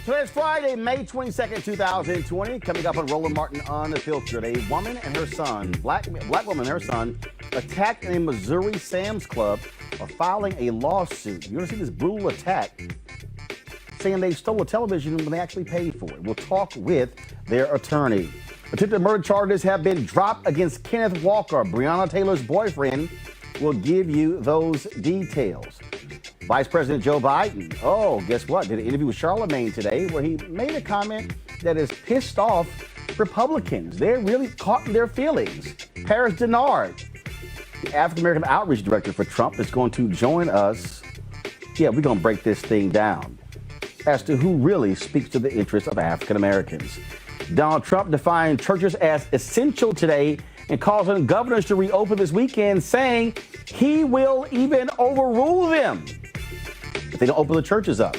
Today's Friday, May 22nd, 2020. Coming up on Roland Martin Unfiltered. A woman and her son, black woman and her son, attacked in a Missouri Sam's Club are filing a lawsuit. You're going to see this brutal attack, saying they stole a television when they actually paid for it. We'll talk with their attorney. Attempted murder charges have been dropped against Kenneth Walker, Breonna Taylor's boyfriend. We'll give you those details. Vice President Joe Biden, guess what? Did an interview with Charlamagne today where he made a comment that has pissed off Republicans. They're really caught in their feelings. Paris Dennard, the African-American outreach director for Trump, is going to join us. Yeah, we're going to break this thing down as to who really speaks to the interests of African-Americans. Donald Trump defined churches as essential today and calls on governors to reopen this weekend, saying he will even overrule them if they don't open the churches up.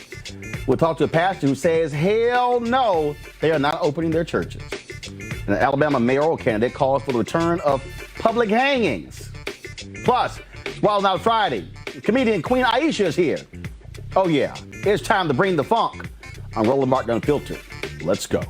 We'll talk to a pastor who says, hell no, they are not opening their churches. And an Alabama mayoral candidate calls for the return of public hangings. Plus, Wild Out Friday, comedian Queen Aisha is here. Oh yeah, it's time to bring the funk on Roland Martin Unfiltered. Let's go.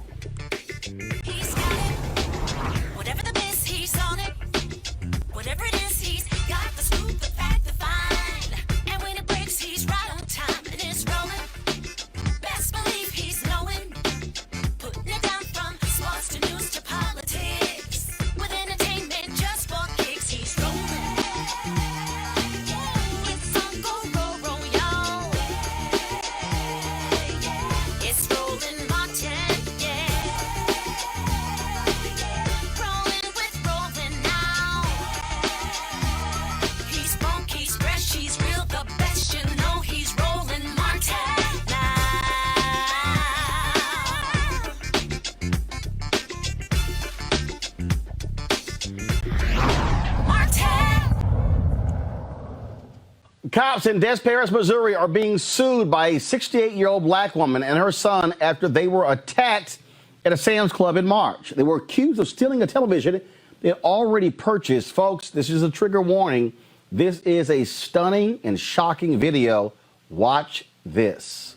Cops in Des Moines, Missouri are being sued by a 68-year-old black woman and her son after they were attacked at a Sam's Club in March. They were accused of stealing a television they had already purchased. Folks, this is a trigger warning. This is a stunning and shocking video. Watch this.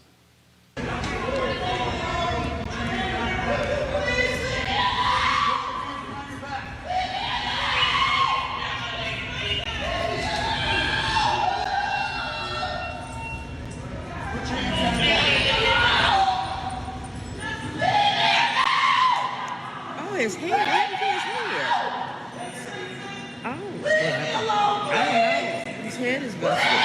His head. What happened to his head? Oh, I don't know. His head is busted.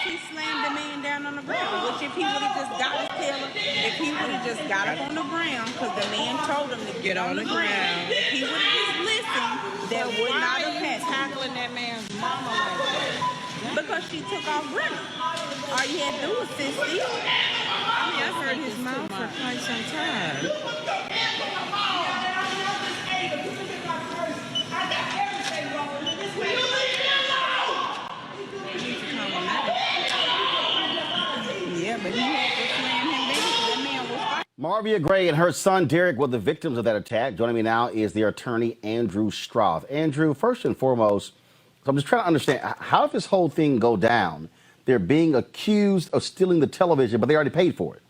He slammed the man down on the ground, which if he would have just got his tail, if he would have just got up on the ground, because the man told him to get on the ground, if he would have just listened, that would not have happened. Tackling that man's mama like that? Because she took off running. All you had to do was sit still. I mean, I've heard his mouth for quite some time. Marvia Gray and her son Derek were the victims of that attack. Joining me now is the attorney Andrew Stroth. Andrew, first and foremost, so I'm just trying to understand, how did this whole thing go down? They're being accused of stealing the television, but they already paid for it.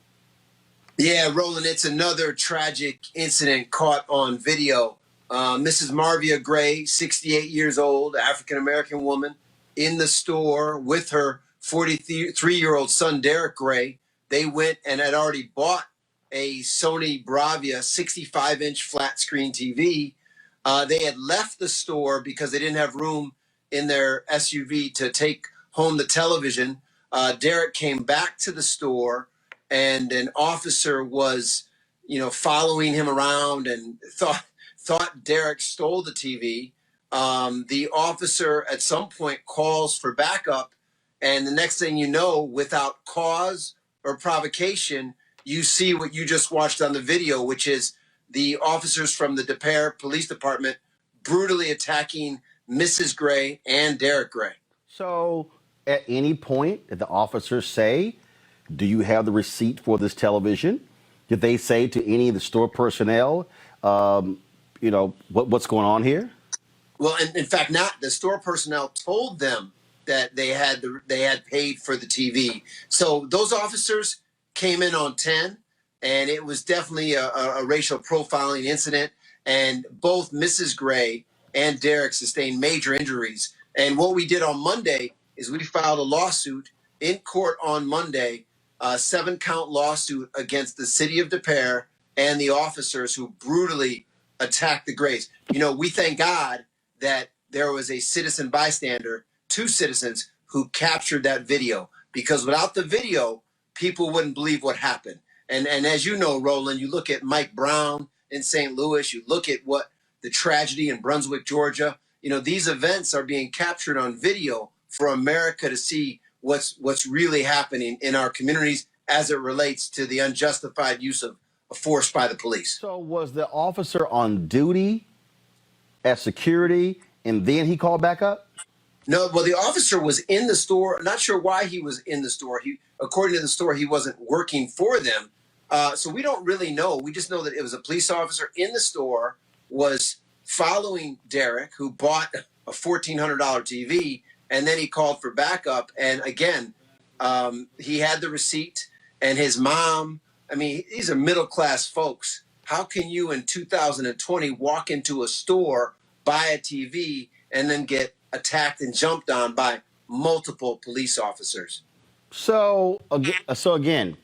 Yeah, Roland, it's another tragic incident caught on video. Mrs. Marvia Gray, 68 years old, African-American woman, in the store with her 43-year-old son, Derek Gray. They went and had already bought a Sony Bravia 65-inch flat screen TV. They had left the store because they didn't have room in their SUV to take home the television. Derek came back to the store, and an officer was, following him around and thought Derek stole the TV. The officer at some point calls for backup, and the next thing you know, without cause or provocation, you see what you just watched on the video, which is the officers from the DePere Police Department brutally attacking Mrs. Gray and Derek Gray. So, at any point, did the officers say, "Do you have the receipt for this television?" Did they say to any of the store personnel, what's going on here? Well, in fact, not the store personnel told them that they had paid for the TV. So those officers came in on 10, and it was definitely a racial profiling incident. And both Mrs. Gray and Derek sustained major injuries. And what we did on Monday is we filed a lawsuit in court on Monday, a 7-count lawsuit against the city of DePere and the officers who brutally attacked the Grays. We thank God that there was a citizen bystander, 2 citizens, who captured that video, because without the video, people wouldn't believe what happened. And as you know, Roland, you look at Mike Brown in St. Louis, you look at what the tragedy in Brunswick, Georgia, these events are being captured on video for America to see what's really happening in our communities as it relates to the unjustified use of force by the police. So, was the officer on duty at security, and then he called back up? No, well, the officer was in the store. Not sure why he was in the store. According to the store, he wasn't working for them. So we don't really know. We just know that it was a police officer in the store, was following Derek, who bought a $1,400 TV, and then he called for backup. And again, he had the receipt, and his mom. I mean, these are middle-class folks. How can you in 2020 walk into a store, buy a TV, and then get attacked and jumped on by multiple police officers? So again,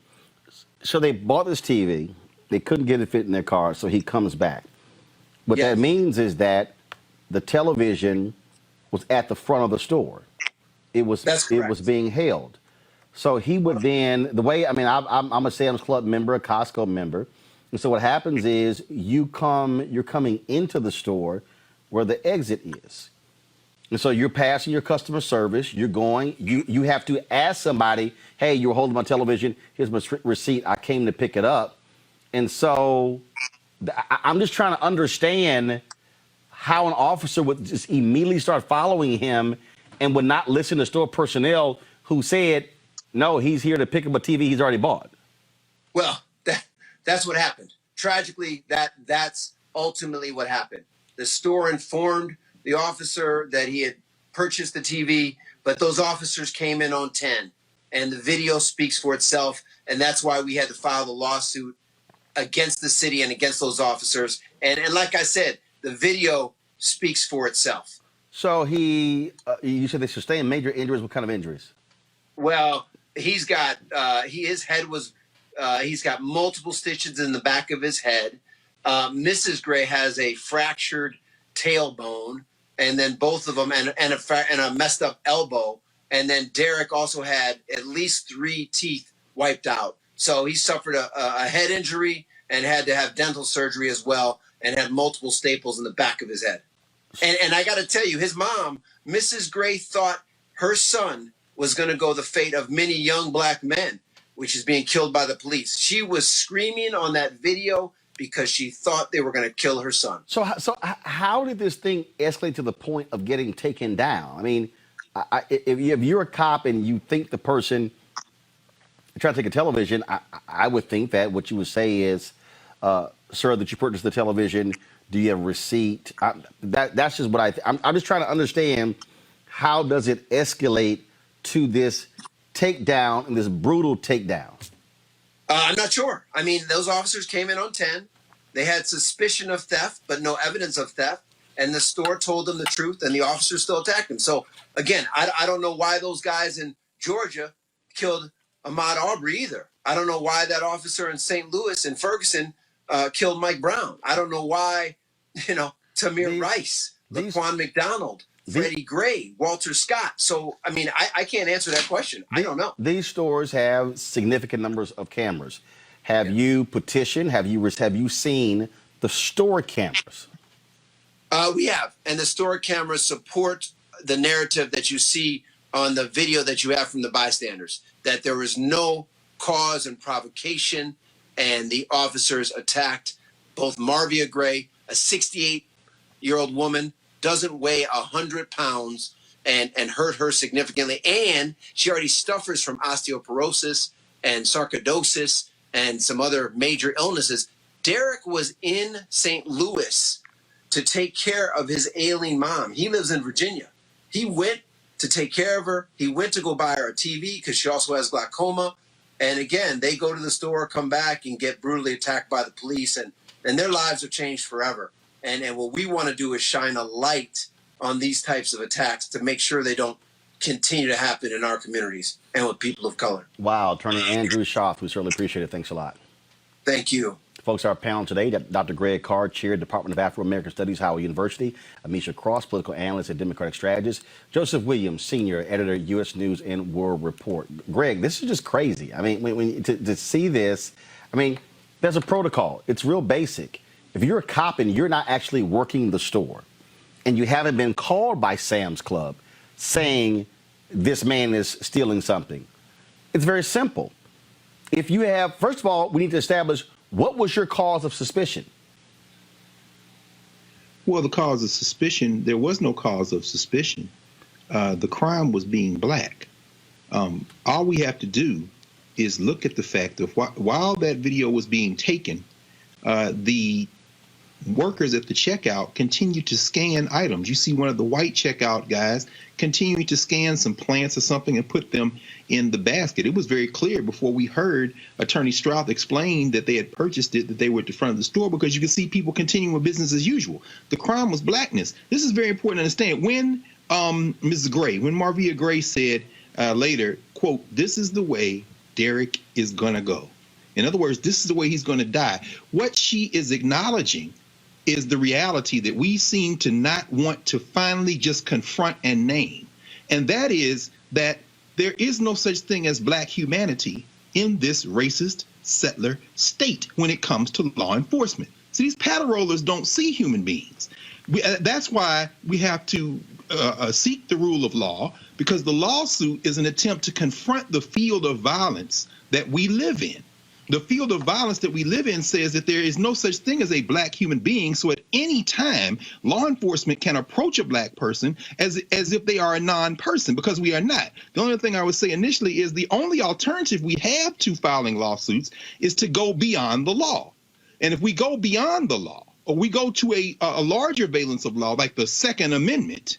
they bought this TV. They couldn't get it fit in their car, so he comes back. What Yes. that means is that the television was at the front of the store. That's correct. It was being held. So he would then, I'm a Sam's Club member, a Costco member. And so what happens is you're coming into the store where the exit is. And so you're passing your customer service, you have to ask somebody, "Hey, you're holding my television, here's my receipt, I came to pick it up." And so I'm just trying to understand how an officer would just immediately start following him and would not listen to store personnel who said, "No, he's here to pick up a TV he's already bought." Well, that's what happened. Tragically, that's ultimately what happened. The store informed the officer that he had purchased the TV, but those officers came in on 10, and the video speaks for itself, and that's why we had to file the lawsuit against the city and against those officers. And like I said, the video speaks for itself. So you said they sustained major injuries. What kind of injuries? Well, he's got he's got multiple stitches in the back of his head. Mrs. Gray has a fractured tailbone, and then both of them, and a messed up elbow. And then Derek also had at least 3 teeth wiped out. So he suffered a head injury and had to have dental surgery as well, and had multiple staples in the back of his head. And I got to tell you, his mom, Mrs. Gray, thought her son was going to go the fate of many young black men, which is being killed by the police. She was screaming on that video because she thought they were going to kill her son. So how did this thing escalate to the point of getting taken down? I mean, if you're a cop and you think the person trying to take a television, I would think that what you would say is, "Sir, that you purchased the television. Do you have a receipt?" That's just what I'm just trying to understand, how does it escalate to this takedown and this brutal takedown? I'm not sure. I mean, those officers came in on 10. They had suspicion of theft, but no evidence of theft. And the store told them the truth, and the officers still attacked them. So, again, I don't know why those guys in Georgia killed Ahmaud Arbery either. I don't know why that officer in St. Louis and Ferguson killed Mike Brown. I don't know why, Tamir Rice, Laquan McDonald, Freddie Gray, Walter Scott. So, I mean, I can't answer that question. I don't know. These stores have significant numbers of cameras. Have you petitioned? Have you seen the store cameras? We have, and the store cameras support the narrative that you see on the video that you have from the bystanders, that there was no cause and provocation, and the officers attacked both Marvia Gray, a 68-year-old woman, doesn't weigh 100 pounds, and hurt her significantly, and she already suffers from osteoporosis and sarcoidosis and some other major illnesses. Derek was in St. Louis to take care of his ailing mom. He lives in Virginia. He went to take care of her. He went to go buy her a TV because she also has glaucoma. And again, they go to the store, come back, and get brutally attacked by the police, and their lives are changed forever. And what we want to do is shine a light on these types of attacks to make sure they don't continue to happen in our communities and with people of color. Wow, Attorney Andrew Schaaf, we certainly appreciate it. Thanks a lot. Thank you. Folks, our panel today, Dr. Greg Carr, Chair, Department of Afro-American Studies, Howard University, Amisha Cross, political analyst at Democratic Strategist, Joseph Williams, Senior Editor, U.S. News and World Report. Greg, this is just crazy. I mean, to see this, I mean, there's a protocol. It's real basic. If you're a cop and you're not actually working the store and you haven't been called by Sam's Club saying this man is stealing something, it's very simple. If you have, first of all, we need to establish what was your cause of suspicion? Well, the cause of suspicion, there was no cause of suspicion. The crime was being black. All we have to do is look at the fact of while that video was being taken, the workers at the checkout continued to scan items. You see one of the white checkout guys continuing to scan some plants or something and put them in the basket. It was very clear before we heard Attorney Stroud explain that they had purchased it, that they were at the front of the store, because you could see people continuing with business as usual. The crime was blackness. This is very important to understand. When Mrs. Gray, when Marvia Gray said later, quote, "This is the way Derek is going to go." In other words, this is the way he's going to die. What she is acknowledging is the reality that we seem to not want to finally just confront and name. And that is that there is no such thing as black humanity in this racist settler state when it comes to law enforcement. See, these paddle rollers don't see human beings. That's why we have to seek the rule of law, because the lawsuit is an attempt to confront the field of violence that we live in. The field of violence that we live in says that there is no such thing as a black human being. So at any time, law enforcement can approach a black person as if they are a non-person, because we are not. The only thing I would say initially is the only alternative we have to filing lawsuits is to go beyond the law. And if we go beyond the law, or we go to a larger valence of law, like the Second Amendment,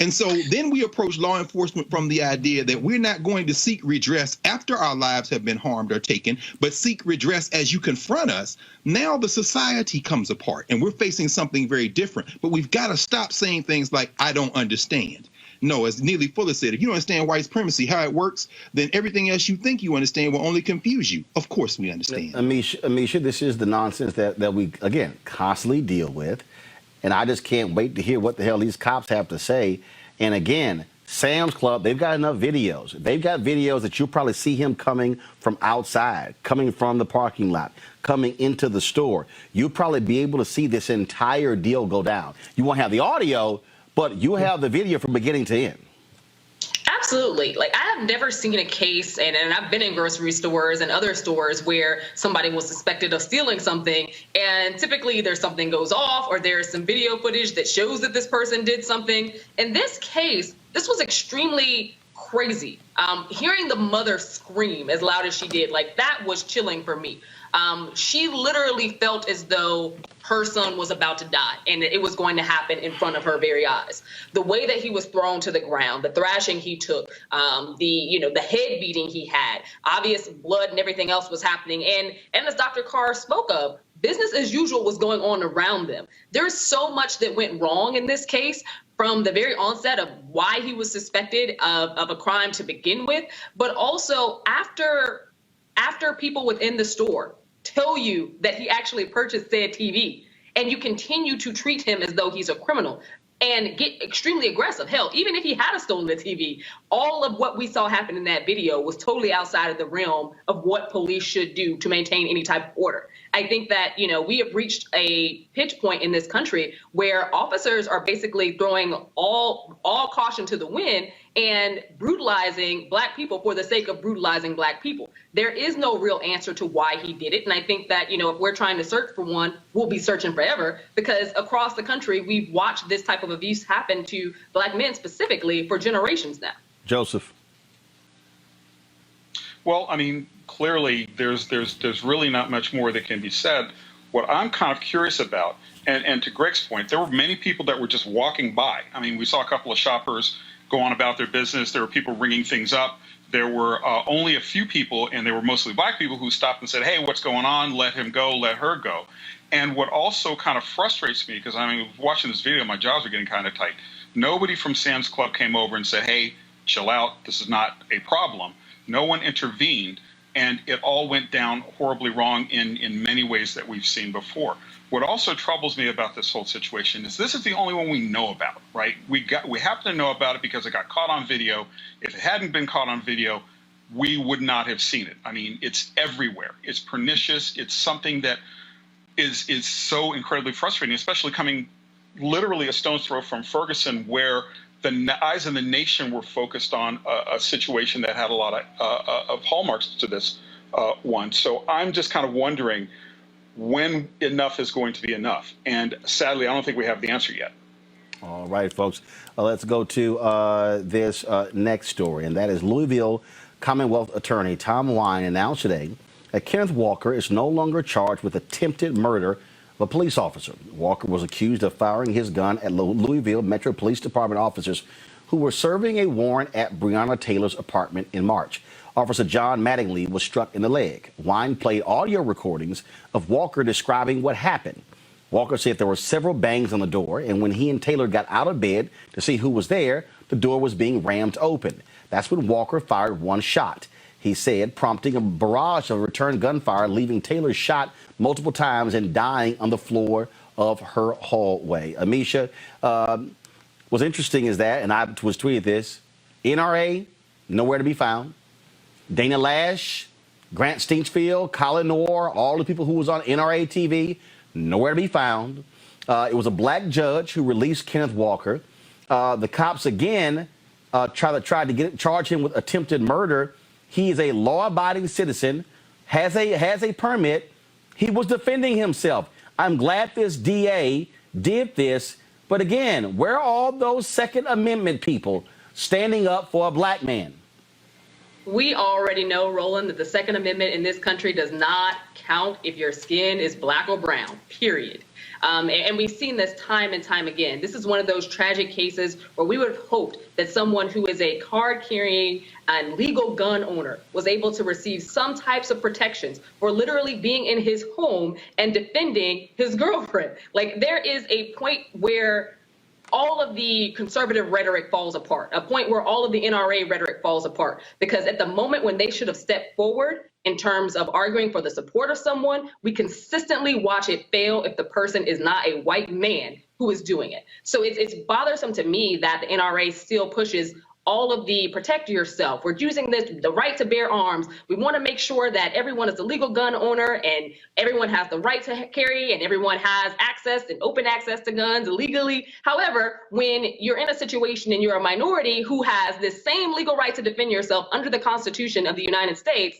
and so then we approach law enforcement from the idea that we're not going to seek redress after our lives have been harmed or taken, but seek redress as you confront us. Now the society comes apart and we're facing something very different. But we've got to stop saying things like, "I don't understand." No, as Neely Fuller said, if you don't understand white supremacy, how it works, then everything else you think you understand will only confuse you. Of course we understand. Amisha, this is the nonsense that we, again, constantly deal with. And I just can't wait to hear what the hell these cops have to say. And again, Sam's Club, they've got enough videos. They've got videos that you'll probably see him coming from outside, coming from the parking lot, coming into the store. You'll probably be able to see this entire deal go down. You won't have the audio, but you'll have the video from beginning to end. Absolutely. Like, I have never seen a case, and I've been in grocery stores and other stores where somebody was suspected of stealing something, and typically either something goes off or there's some video footage that shows that this person did something. In this case, this was extremely crazy. Hearing the mother scream as loud as she did, like, that was chilling for me. She literally felt as though her son was about to die and it was going to happen in front of her very eyes. The way that he was thrown to the ground, the thrashing he took, the head beating he had, obvious blood and everything else was happening. And as Dr. Carr spoke of, business as usual was going on around them. There's so much that went wrong in this case. from the very onset of why he was suspected of a crime to begin with, but also after people within the store tell you that he actually purchased said TV, and you continue to treat him as though he's a criminal and get extremely aggressive. Hell, even if he had stolen the TV, all of what we saw happen in that video was totally outside of the realm of what police should do to maintain any type of order. I think that, we have reached a pitch point in this country where officers are basically throwing all caution to the wind and brutalizing Black people for the sake of brutalizing Black people. There is no real answer to why he did it. And I think that, if we're trying to search for one, we'll be searching forever, because across the country, we've watched this type of abuse happen to Black men specifically for generations now. Joseph. Well, I mean, clearly there's really not much more that can be said. What I'm kind of curious about, and to Greg's point, there were many people that were just walking by. I mean, we saw a couple of shoppers go on about their business. There were people ringing things up. There were only a few people, and they were mostly Black people, who stopped and said, hey, what's going on? Let him go, let her go. And what also kind of frustrates me, because I mean, watching this video, my jaws are getting kind of tight. Nobody from Sam's Club came over and said, hey, chill out, this is not a problem. No one intervened, and it all went down horribly wrong in many ways that we've seen before. What also troubles me about this whole situation is this is the only one we know about, right? We happen to know about it because it got caught on video. If it hadn't been caught on video, we would not have seen it. I mean, it's everywhere. It's pernicious. It's something that is so incredibly frustrating, especially coming literally a stone's throw from Ferguson, where the eyes of the nation were focused on a situation that had a lot of hallmarks to this one. So I'm just kind of wondering when enough is going to be enough. And sadly, I don't think we have the answer yet. All right, folks, let's go to this next story, and that is Louisville Commonwealth Attorney Tom Wine announced today that Kenneth Walker is no longer charged with attempted murder of a police officer. Walker was accused of firing his gun at Louisville Metro Police Department officers who were serving a warrant at Breonna Taylor's apartment in March. Officer John Mattingly was struck in the leg. Wine played audio recordings of Walker describing what happened. Walker said there were several bangs on the door, and when he and Taylor got out of bed to see who was there, the door was being rammed open. That's when Walker fired one shot, he said, prompting a barrage of return gunfire, leaving Taylor shot multiple times and dying on the floor of her hallway. Amisha, what's interesting is that, and I was tweeted this, NRA, nowhere to be found. Dana Lash, Grant Stinchfield, Colin Noor, all the people who was on NRA TV, nowhere to be found. It was a Black judge who released Kenneth Walker. The cops again tried to charge him with attempted murder. He is a law-abiding citizen, has a permit. He was defending himself. I'm glad this DA did this, but again, where are all those Second Amendment people standing up for a Black man? We already know, Roland, that the Second Amendment in this country does not count if your skin is Black or brown, period. And we've seen this time and time again. This is one of those tragic cases where we would have hoped that someone who is a card-carrying and legal gun owner was able to receive some types of protections for literally being in his home and defending his girlfriend. Like, there is a point where all of the conservative rhetoric falls apart, a point where all of the NRA rhetoric falls apart, because at the moment when they should have stepped forward in terms of arguing for the support of someone, we consistently watch it fail if the person is not a white man who is doing it. So it's bothersome to me that the NRA still pushes all of the protect yourself. We're using the right to bear arms. We want to make sure that everyone is a legal gun owner and everyone has the right to carry and everyone has access and open access to guns illegally. However, when you're in a situation and you're a minority who has this same legal right to defend yourself under the Constitution of the United States,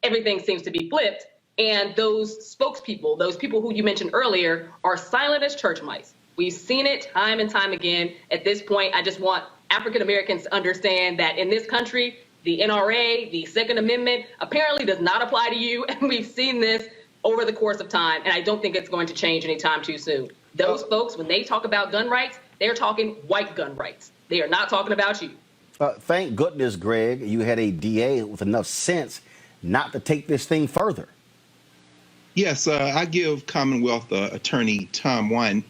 everything seems to be flipped. And those spokespeople, those people who you mentioned earlier, are silent as church mice. We've seen it time and time again. At this point, I just want African Americans to understand that in this country, the NRA, the Second Amendment, apparently does not apply to you. And we've seen this over the course of time. And I don't think it's going to change anytime too soon. Those folks, when they talk about gun rights, they're talking white gun rights. They are not talking about you. Thank goodness, Greg, you had a DA with enough sense not to take this thing further. Yes, I give Commonwealth Attorney Tom Wine,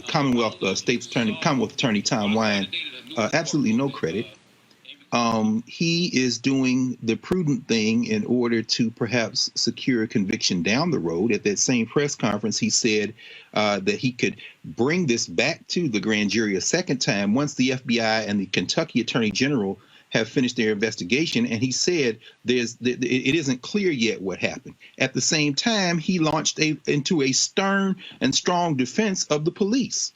Commonwealth Attorney Tom Wine, absolutely no credit. He is doing the prudent thing in order to perhaps secure a conviction down the road. At that same press conference, he said that he could bring this back to the grand jury a second time once the FBI and the Kentucky Attorney General have finished their investigation. And he said it isn't clear yet what happened. At the same time, he launched into a stern and strong defense of the police.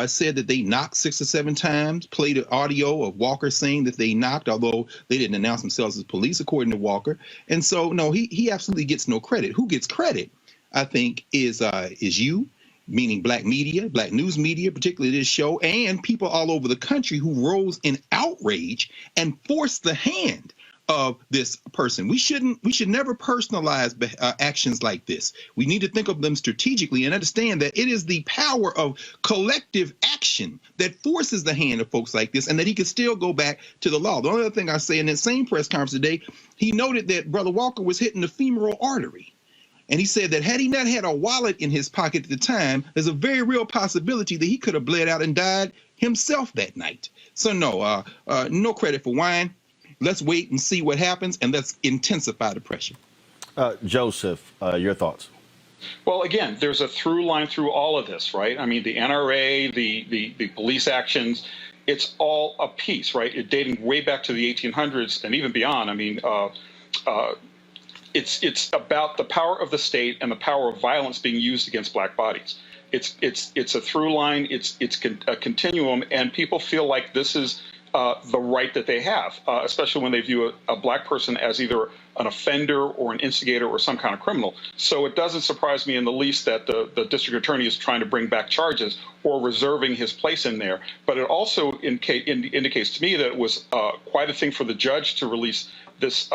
Said that they knocked 6 or 7 times, played an audio of Walker saying that they knocked, although they didn't announce themselves as police, according to Walker. And so, no, he absolutely gets no credit. Who gets credit, I think, is you, meaning black media, black news media, particularly this show, and people all over the country who rose in outrage and forced the hand of this person. We should never personalize actions like this. We need to think of them strategically and understand that it is the power of collective action that forces the hand of folks like this, and that he could still go back to the law. The only other thing I say in that same press conference today, he noted that Brother Walker was hitting the femoral artery. And he said that had he not had a wallet in his pocket at the time, there's a very real possibility that he could have bled out and died himself that night. So no credit for Wine. Let's wait and see what happens, and let's intensify the pressure. Joseph, your thoughts? Well, again, there's a through line through all of this, right? I mean, the NRA, the police actions, it's all a piece, right? It dating way back to the 1800s and even beyond. I mean, it's about the power of the state and the power of violence being used against black bodies. It's a through line. It's a continuum, and people feel like this is the right that they have, especially when they view a black person as either an offender or an instigator or some kind of criminal. So it doesn't surprise me in the least that the district attorney is trying to bring back charges or reserving his place in there. But it also indicates to me that it was quite a thing for the judge to release this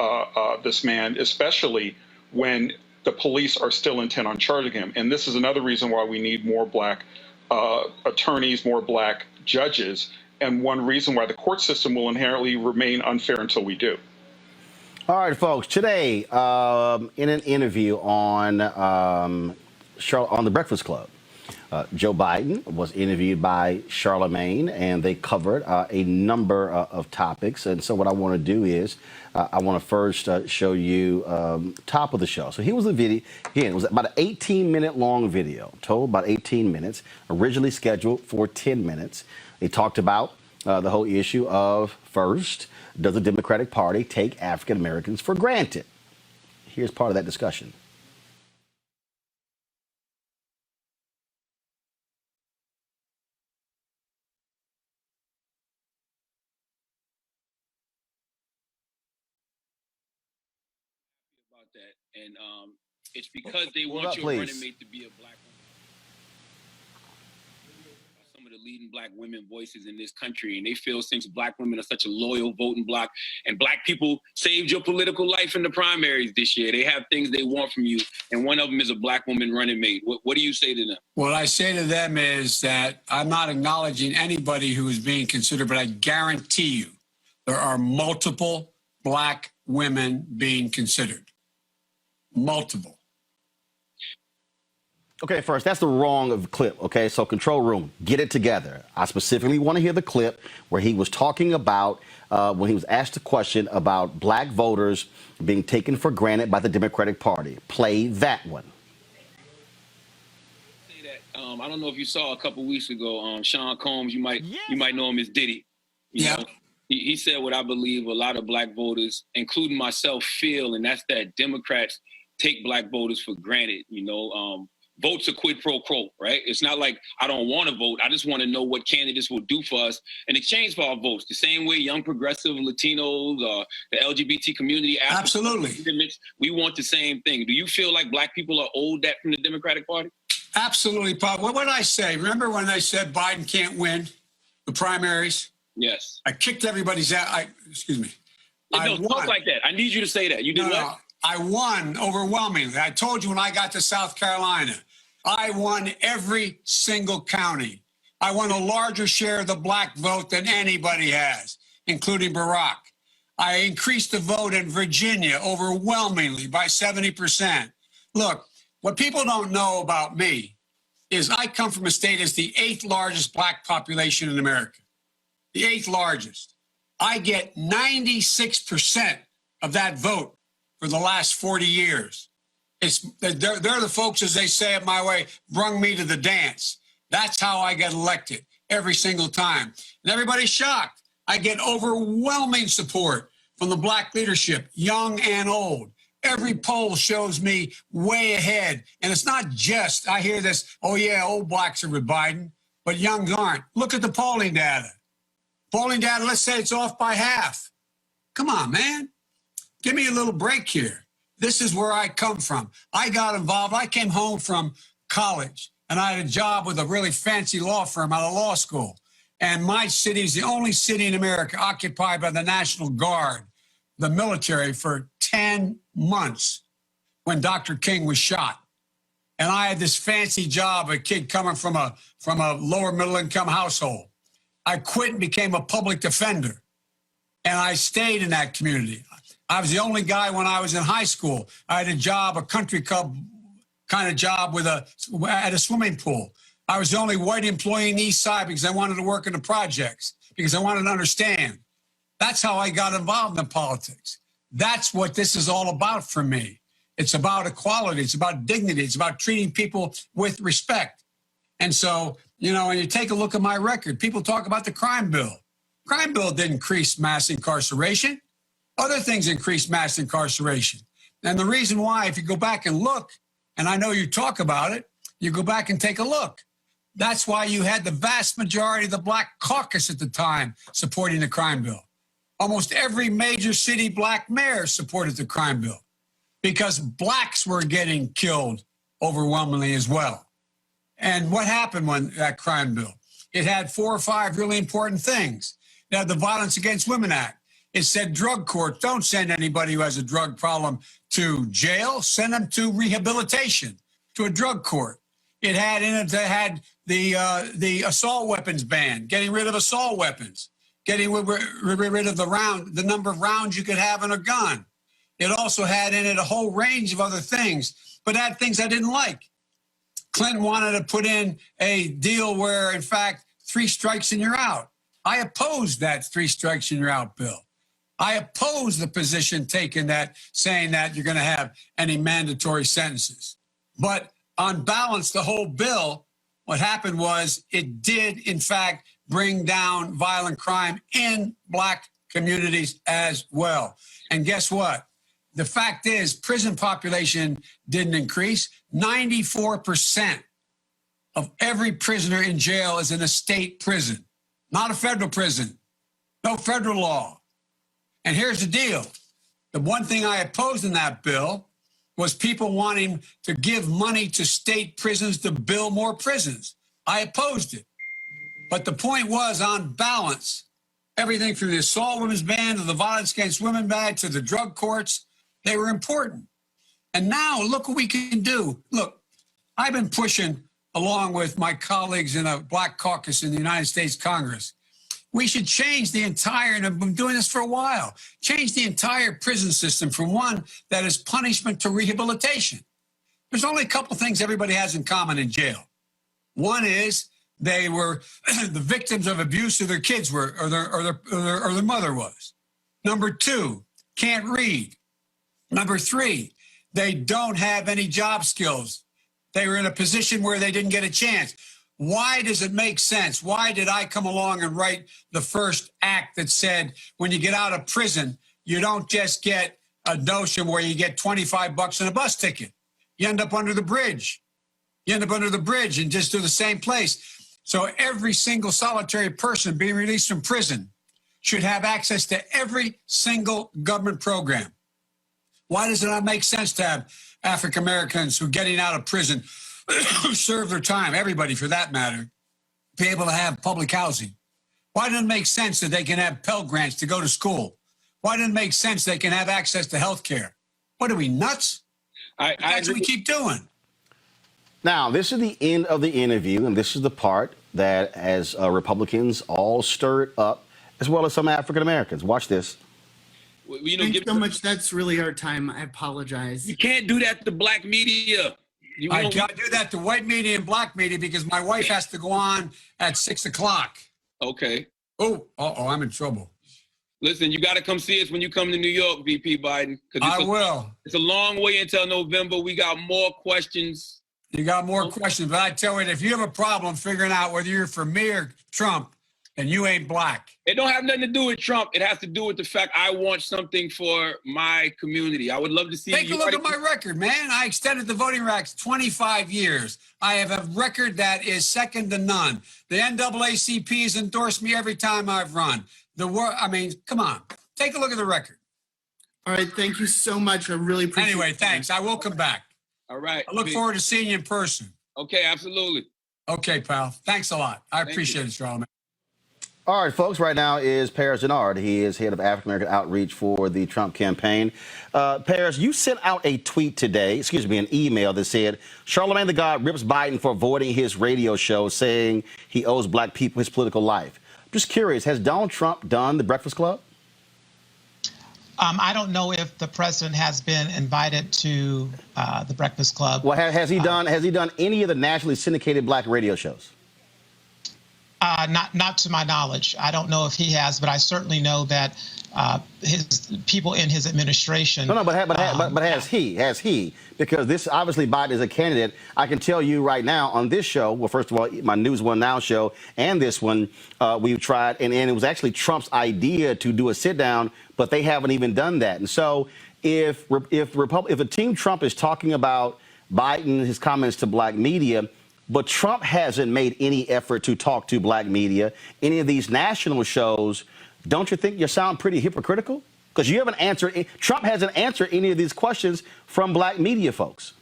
man, especially when the police are still intent on charging him. And this is another reason why we need more black attorneys, more black judges, and one reason why the court system will inherently remain unfair until we do. All right, folks. Today, in an interview on the Breakfast Club, Joe Biden was interviewed by Charlamagne, and they covered a number of topics. And so what I want to do is I want to first show you top of the show. So here was the video. Again, it was about an 18-minute long video, total about 18 minutes, originally scheduled for 10 minutes. They talked about the whole issue of, first, does the Democratic Party take African Americans for granted? Here's part of that discussion. About that, and it's because they want your running mate to be a black woman. Some of the leading black women voices in this country, and they feel since black women are such a loyal voting bloc, and black people saved your political life in the primaries this year, they have things they want from you, and one of them is a black woman running mate. What do you say to them? What I say to them is that I'm not acknowledging anybody who is being considered, but I guarantee you there are multiple black women being considered. Multiple. Okay, first, that's the wrong clip, okay? So control room, get it together. I specifically want to hear the clip where he was talking about, when he was asked a question about black voters being taken for granted by the Democratic Party. Play that one. Say that, I don't know if you saw a couple weeks ago, Sean Combs, you might know him as Diddy. You know, he said what I believe a lot of black voters, including myself, feel, and that's that Democrats take black voters for granted. You know, votes are quid pro quo, right? It's not like I don't want to vote. I just want to know what candidates will do for us in exchange for our votes. The same way young progressive Latinos, the LGBT community. Absolutely. We want the same thing. Do you feel like black people are owed that from the Democratic Party? Absolutely, Paul. What would I say? Remember when they said Biden can't win the primaries? Yes. I kicked everybody's out. Excuse me. No, talk like that. I need you to say that. You did what? No, I won overwhelmingly. I told you when I got to South Carolina, I won every single county. I won a larger share of the black vote than anybody has, including Barack. I increased the vote in Virginia overwhelmingly by 70%. Look, What people don't know about me is I come from a state that's the 8th largest black population in America. The 8th largest. I get 96% of that vote for the last 40 years. They're the folks, as they say it my way, brung me to the dance. That's how I get elected every single time. And everybody's shocked. I get overwhelming support from the black leadership, young and old. Every poll shows me way ahead. And it's not just, I hear this, oh yeah, old blacks are with Biden, but youngs aren't. Look at the polling data. Polling data, let's say it's off by half. Come on, man. Give me a little break here. This is where I come from. I got involved. I came home from college, and I had a job with a really fancy law firm out of law school. And my city is the only city in America occupied by the National Guard, the military, for 10 months when Dr. King was shot. And I had this fancy job, a kid coming from a lower middle income household. I quit and became a public defender. And I stayed in that community. I was the only guy when I was in high school. I had a job, a country club kind of job at a swimming pool. I was the only white employee in the East Side because I wanted to work in the projects, because I wanted to understand. That's how I got involved in politics. That's what this is all about for me. It's about equality. It's about dignity. It's about treating people with respect. And so, you know, when you take a look at my record, people talk about the crime bill. Crime bill didn't increase mass incarceration. Other things increased mass incarceration. And the reason why, if you go back and look, and I know you talk about it, you go back and take a look. That's why you had the vast majority of the Black caucus at the time supporting the crime bill. Almost every major city black mayor supported the crime bill because blacks were getting killed overwhelmingly as well. And what happened when that crime bill? It had 4 or 5 really important things. It had the Violence Against Women Act. It said drug courts don't send anybody who has a drug problem to jail, send them to rehabilitation, to a drug court. It had in it, had the assault weapons ban, getting rid of assault weapons, getting rid of the number of rounds you could have in a gun. It also had in it a whole range of other things, but had things I didn't like. Clinton wanted to put in a deal where, in fact, 3 strikes and you're out. I opposed that 3 strikes and you're out bill. I oppose the position taken that saying that you're going to have any mandatory sentences. But on balance, the whole bill, what happened was it did, in fact, bring down violent crime in black communities as well. And guess what? The fact is, prison population didn't increase. 94% of every prisoner in jail is in a state prison, not a federal prison, no federal law. And here's the deal. The one thing I opposed in that bill was people wanting to give money to state prisons to build more prisons. I opposed it. But the point was, on balance, everything from the assault women's ban to the Violence Against Women ban to the drug courts, they were important. And now look what we can do. Look, I've been pushing, along with my colleagues in a black caucus in the United States Congress, we should change the entire, and I've been doing this for a while, change the entire prison system from one that is punishment to rehabilitation. There's only a couple things everybody has in common in jail. One is they were the victims of abuse, or their kids were, or their mother was. Number 2, can't read. Number 3, they don't have any job skills. They were in a position where they didn't get a chance. Why does it make sense? Why did I come along and write the first act that said when you get out of prison, you don't just get a notion where you get $25 in a bus ticket. You end up under the bridge. You end up under the bridge and just do the same place. So every single solitary person being released from prison should have access to every single government program. Why does it not make sense to have African Americans who are getting out of prison serve their time, everybody for that matter, be able to have public housing? Why doesn't it make sense that they can have Pell Grants to go to school? Why doesn't it make sense they can have access to health care? What are we, nuts? That's what we keep doing. Now, this is the end of the interview, and this is the part that has Republicans all stirred up, as well as some African Americans. Watch this. Thanks so much. That's really our time. I apologize. You can't do that to black media. I do that to white media and black media because my wife has to go on at 6 o'clock. Okay. Oh, I'm in trouble. Listen, you got to come see us when you come to New York, VP Biden. I will. It's a long way until November. We got more questions. You got more questions, but I tell you, if you have a problem figuring out whether you're for me or Trump, then you ain't black. It don't have nothing to do with Trump. It has to do with the fact I want something for my community. I would love to see. Take a look at my record, man. I extended the voting rights 25 years. I have a record that is second to none. The NAACP has endorsed me every time I've run. Come on. Take a look at the record. All right. Thank you so much. I really appreciate it. Anyway, thanks. I will come back. All right. I look forward to seeing you in person. Okay, absolutely. Okay, pal. Thanks a lot. I appreciate it, Charlamagne. All right, folks, right now is Paris Dennard. He is head of African-American outreach for the Trump campaign. Paris, you sent out a tweet today, an email that said, Charlamagne the God rips Biden for avoiding his radio show, saying he owes black people his political life. I'm just curious, has Donald Trump done the Breakfast Club? I don't know if the president has been invited to the Breakfast Club. Well, has he done any of the nationally syndicated black radio shows? Not to my knowledge. I don't know if he has, but I certainly know that his people in his administration. But has he? Has he? Because this obviously Biden is a candidate. I can tell you right now on this show. Well, first of all, my News One Now show and this one we've tried, and it was actually Trump's idea to do a sit down, but they haven't even done that. And so if the team Trump is talking about Biden, his comments to black media. But Trump hasn't made any effort to talk to black media. Any of these national shows, don't you think you sound pretty hypocritical? Because you haven't answered, Trump hasn't answered any of these questions from black media folks.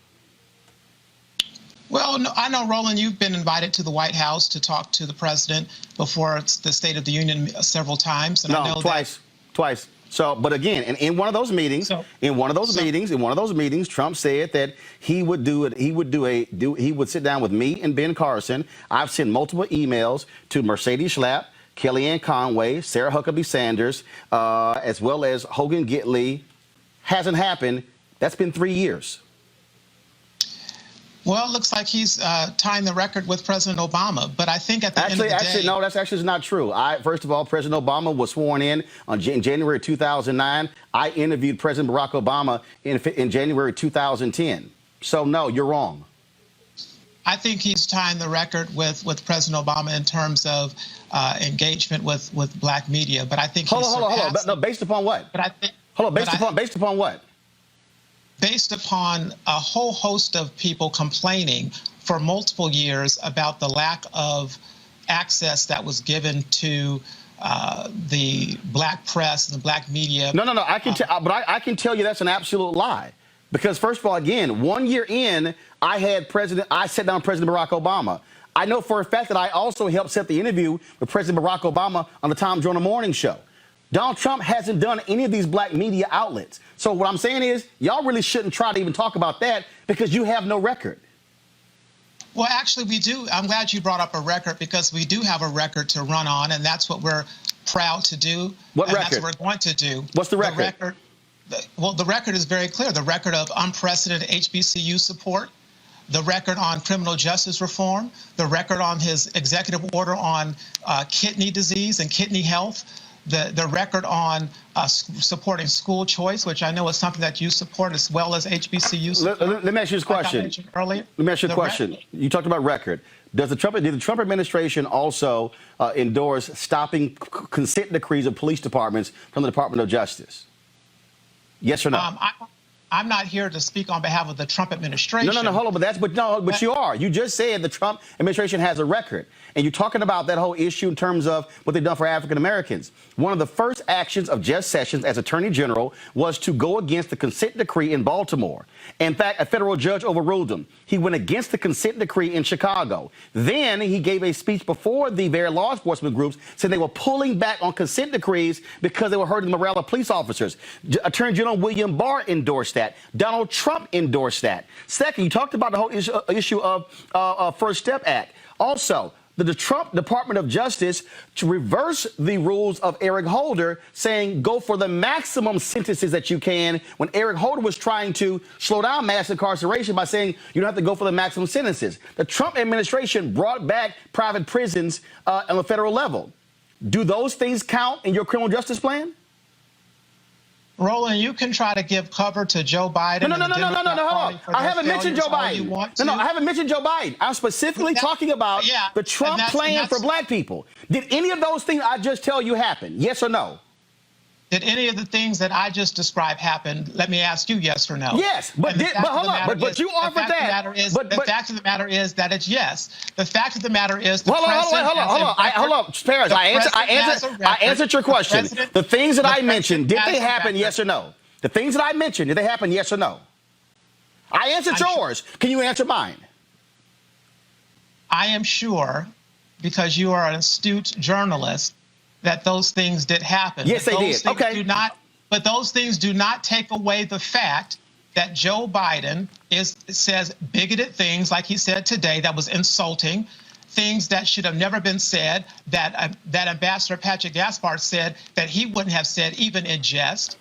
Well, no, I know, Roland, you've been invited to the White House to talk to the president before the State of the Union several times. And no, I know twice. So, but again, in one of those meetings, Trump said that he would sit down with me and Ben Carson. I've sent multiple emails to Mercedes Schlapp, Kellyanne Conway, Sarah Huckabee Sanders, as well as Hogan Gidley. Hasn't happened. That's been 3 years. Well, it looks like he's tying the record with President Obama. But I think at the end of the day... No, that's actually not true. First of all, President Obama was sworn in January 2009. I interviewed President Barack Obama in January 2010. So, no, you're wrong. I think he's tying the record with President Obama in terms of engagement with black media. But I think Hold on. No, based upon what? But I think... Based upon what? Based upon a whole host of people complaining for multiple years about the lack of access that was given to the black press and the black media. No. I can tell you that's an absolute lie. Because first of all, again, 1 year in, I sat down with President Barack Obama. I know for a fact that I also helped set the interview with President Barack Obama on the Tom Joyner Morning Show. Donald Trump hasn't done any of these black media outlets. So what I'm saying is, y'all really shouldn't try to even talk about that because you have no record. Well, actually, we do. I'm glad you brought up a record because we do have a record to run on, and that's what we're proud to do. What record? That's what we're going to do. What's the record? The record is very clear. The record of unprecedented HBCU support, the record on criminal justice reform, the record on his executive order on kidney disease and kidney health, the record on supporting school choice, which I know is something that you support, as well as HBCU support. Let me ask you this question. Earlier. Let me ask you a question. You talked about record. Did the Trump administration also endorse stopping consent decrees of police departments from the Department of Justice? Yes or no? I'm not here to speak on behalf of the Trump administration. No, hold on, but you are. You just said the Trump administration has a record. And you're talking about that whole issue in terms of what they've done for African Americans. One of the first actions of Jeff Sessions as Attorney General was to go against the consent decree in Baltimore. In fact, a federal judge overruled him. He went against the consent decree in Chicago. Then he gave a speech before the very law enforcement groups saying they were pulling back on consent decrees because they were hurting the morale of police officers. Attorney General William Barr endorsed that. Donald Trump endorsed that. Second, you talked about the whole issue of First Step Act. Also, the Trump Department of Justice to reverse the rules of Eric Holder, saying go for the maximum sentences that you can, when Eric Holder was trying to slow down mass incarceration by saying you don't have to go for the maximum sentences. The Trump administration brought back private prisons on the federal level. Do those things count in your criminal justice plan? Roland, you can try to give cover to Joe Biden. No. Hold on. I haven't mentioned Joe Biden. No, I haven't mentioned Joe Biden. I'm specifically talking about the Trump plan for black people. Did any of those things I just tell you happen? Yes or no? Did any of the things that I just described happen? Let me ask you yes or no. Yes, but hold on. But you offered that. The fact of the matter is that it's yes. The fact of the matter is hold on. Paris, I answered your question. The things that I mentioned, did they happen? Yes or no? The things that I mentioned, did they happen? Yes or no? I answered yours. Can you answer mine? I am sure, because you are an astute journalist, that those things did happen. Yes, they did. Okay. But those things do not take away the fact that Joe Biden says bigoted things, like he said today, that was insulting, things that should have never been said, that Ambassador Patrick Gaspard said that he wouldn't have said, even in jest.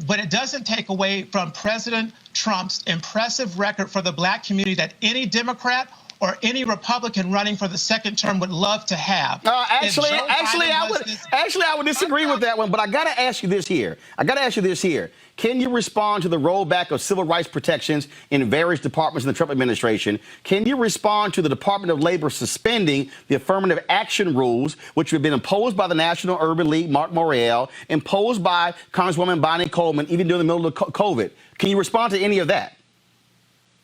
But it doesn't take away from President Trump's impressive record for the black community that any Democrat or any Republican running for the second term would love to have. Actually, I would disagree with that one, but I got to ask you this here. Can you respond to the rollback of civil rights protections in various departments in the Trump administration? Can you respond to the Department of Labor suspending the affirmative action rules, which have been imposed by the National Urban League, Mark Morrell, imposed by Congresswoman Bonnie Coleman, even during the middle of COVID? Can you respond to any of that?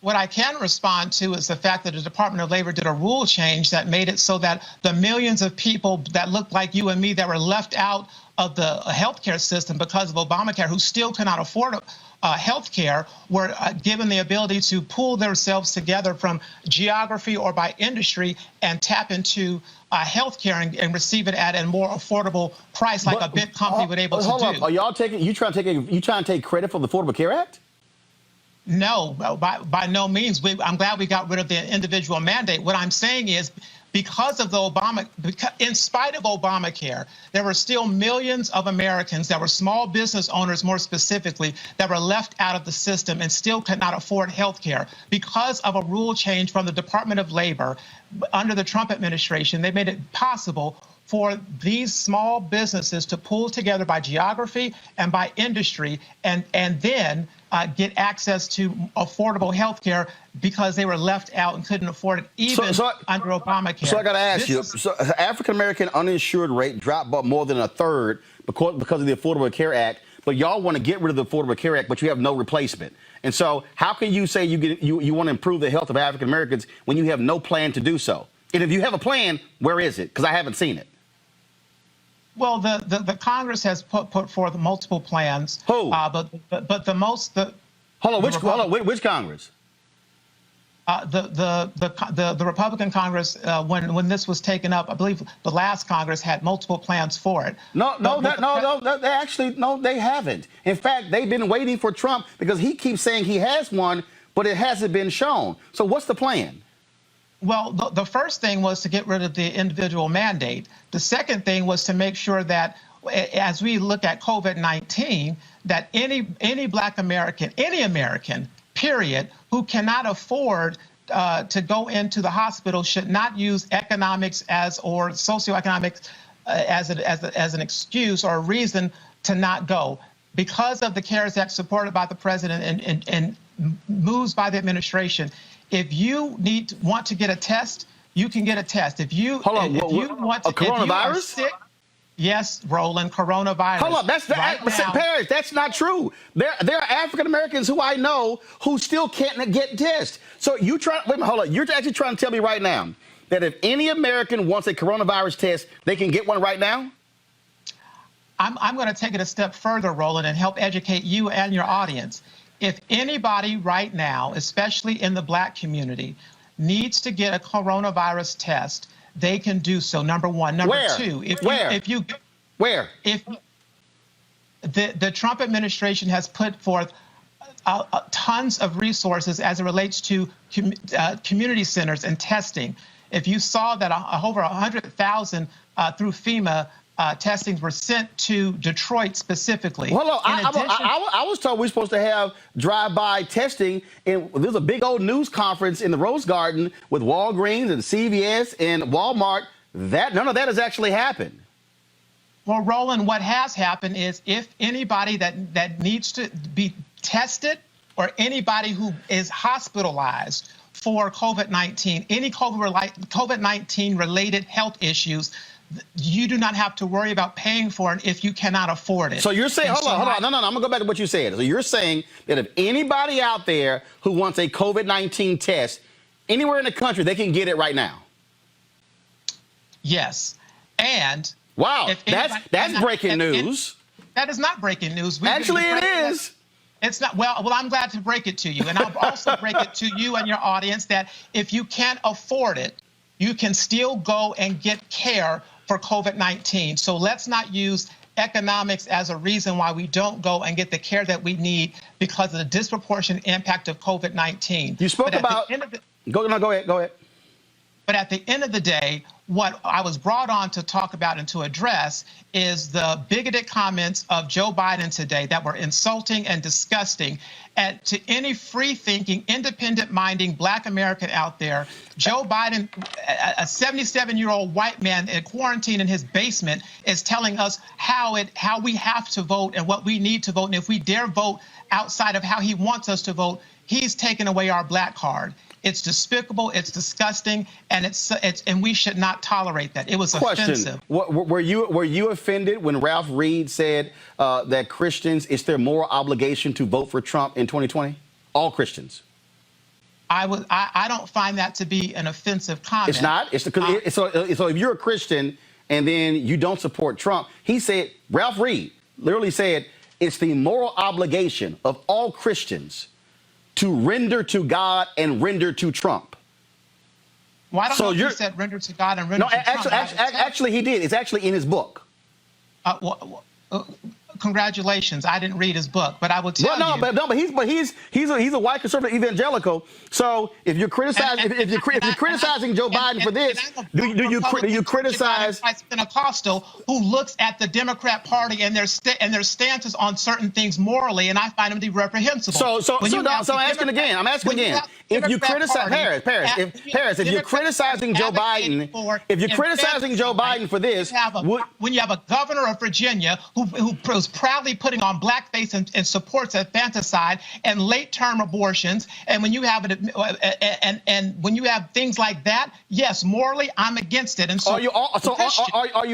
What I can respond to is the fact that the Department of Labor did a rule change that made it so that the millions of people that looked like you and me that were left out of the healthcare system because of Obamacare, who still cannot afford healthcare, were given the ability to pool themselves together from geography or by industry and tap into healthcare and receive it at a more affordable price, like a big company would able to do. Hold up. Are y'all trying to take credit for the Affordable Care Act? No, by no means. I'm glad we got rid of the individual mandate. What I'm saying is, because of in spite of Obamacare, there were still millions of Americans that were small business owners, more specifically, that were left out of the system and still could not afford health care. Because of a rule change from the Department of Labor under the Trump administration, they made it possible for these small businesses to pool together by geography and by industry and then get access to affordable health care because they were left out and couldn't afford it even under Obamacare. So I got to ask you, African-American uninsured rate dropped by more than a third because of the Affordable Care Act, but y'all want to get rid of the Affordable Care Act, but you have no replacement. And so how can you say you want to improve the health of African-Americans when you have no plan to do so? And if you have a plan, where is it? Because I haven't seen it. Well, the Congress has put forth multiple plans. Who? But the most which Congress? The Republican Congress, when this was taken up, I believe the last Congress had multiple plans for it. They haven't. In fact, they've been waiting for Trump because he keeps saying he has one, but it hasn't been shown. So what's the plan? Well, the first thing was to get rid of the individual mandate. The second thing was to make sure that as we look at COVID-19, that any Black American, any American, period, who cannot afford to go into the hospital should not use economics or socioeconomics as an excuse or a reason to not go. Because of the CARES Act supported by the president and moves by the administration, if you want to get a test, you can get a test. If you want to, coronavirus? Yes, Roland, coronavirus. Hold on, Paris, that's not true. There are African Americans who I know who still can't get tests. So you're actually trying to tell me right now that if any American wants a coronavirus test, they can get one right now? I'm going to take it a step further, Roland, and help educate you and your audience. If anybody right now, especially in the Black community, needs to get a coronavirus test, they can do so. Number one. Number two, if the Trump administration has put forth tons of resources as it relates to community centers and testing. if you saw that over 100,000 through FEMA testings were sent to Detroit specifically. Hold on, I was told we were supposed to have drive-by testing, and there's a big old news conference in the Rose Garden with Walgreens and CVS and Walmart. None of that has actually happened. Well, Roland, what has happened is if anybody that needs to be tested or anybody who is hospitalized for COVID-19, any COVID-19 related health issues, you do not have to worry about paying for it if you cannot afford it. So you're saying, hold on. No, I'm going to go back to what you said. So you're saying that if anybody out there who wants a COVID-19 test anywhere in the country, they can get it right now? Yes. And wow, that's breaking news. That is not breaking news. Actually, it is. It's not. Well, I'm glad to break it to you. And I'll also break it to you and your audience that if you can't afford it, you can still go and get care for COVID-19. So let's not use economics as a reason why we don't go and get the care that we need because of the disproportionate impact of COVID-19. You spoke about. Go ahead. But at the end of the day, what I was brought on to talk about and to address is the bigoted comments of Joe Biden today that were insulting and disgusting. And to any free-thinking, independent-minding Black American out there, Joe Biden, a 77-year-old white man in quarantine in his basement, is telling us how we have to vote and what we need to vote. And if we dare vote outside of how he wants us to vote, he's taken away our black card. It's despicable, it's disgusting, and and we should not tolerate that. It was offensive. Were you offended when Ralph Reed said that Christians, it's their moral obligation to vote for Trump in 2020? All Christians. I don't find that to be an offensive comment. It's not. So if you're a Christian and then you don't support Trump, he said, Ralph Reed literally said, it's the moral obligation of all Christians to render to God and render to Trump. Well, I don't know if you said render to God and render to Trump. Actually, he did. It's actually in his book. Congratulations. I didn't read his book, but I will tell you. But he's a white conservative evangelical. So if you're criticizing if you're criticizing Joe Biden for this, do you criticize Pentecostal who looks at the Democrat Party and their stances on certain things morally, and I find them to be reprehensible. So I'm asking again. If you criticize if you're criticizing Joe Biden, for this, when you have a governor of Virginia who was proudly putting on blackface and supports infanticide and late-term abortions, and when you have when you have things like that, yes, morally, I'm against it. And so, are you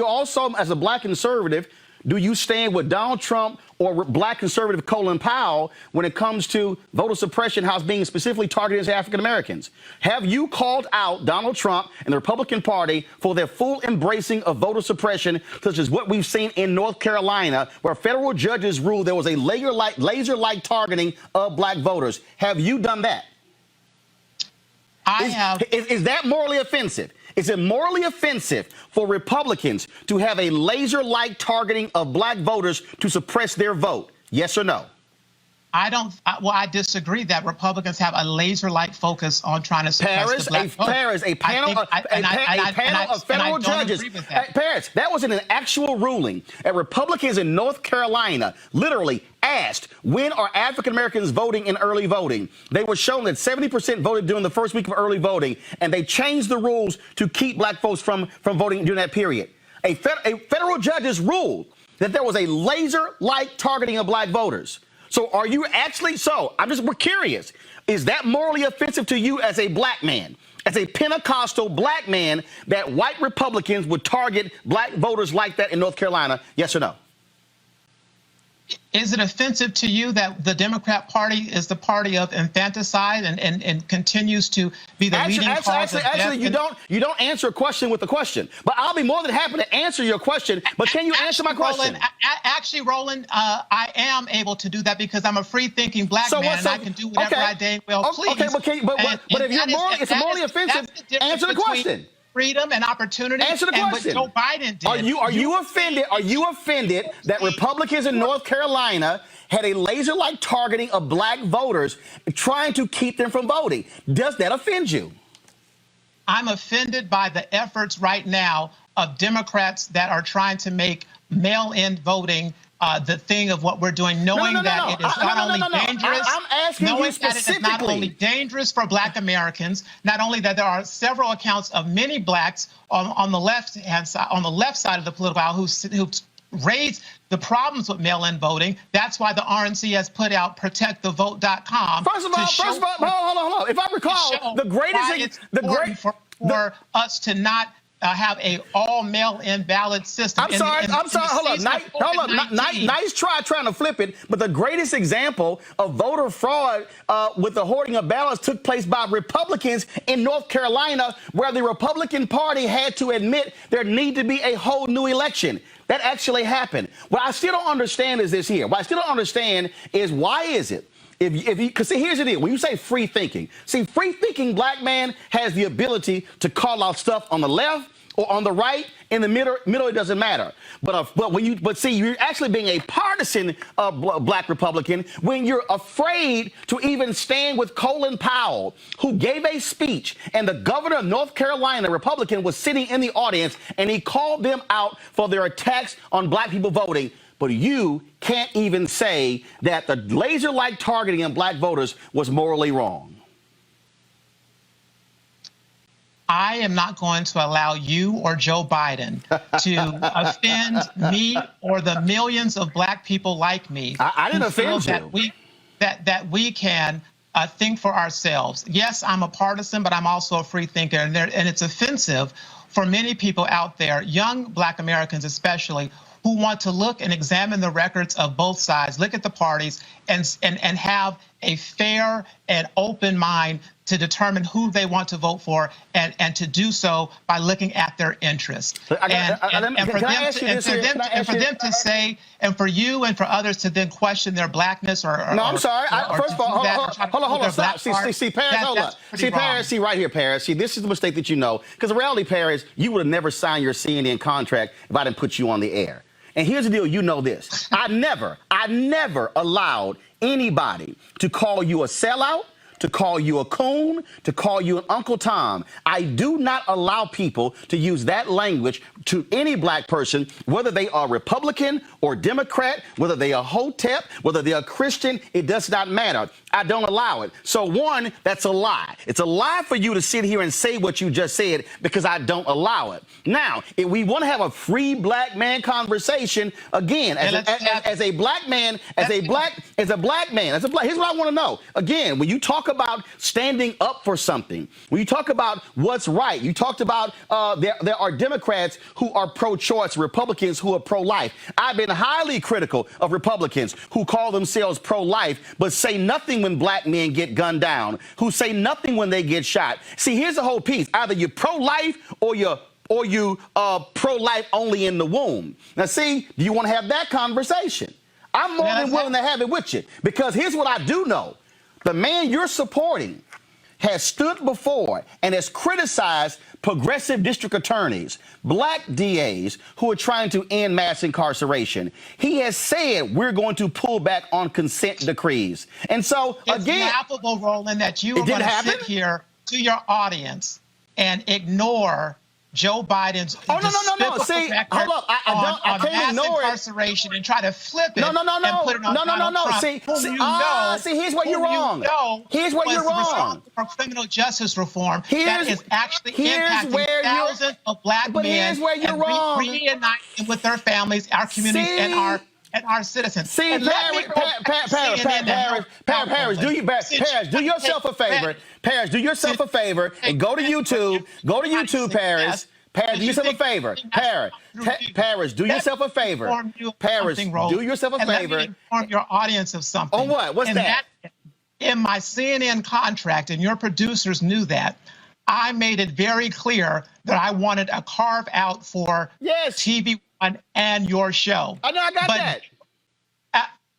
also, as a black conservative, do you stand with Donald Trump or black conservative Colin Powell when it comes to voter suppression, how it's being specifically targeted against African Americans? Have you called out Donald Trump and the Republican Party for their full embracing of voter suppression, such as what we've seen in North Carolina, where federal judges ruled there was a laser-like targeting of black voters? Have you done that? I have. Is that morally offensive? Is it morally offensive for Republicans to have a laser-like targeting of black voters to suppress their vote? Yes or no? I disagree that Republicans have a laser-like focus on trying to suppress the black vote. A panel of federal judges. Paris, that was in an actual ruling. Republicans in North Carolina literally asked, when are African Americans voting in early voting? They were shown that 70% voted during the first week of early voting, and they changed the rules to keep black folks from voting during that period. A federal judges ruled that there was a laser-like targeting of black voters. So are you actually, we're curious, is that morally offensive to you as a black man, as a Pentecostal black man, that white Republicans would target black voters like that in North Carolina? Yes or no? Is it offensive to you that the Democrat Party is the party of infanticide and continues to be the leading cause of death? Actually, you don't answer a question with a question. But I'll be more than happy to answer your question. But can you answer my question? Roland, I am able to do that because I'm a free-thinking black man, and I can do whatever I dang well please. Okay, but if it's morally offensive, answer the question. Freedom and opportunity. Answer the question. And what Joe Biden did. Are you offended? Are you offended that Republicans in North Carolina had a laser-like targeting of black voters, trying to keep them from voting? Does that offend you? I'm offended by the efforts right now of Democrats that are trying to make mail-in voting the thing of what we're doing, knowing that it is not only dangerous, I'm asking you knowing that it is not only specifically. dangerous for Black Americans, not only that there are several accounts of many Blacks on the left-hand side, on the left side of the political aisle, who raised the problems with mail-in voting. That's why the RNC has put out protectthevote.com. First of all, hold on. If I recall, for us to not have a all mail-in ballot system. I'm sorry. Hold on. Nice try trying to flip it, but the greatest example of voter fraud with the hoarding of ballots took place by Republicans in North Carolina, where the Republican Party had to admit there need to be a whole new election. That actually happened. What I still don't understand is this here. What I still don't understand is why is it? Because see, here's the deal. When you say free thinking, free thinking Black man has the ability to call out stuff on the left or on the right, in the middle, it doesn't matter. But see, you're actually being a partisan Black Republican when you're afraid to even stand with Colin Powell, who gave a speech, and the governor of North Carolina, Republican, was sitting in the audience, and he called them out for their attacks on Black people voting. But you can't even say that the laser-like targeting of Black voters was morally wrong. I am not going to allow you or Joe Biden to offend me or the millions of Black people like me. I didn't offend you. That we can think for ourselves. Yes, I'm a partisan, but I'm also a free thinker, and it's offensive for many people out there, young Black Americans especially, who want to look and examine the records of both sides, look at the parties, and have a fair and open mind to determine who they want to vote for, and to do so by looking at their interests. And for you and for others to then question their Blackness or no, I'm sorry. First of all, hold on, stop. See, Paris, hold up. See, Paris, right here, Paris. See, this is the mistake that you know. Because the reality, Paris, you would have never signed your CNN contract if I didn't put you on the air. And here's the deal, you know this. I never allowed anybody to call you a sellout, to call you a coon, to call you an Uncle Tom. I do not allow people to use that language to any Black person, whether they are Republican or Democrat, whether they are Hotep, whether they are Christian, it does not matter. I don't allow it. So one, that's a lie. It's a lie for you to sit here and say what you just said because I don't allow it. Now, if we want to have a free Black man conversation, again, as a Black man, here's what I want to know. Again, when you talk about standing up for something, when you talk about what's right, you talked about there are Democrats who are pro-choice, Republicans who are pro-life. I've been highly critical of Republicans who call themselves pro-life but say nothing when Black men get gunned down, who say nothing when they get shot. See, here's the whole piece. Either you're pro-life or you pro-life only in the womb. Now, see, do you want to have that conversation? I'm more than willing to have it with you, because here's what I do know. The man you're supporting has stood before and has criticized progressive district attorneys, Black DAs who are trying to end mass incarceration. He has said we're going to pull back on consent decrees. And so, it's laughable, Roland, that you are going to sit here to your audience and ignore Joe Biden's no. See, hold up. I can't ignore incarceration and try to flip it and put it on Donald Trump. See, here's where you're wrong. Here's where you're wrong. For criminal justice reform that is actually impacting thousands of Black men. Here's where you're wrong. Reuniting with their families, our communities, and our citizens. See, Paris, do yourself a favor. Paris, do yourself a favor and go to YouTube. Go to YouTube, Paris. Paris, do yourself a favor. Paris, do yourself a favor. Paris, do yourself a favor. Let me inform your audience of something. On what? What's that? In my CNN contract, and your producers knew that, I made it very clear that I wanted a carve out for TV1 and your show. I know, I got that.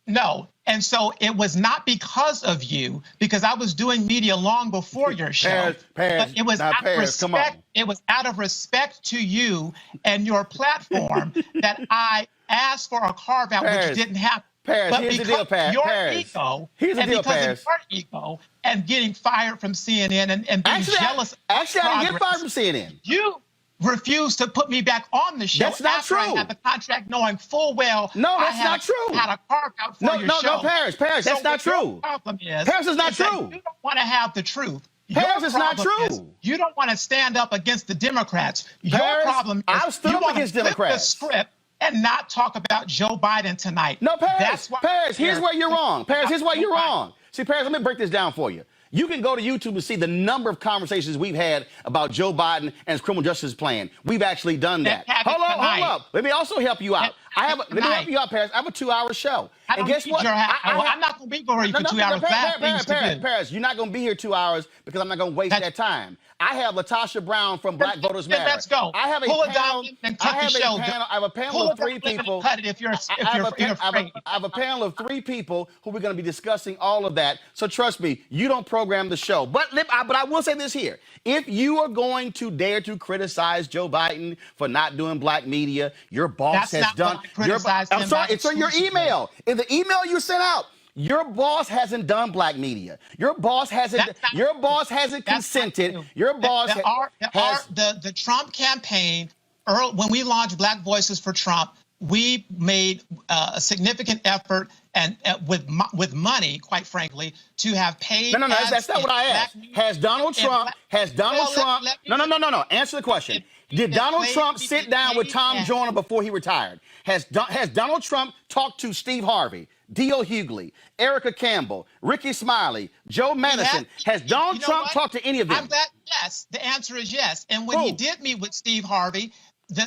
No. And so it was not because of you, because I was doing media long before your show. Paris, but it was out of respect. It was out of respect to you and your platform that I asked for a carve out, which didn't happen. Paris, But here's the because deal, Paris. your Paris. ego, Here's the and deal, because Paris. of your ego, and getting fired from CNN and being jealous. Actually, I didn't get fired progress, from CNN. You refused to put me back on the show That's not after I true. got the contract, knowing full well No, I that's had not true. had a carve out for your show. No, Paris, So that's not what your true. problem is, Paris is not that true. you don't want to have the truth. Paris Your is not problem true. you don't want to stand up against the Democrats. Your Paris, problem is I've stood you up want against to flip the Democrats. script and not talk about Joe Biden tonight. No, Paris, That's why Paris, here's where you're wrong. Paris, here's why you're wrong. See, Paris, let me break this down for you. You can go to YouTube and see the number of conversations we've had about Joe Biden and his criminal justice plan. We've actually done that. Hold up. Let me also help you out. Let me help you out, Paris. I have a 2-hour show. And guess what? I'm not going to be for you for 2 hours. Paris, you're not going to be here 2 hours because I'm not going to waste that time. I have Latasha Brown from Black Voters Matter. Let's go. I have a Pull it panel. down and cut the show. I have a panel of 3 people. Cut it if you're afraid. I have a panel of 3 people who we're going to be discussing all of that. So trust me, you don't program the show. But I will say this here. If you are going to dare to criticize Joe Biden for not doing black media, your boss has done. I'm sorry, it's in your email. In the email you sent out. Your boss hasn't done black media. Your boss hasn't. Your boss hasn't consented. Your boss has. The Trump campaign. When we launched Black Voices for Trump, we made a significant effort and with money, quite frankly, to have paid. No, that's not what I asked. Has Donald Trump? No. Answer the question. Did Donald Trump sit down with Tom Joyner before he retired? Has Donald Trump talked to Steve Harvey, D.O. Hughley, Erica Campbell, Ricky Smiley, Joe Madison? Has Donald Trump talked to any of them? I'm glad. Yes, the answer is yes. And when he did meet with Steve Harvey, No.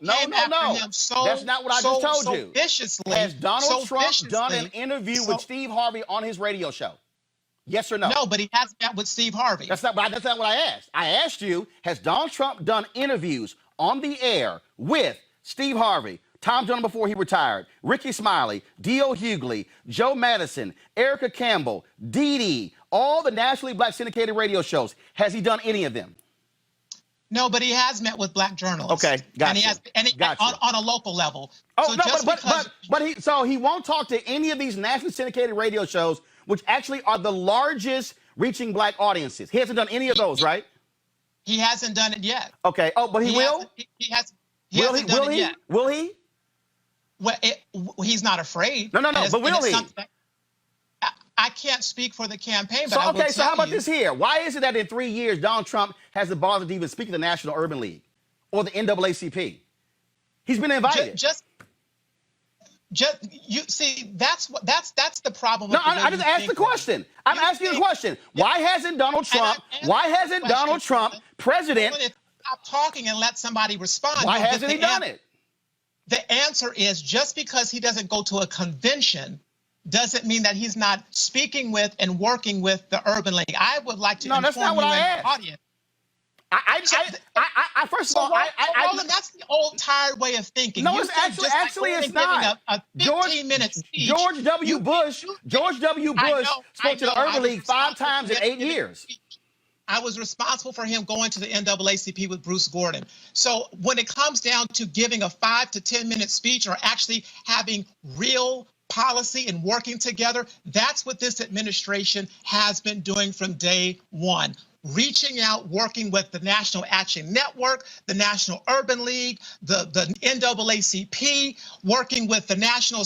That's not what I just told you. Viciously, has Donald Trump done an interview with Steve Harvey on his radio show? Yes or no? No, but he hasn't met with Steve Harvey. That's not what I asked. I asked you, has Donald Trump done interviews on the air with Steve Harvey, Tom Joyner before he retired, Ricky Smiley, D.O. Hughley, Joe Madison, Erica Campbell, Dee Dee, all the nationally black syndicated radio shows? Has he done any of them? No, but he has met with black journalists. Okay, gotcha. On a local level. Oh, so so he won't talk to any of these nationally syndicated radio shows, which actually are the largest reaching black audiences. He hasn't done any of those, right? He hasn't done it yet. Okay. Oh, but he will? He hasn't done it yet. Will he? Well, he's not afraid. No. But will he? I can't speak for the campaign, but so how about this here? Why is it that in 3 years Donald Trump hasn't bothered to even speak to the National Urban League or the NAACP? He's been invited. You see, that's the problem. No, I just asked the question. I'm asking you the question. Why hasn't Donald Trump? President? Stop talking and let somebody respond. Why hasn't he done it? The answer is just because he doesn't go to a convention doesn't mean that he's not speaking with and working with the Urban League. I would like to inform that's not what you I and asked. the audience. First of all, Roland, that's the old tired way of thinking. No, it's actually it's not. A 15-minute speech. George W. Bush spoke to the Urban League 5 times in 8 years. I was responsible for him going to the NAACP with Bruce Gordon. So when it comes down to giving a 5 to 10-minute speech or actually having real policy and working together, that's what this administration has been doing from day one. Reaching out, working with the National Action Network, the National Urban League, the NAACP, working with the National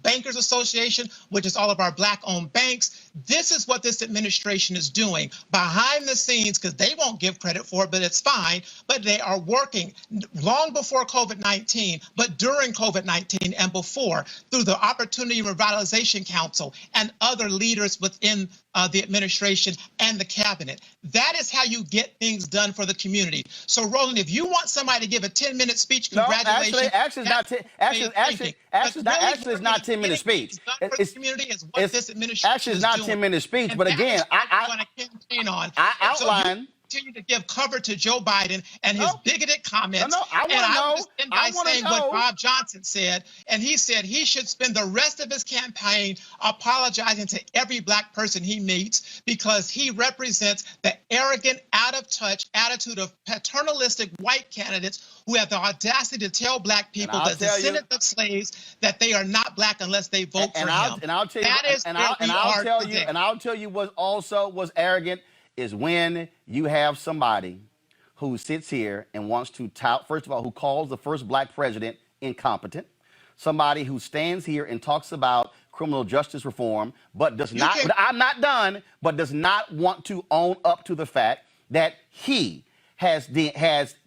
Bankers Association, which is all of our black-owned banks. This is what this administration is doing behind the scenes, because they won't give credit for it, but it's fine. But they are working long before COVID-19, but during COVID-19 and before, through the Opportunity Revitalization Council and other leaders within the administration and the cabinet. That is how you get things done for the community. So, Roland, if you want somebody to give a 10-minute speech, congratulations. No, actually, it's not 10-minute speech. It's 10-minute speech. But again, I continue to give cover to Joe Biden and his bigoted comments. I want to know. I will just end by saying what Bob Johnson said, and he said he should spend the rest of his campaign apologizing to every black person he meets because he represents the arrogant, out-of-touch attitude of paternalistic white candidates who have the audacity to tell black people, the descendants of slaves, that they are not black unless they vote for him. And I'll tell you, I'll tell you what also was arrogant is when you have somebody who sits here and wants to tout, first of all, who calls the first black president incompetent, somebody who stands here and talks about criminal justice reform, but does not, but I'm not done, but does not want to own up to the fact that he has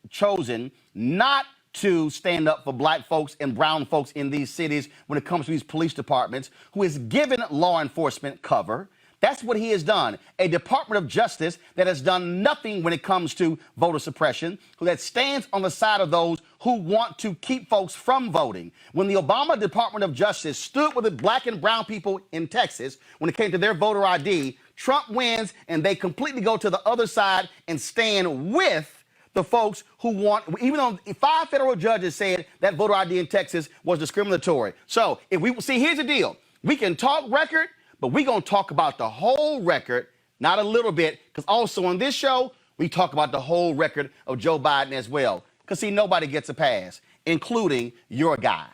chosen not to stand up for black folks and brown folks in these cities when it comes to these police departments, who has given law enforcement cover. That's what he has done. A Department of Justice that has done nothing when it comes to voter suppression, that stands on the side of those who want to keep folks from voting. When the Obama Department of Justice stood with the black and brown people in Texas when it came to their voter ID, Trump wins and they completely go to the other side and stand with the folks who want, even though 5 federal judges said that voter ID in Texas was discriminatory. So if we see, here's the deal. We can talk record, but we're going to talk about the whole record, not a little bit, because also on this show, we talk about the whole record of Joe Biden as well. Because, see, nobody gets a pass, including your guy.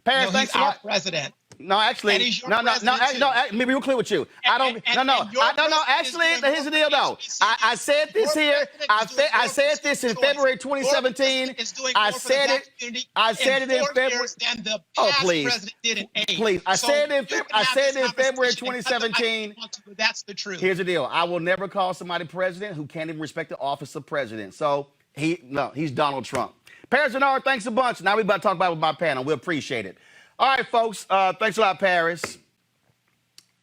Paris, no, he's our president. No, actually, no, let me be real clear with you. Actually, here's the deal, though. I said this here. I said this in February 2017. I said it in February. Oh, please. Please. I said it in February 2017. That's the truth. Here's the deal. I will never call somebody president who can't even respect the office of president. So, he's Donald Trump. Paris Dennard, thanks a bunch. Now we're about to talk about it with my panel. We appreciate it. All right, folks. Thanks a lot, Paris.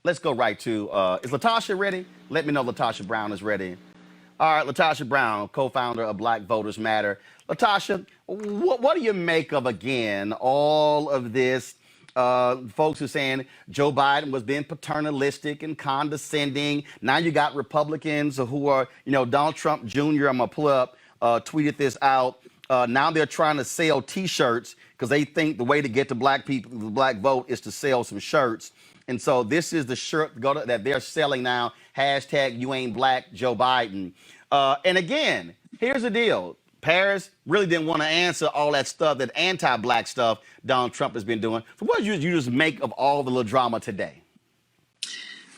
Let's go right to, is Latasha ready? Let me know Latasha Brown is ready. All right, Latasha Brown, co-founder of Black Voters Matter. Latasha, what do you make of, again, all of this? Folks who are saying Joe Biden was being paternalistic and condescending. Now you got Republicans who are, Donald Trump Jr., I'm going to pull up, tweeted this out. Now they're trying to sell T-shirts because they think the way to get to black people, the black vote, is to sell some shirts. And so this is the shirt that they're selling now. Hashtag you ain't black, Joe Biden. And again, here's the deal. Paris really didn't want to answer all that stuff, that anti-black stuff Donald Trump has been doing. So what did you just make of all the little drama today?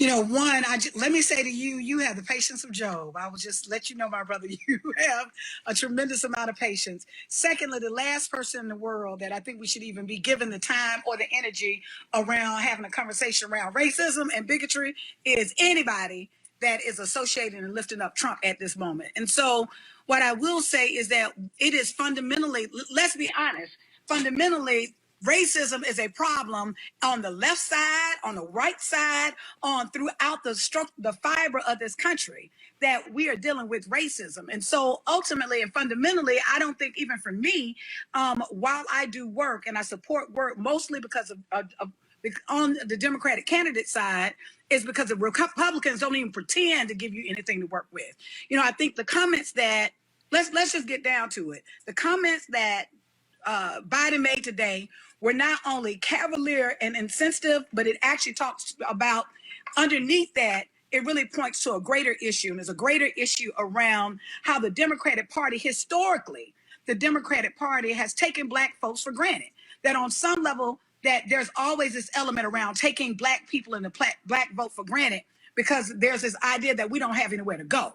One, let me say to you, you have the patience of Job. I will just let you know, my brother, you have a tremendous amount of patience. Secondly, the last person in the world that I think we should even be given the time or the energy around having a conversation around racism and bigotry is anybody that is associated and lifting up Trump at this moment. And so what I will say is that it is fundamentally, let's be honest, fundamentally, racism is a problem on the left side, on the right side, on throughout the fiber of this country, that we are dealing with racism. And so ultimately and fundamentally, I don't think, even for me, while I do work and I support work mostly because of on the Democratic candidate side, is because the Republicans don't even pretend to give you anything to work with. I think the comments that, let's just get down to it. The comments that Biden made today were not only cavalier and insensitive, but it actually talks about, underneath that, it really points to a greater issue. And there's a greater issue around how the Democratic Party, historically, the Democratic Party has taken black folks for granted. That on some level, that there's always this element around taking black people in the black vote for granted, because there's this idea that we don't have anywhere to go.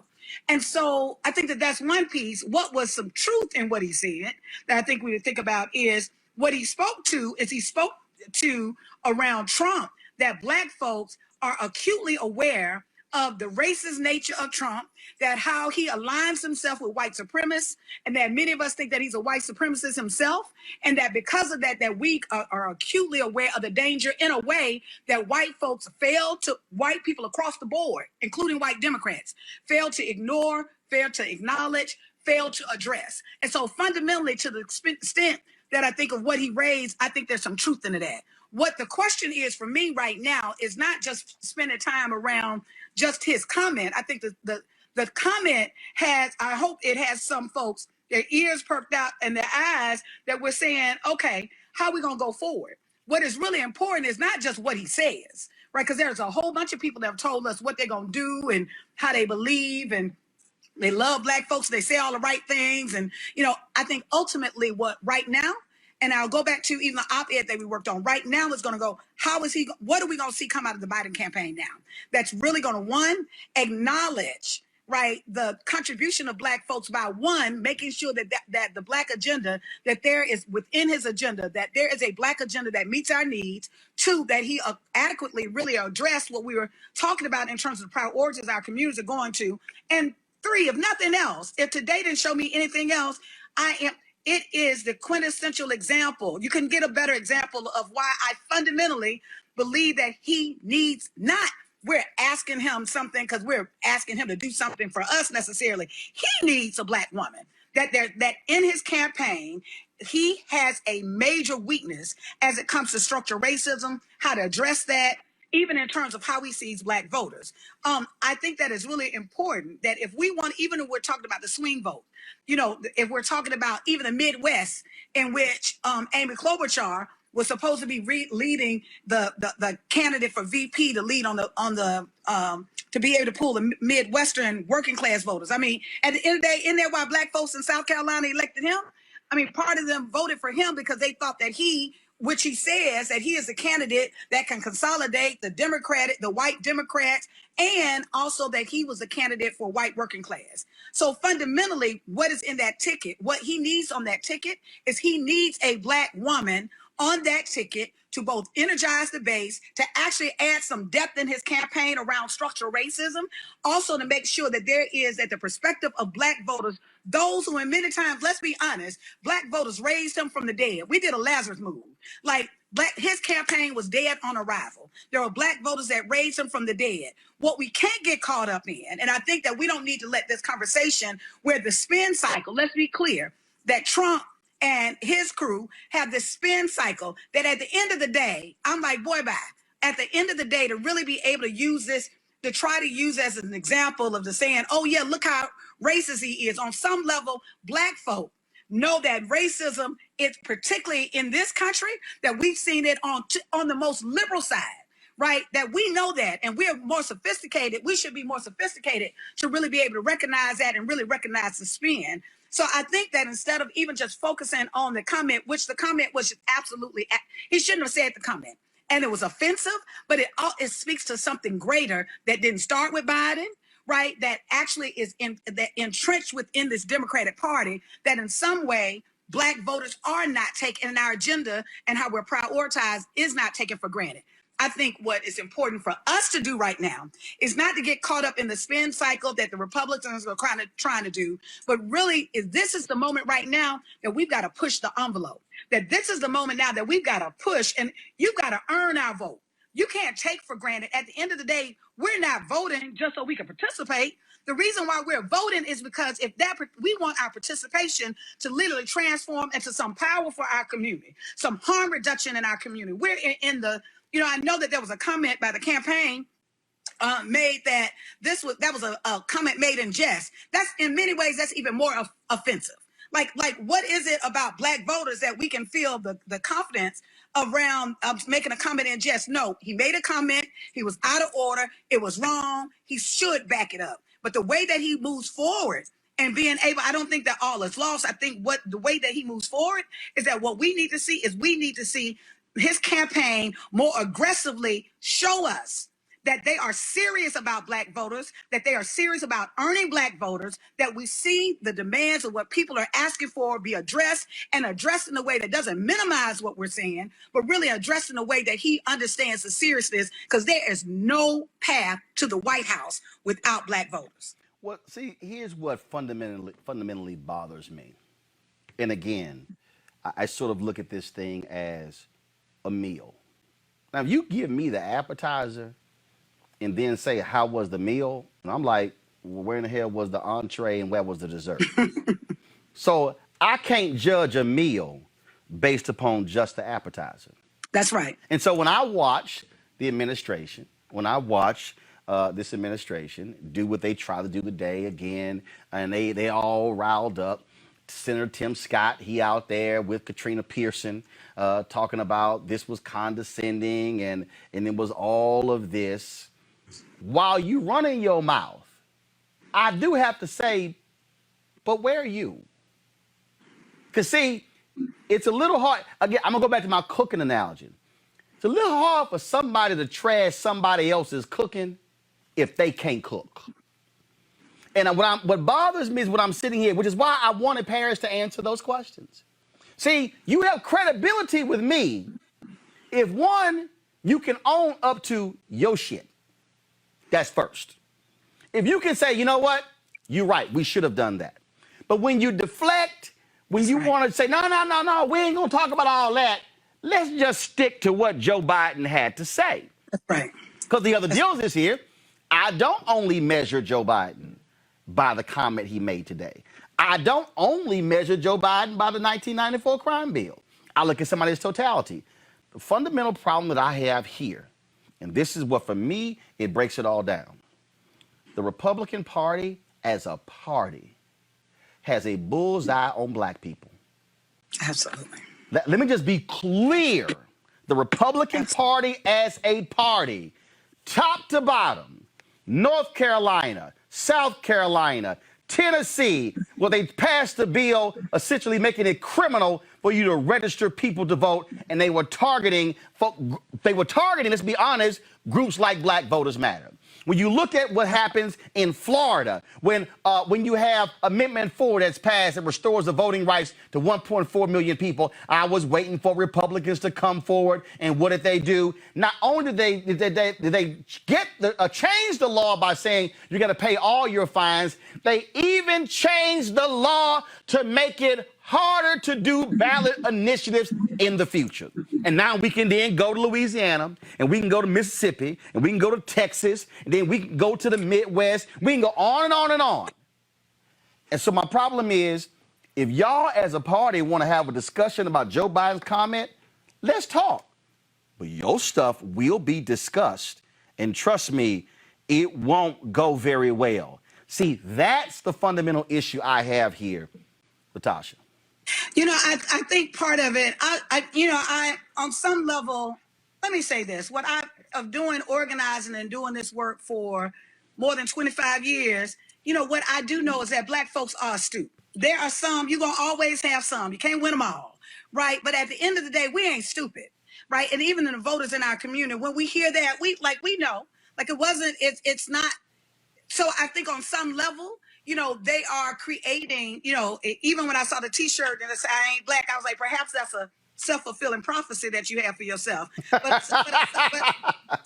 And so I think that that's one piece. What was some truth in what he said that I think we would think about is what he spoke to around Trump, that black folks are acutely aware of the racist nature of Trump, that how he aligns himself with white supremacists, and that many of us think that he's a white supremacist himself, and that because of that, that we are acutely aware of the danger in a way that white people across the board, including white Democrats, fail to ignore, fail to acknowledge, fail to address. And so fundamentally, to the extent that I think of what he raised, I think there's some truth into that. What the question is for me right now is not just spending time around just his comment. I think the The comment has, I hope it has some folks, their ears perked out and their eyes, that we're saying, okay, how are we going to go forward? What is really important is not just what he says, right? Because there's a whole bunch of people that have told us what they're going to do and how they believe, and they love Black folks. They say all the right things. And, I think ultimately what right now, and I'll go back to even the op-ed that we worked on, right now is going to go, what are we going to see come out of the Biden campaign now? That's really going to, one, acknowledge, right, the contribution of Black folks by, one, making sure that the Black agenda, that there is within his agenda, that there is a Black agenda that meets our needs. Two, that he adequately really addressed what we were talking about in terms of the priorities our communities are going to. And three, if nothing else, if today didn't show me anything else, it is the quintessential example. You can get a better example of why I fundamentally believe that he needs not, we're asking him something because we're asking him to do something for us necessarily. He needs a Black woman. That in his campaign, he has a major weakness as it comes to structural racism, how to address that, even in terms of how he sees Black voters. I think that is really important, that if we want, even if we're talking about the swing vote, if we're talking about even the Midwest, in which Amy Klobuchar was supposed to be leading the candidate for VP to lead on the to be able to pull the Midwestern working class voters. I mean, at the end of the day, in there, why Black folks in South Carolina elected him, I mean, part of them voted for him because they thought that which he says that he is a candidate that can consolidate the white Democrats, and also that he was a candidate for white working class. So fundamentally, what is in that ticket, what he needs on that ticket is he needs a Black woman on that ticket to both energize the base, to actually add some depth in his campaign around structural racism, also to make sure that there is, at the perspective of Black voters, those who, in many times, let's be honest, Black voters raised him from the dead. We did a Lazarus move. Like, his campaign was dead on arrival. There are Black voters that raised him from the dead. What we can't get caught up in, and I think that we don't need to let this conversation where the spin cycle, let's be clear, that Trump and his crew have this spin cycle that at the end of the day, I'm like, boy, bye. At the end of the day, to really be able to use this, to try to use as an example of the saying, oh yeah, look how racist he is. On some level, Black folk know that racism is, particularly in this country, that we've seen it on the most liberal side, right? That we know that, and we're more sophisticated. We should be more sophisticated to really be able to recognize that and really recognize the spin. So I think that instead of even just focusing on the comment, which the comment was absolutely, he shouldn't have said the comment, and it was offensive, but it speaks to something greater that didn't start with Biden, right? That actually is entrenched within this Democratic Party, that in some way Black voters are not taken in our agenda, and how we're prioritized is not taken for granted. I think what is important for us to do right now is not to get caught up in the spin cycle that the Republicans are trying to do, but really this is the moment right now that we've got to push the envelope, that this is the moment now that we've got to push, and you've got to earn our vote. You can't take for granted. At the end of the day, we're not voting just so we can participate. The reason why we're voting is because we want our participation to literally transform into some power for our community, some harm reduction in our community. We're in the, I know that there was a comment by the campaign made that that was a comment made in jest. That's, in many ways, that's even more offensive. Like what is it about Black voters that we can feel the confidence around making a comment in jest? No, he made a comment. He was out of order. It was wrong. He should back it up. But the way that he moves forward and being able, I don't think that all is lost. I think the way that he moves forward is that what we need to see his campaign more aggressively show us that they are serious about Black voters, that they are serious about earning Black voters, that we see the demands of what people are asking for be addressed, and addressed in a way that doesn't minimize what we're saying, but really addressed in a way that he understands the seriousness, because there is no path to the White House without Black voters. Well, see, here's what fundamentally bothers me. And again, I sort of look at this thing as a meal. Now, if you give me the appetizer and then say, how was the meal? And I'm like, well, where in the hell was the entree and where was the dessert? So I can't judge a meal based upon just the appetizer. That's right. And so when I watch the administration, when I watch this administration, do what they try to do today again, and they all riled up. Senator Tim Scott, he out there with Katrina Pearson, talking about this was condescending and it was all of this. While you running your mouth, I do have to say, but where are you? Because see, it's a little hard. Again, I'm going to go back to my cooking analogy. It's a little hard for somebody to trash somebody else's cooking if they can't cook. And what bothers me is when I'm sitting here, which is why I wanted Paris to answer those questions. See, you have credibility with me if, one, you can own up to your shit. That's first. If you can say, you know what, you're right, we should have done that. But when you deflect, when you want to say, no, we ain't going to talk about all that, let's just stick to what Joe Biden had to say. That's right. Because the other deal is here, I don't only measure Joe Biden by the comment he made today. I don't only measure Joe Biden by the 1994 crime bill. I look at somebody's totality. The fundamental problem that I have here, and this is what, for me, it breaks it all down. The Republican Party, as a party, has a bullseye on black people. Absolutely. Let me just be clear. The Republican Party as a party, top to bottom, North Carolina, South Carolina, Tennessee, well, they passed a bill essentially making it criminal for you to register people to vote, and they were targeting, let's be honest, groups like Black Voters Matter. When you look at what happens in Florida, when you have Amendment 4 that's passed that restores the voting rights to 1.4 million people, I was waiting for Republicans to come forward, and what did they do? Not only did they change the law by saying you got to pay all your fines, they even changed the law to make it harder to do ballot initiatives in the future. And now we can then go to Louisiana, and we can go to Mississippi, and we can go to Texas, and then we can go to the Midwest. We can go on and on and on. And so my problem is, if y'all as a party want to have a discussion about Joe Biden's comment, let's talk. But your stuff will be discussed. And trust me, it won't go very well. See, that's the fundamental issue I have here, Latasha. You know, I think part of it, I on some level, let me say this, of doing organizing and doing this work for more than 25 years, what I do know is that black folks are astute. There are some, you're going to always have some. You can't win them all, right? But at the end of the day, we ain't stupid, right? And even in the voters in our community, when we hear that, we know, it's not. So I think on some level, they are creating, even when I saw the T-shirt and it said, I ain't black, I was like, perhaps that's a self-fulfilling prophecy that you have for yourself.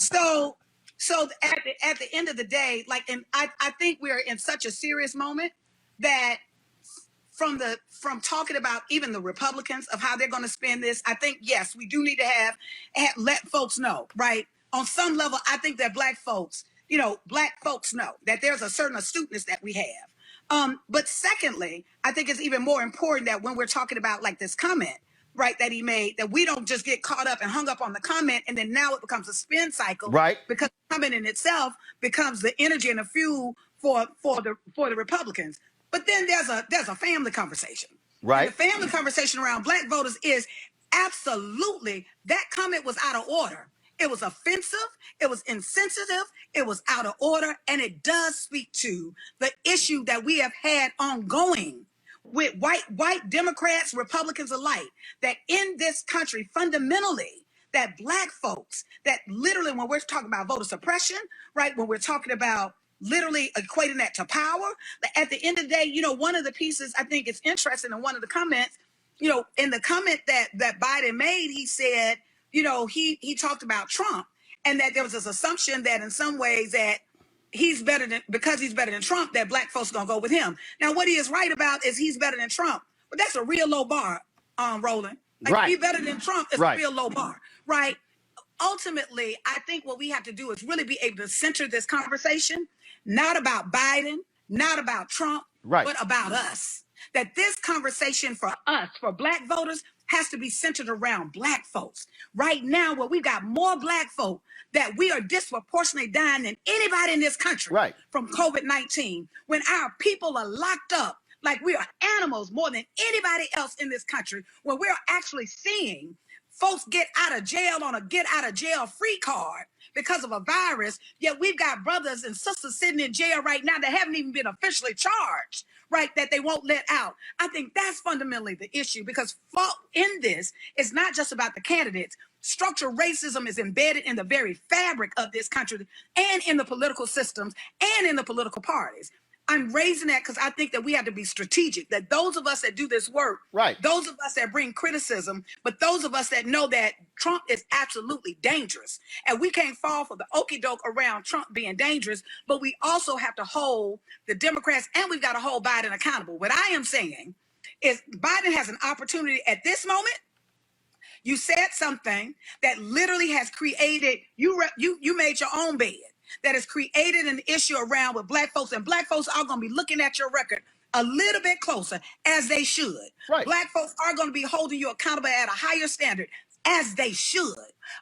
So at the end of the day, and I think we're in such a serious moment that from talking about even the Republicans of how they're going to spend this, I think, yes, we do need to let folks know, right? On some level, I think that black folks know that there's a certain astuteness that we have. But secondly, I think it's even more important that when we're talking about like this comment, right, that he made, that we don't just get caught up and hung up on the comment, and then now it becomes a spin cycle, right? Because the comment in itself becomes the energy and the fuel for the Republicans. But then there's a family conversation, right? And the family conversation around black voters is absolutely that comment was out of order. It was offensive. It was insensitive. It was out of order. And it does speak to the issue that we have had ongoing with white Democrats, Republicans alike, that in this country, fundamentally, that black folks, that literally when we're talking about voter suppression, right, when we're talking about literally equating that to power, at the end of the day, one of the pieces I think is interesting in one of the comments, in the comment that Biden made, he said, he talked about Trump, and that there was this assumption that in some ways that because he's better than Trump, that black folks gonna go with him. Now, what he is right about is he's better than Trump, but that's a real low bar, Roland. Right. He's better than Trump is right. a real low bar, right? Ultimately, I think what we have to do is really be able to center this conversation, not about Biden, not about Trump, right. but about us. That this conversation for us, for black voters, has to be centered around black folks. Right now, where we've got more black folk that we are disproportionately dying than anybody in this country from COVID-19, when our people are locked up like we are animals more than anybody else in this country, when we're actually seeing folks get out of jail on a get out of jail free card because of a virus, yet we've got brothers and sisters sitting in jail right now that haven't even been officially charged, right, that they won't let out. I think that's fundamentally the issue, because in this, it's not just about the candidates. Structural racism is embedded in the very fabric of this country and in the political systems and in the political parties. I'm raising that because I think that we have to be strategic, that those of us that do this work, those of us that bring criticism, but those of us that know that Trump is absolutely dangerous, and we can't fall for the okie doke around Trump being dangerous, but we also have to hold the Democrats, and we've got to hold Biden accountable. What I am saying is Biden has an opportunity at this moment. You said something that literally has created, you made your own bed, that has created an issue around with black folks, and black folks are going to be looking at your record a little bit closer, as they should. Black folks are going to be holding you accountable at a higher standard, as they should.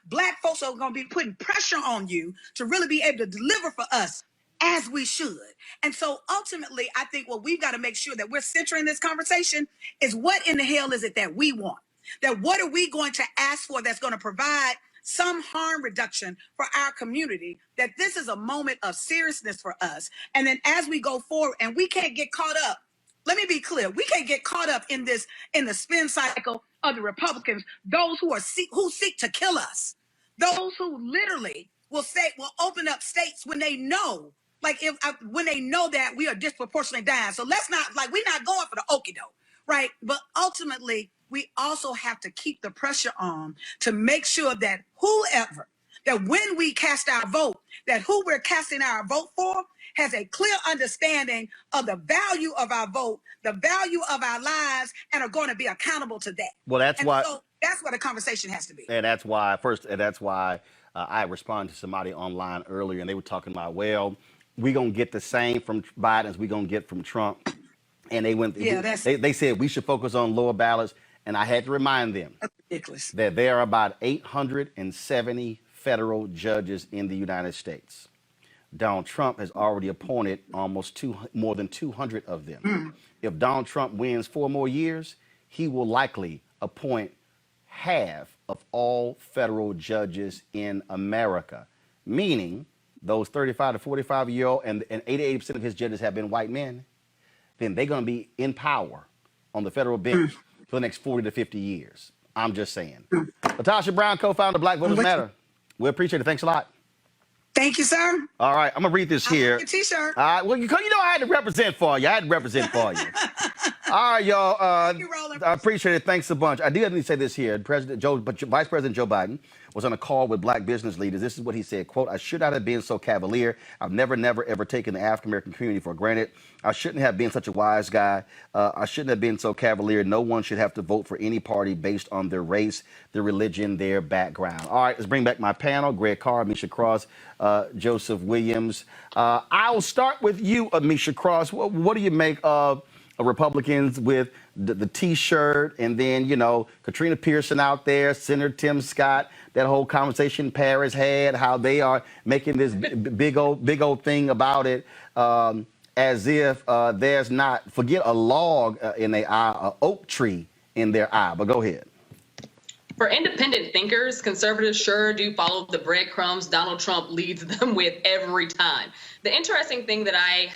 Black folks are going to be putting pressure on you to really be able to deliver for us, as we should. And so ultimately, I think what we've got to make sure that we're centering this conversation is, what in the hell is it that we want? That what are we going to ask for that's going to provide some harm reduction for our community, that this is a moment of seriousness for us. And then as we go forward, and we can't get caught up, let me be clear, we can't get caught up in this, in the spin cycle of the Republicans, those who seek to kill us, those who literally will open up states when they know, when they know that we are disproportionately dying. So let's not, we're not going for the okie doke, right? But ultimately, we also have to keep the pressure on to make sure that that when we cast our vote, that who we're casting our vote for has a clear understanding of the value of our vote, the value of our lives, and are going to be accountable to that. Well, that's why. So that's what the conversation has to be. And that's why I responded to somebody online earlier, and they were talking about, well, we're going to get the same from Biden as we're going to get from Trump. And they said we should focus on lower ballots. And I had to remind them that there are about 870 federal judges in the United States. Donald Trump has already appointed more than 200 of them. If Donald Trump wins 4 more years, he will likely appoint half of all federal judges in America, meaning those 35 to 45-year-old and 88% of his judges have been white men. Then they're going to be in power on the federal bench for the next 40 to 50 years. I'm just saying. Latasha Brown, co-founder of Black Voters Matter. We appreciate it. Thanks a lot. Thank you, sir. All right, I'm going to read this here. I like your t-shirt. All right, well, you know I had to represent for you. All right, y'all. I appreciate it. Thanks a bunch. I did need to say this here. Vice President Joe Biden was on a call with black business leaders. This is what he said, quote, "I should not have been so cavalier. I've never, ever taken the African-American community for granted. I shouldn't have been such a wise guy. I shouldn't have been so cavalier. No one should have to vote for any party based on their race, their religion, their background." All right, let's bring back my panel. Greg Carr, Misha Cross, Joseph Williams. I'll start with you, Misha Cross. What do you make of Republicans with the T-shirt, and then, Katrina Pearson out there, Senator Tim Scott, that whole conversation Paris had, how they are making this big old thing about it, as if there's not, forget a log in their eye, an oak tree in their eye. But go ahead. For independent thinkers, conservatives sure do follow the breadcrumbs Donald Trump leads them with every time. The interesting thing that I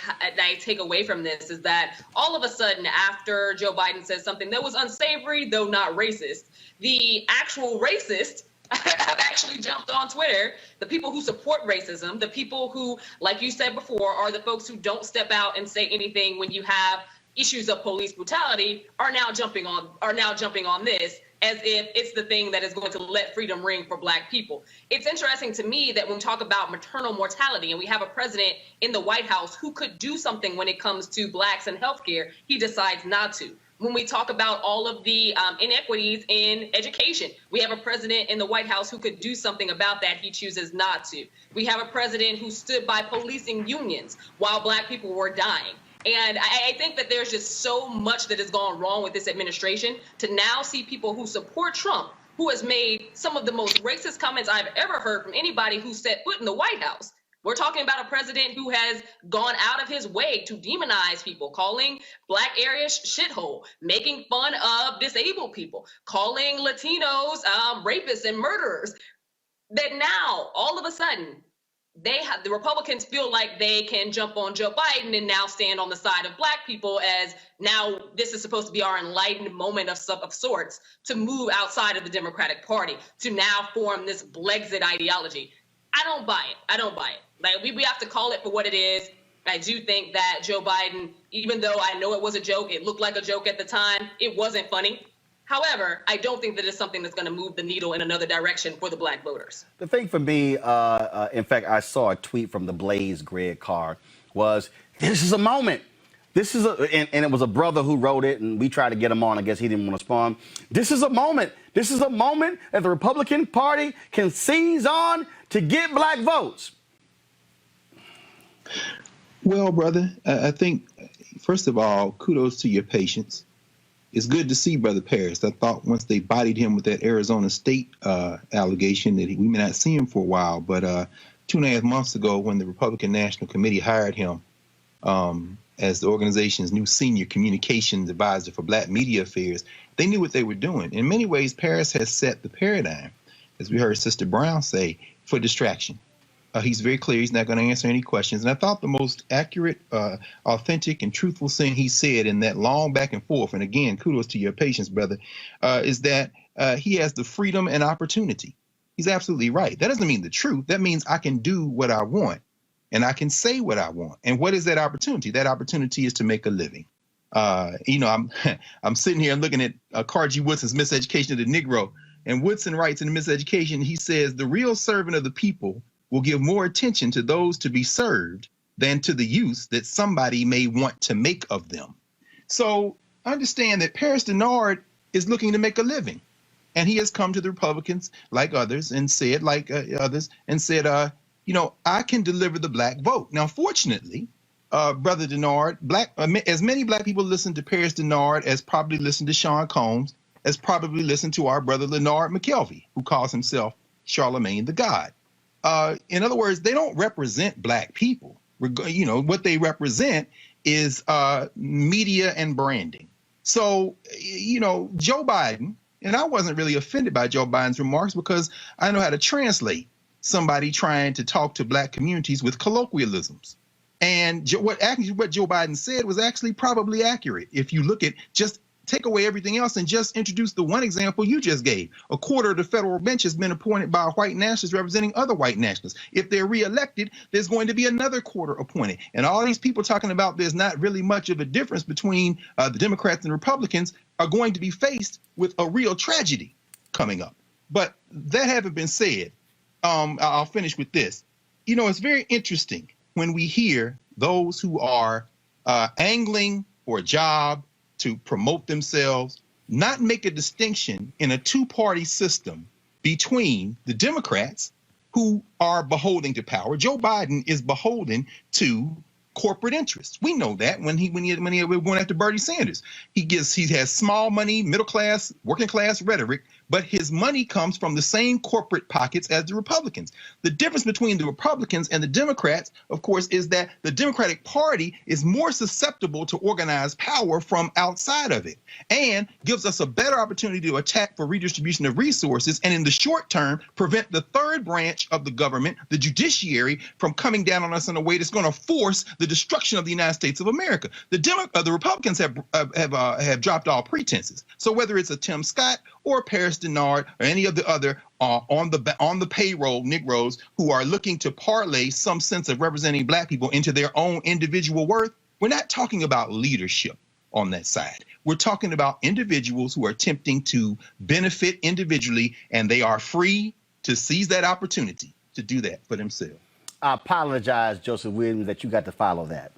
take away from this is that all of a sudden, after Joe Biden says something that was unsavory, though not racist, the actual racist have actually jumped on Twitter. The people who support racism, the people who, like you said before, are the folks who don't step out and say anything when you have issues of police brutality, are now jumping on this, as if it's the thing that is going to let freedom ring for black people. It's interesting to me that when we talk about maternal mortality and we have a president in the White House who could do something when it comes to blacks and healthcare, he decides not to. When we talk about all of the inequities in education, we have a president in the White House who could do something about that. He chooses not to. We have a president who stood by policing unions while black people were dying. And I think that there's just so much that has gone wrong with this administration to now see people who support Trump, who has made some of the most racist comments I've ever heard from anybody who set foot in the White House. We're talking about a president who has gone out of his way to demonize people, calling Black areas shithole, making fun of disabled people, calling Latinos rapists and murderers. That now, all of a sudden, the Republicans feel like they can jump on Joe Biden and now stand on the side of Black people, as now this is supposed to be our enlightened moment of sorts to move outside of the Democratic Party, to now form this Blexit ideology. I don't buy it. I don't buy it. Like, we have to call it for what it is. I do think that Joe Biden, even though I know it was a joke, it looked like a joke at the time, it wasn't funny. However, I don't think that it's something that's going to move the needle in another direction for the Black voters. The thing for me, in fact, I saw a tweet from the Blaze, Greg Carr, was this is a moment. This is and it was a brother who wrote it, and we tried to get him on. I guess he didn't want to respond. This is a moment. This is a moment that the Republican Party can seize on to get Black votes. Well, brother, I think, first of all, kudos to your patience. It's good to see Brother Paris. I thought once they bodied him with that Arizona State allegation that we may not see him for a while. But 2.5 months ago, when the Republican National Committee hired him as the organization's new senior communications advisor for Black media affairs, they knew what they were doing. In many ways, Paris has set the paradigm, as we heard Sister Brown say, for distraction. He's very clear. He's not going to answer any questions. And I thought the most accurate, authentic, and truthful thing he said in that long back and forth, and again, kudos to your patience, brother, is that he has the freedom and opportunity. He's absolutely right. That doesn't mean the truth. That means I can do what I want, and I can say what I want. And what is that opportunity? That opportunity is to make a living. I'm sitting here looking at Cargie Woodson's Miseducation of the Negro, and Woodson writes in Miseducation, he says, the real servant of the people will give more attention to those to be served than to the use that somebody may want to make of them. So understand that Paris Dennard is looking to make a living. And he has come to the Republicans, like others, and said, I can deliver the Black vote. Now, fortunately, Brother Dennard, as many Black people listen to Paris Dennard as probably listen to Sean Combs, as probably listen to our brother Leonard McKelvey, who calls himself Charlamagne the God. In other words, they don't represent Black people. What they represent is media and branding. So, Joe Biden, and I wasn't really offended by Joe Biden's remarks because I know how to translate somebody trying to talk to Black communities with colloquialisms. And what Joe Biden said was actually probably accurate. If you look at just take away everything else and just introduce the one example you just gave. A quarter of the federal bench has been appointed by white nationalists representing other white nationalists. If they're reelected, there's going to be another quarter appointed. And all these people talking about there's not really much of a difference between the Democrats and Republicans are going to be faced with a real tragedy coming up. But that having been said, I'll finish with this. It's very interesting when we hear those who are angling for a job, to promote themselves, not make a distinction in a two-party system between the Democrats who are beholden to power. Joe Biden is beholden to corporate interests. We know that when he went after Bernie Sanders. He has small money, middle class, working class rhetoric, but his money comes from the same corporate pockets as the Republicans. The difference between the Republicans and the Democrats, of course, is that the Democratic Party is more susceptible to organized power from outside of it and gives us a better opportunity to attack for redistribution of resources and in the short term prevent the third branch of the government, the judiciary, from coming down on us in a way that's going to force the destruction of the United States of America. The Republicans have dropped all pretenses. So whether it's a Tim Scott or Paris Dennard or any of the other on the payroll Negroes who are looking to parlay some sense of representing Black people into their own individual worth, we're not talking about leadership on that side. We're talking about individuals who are attempting to benefit individually, and they are free to seize that opportunity to do that for themselves. I apologize, Joseph Williams, that you got to follow that.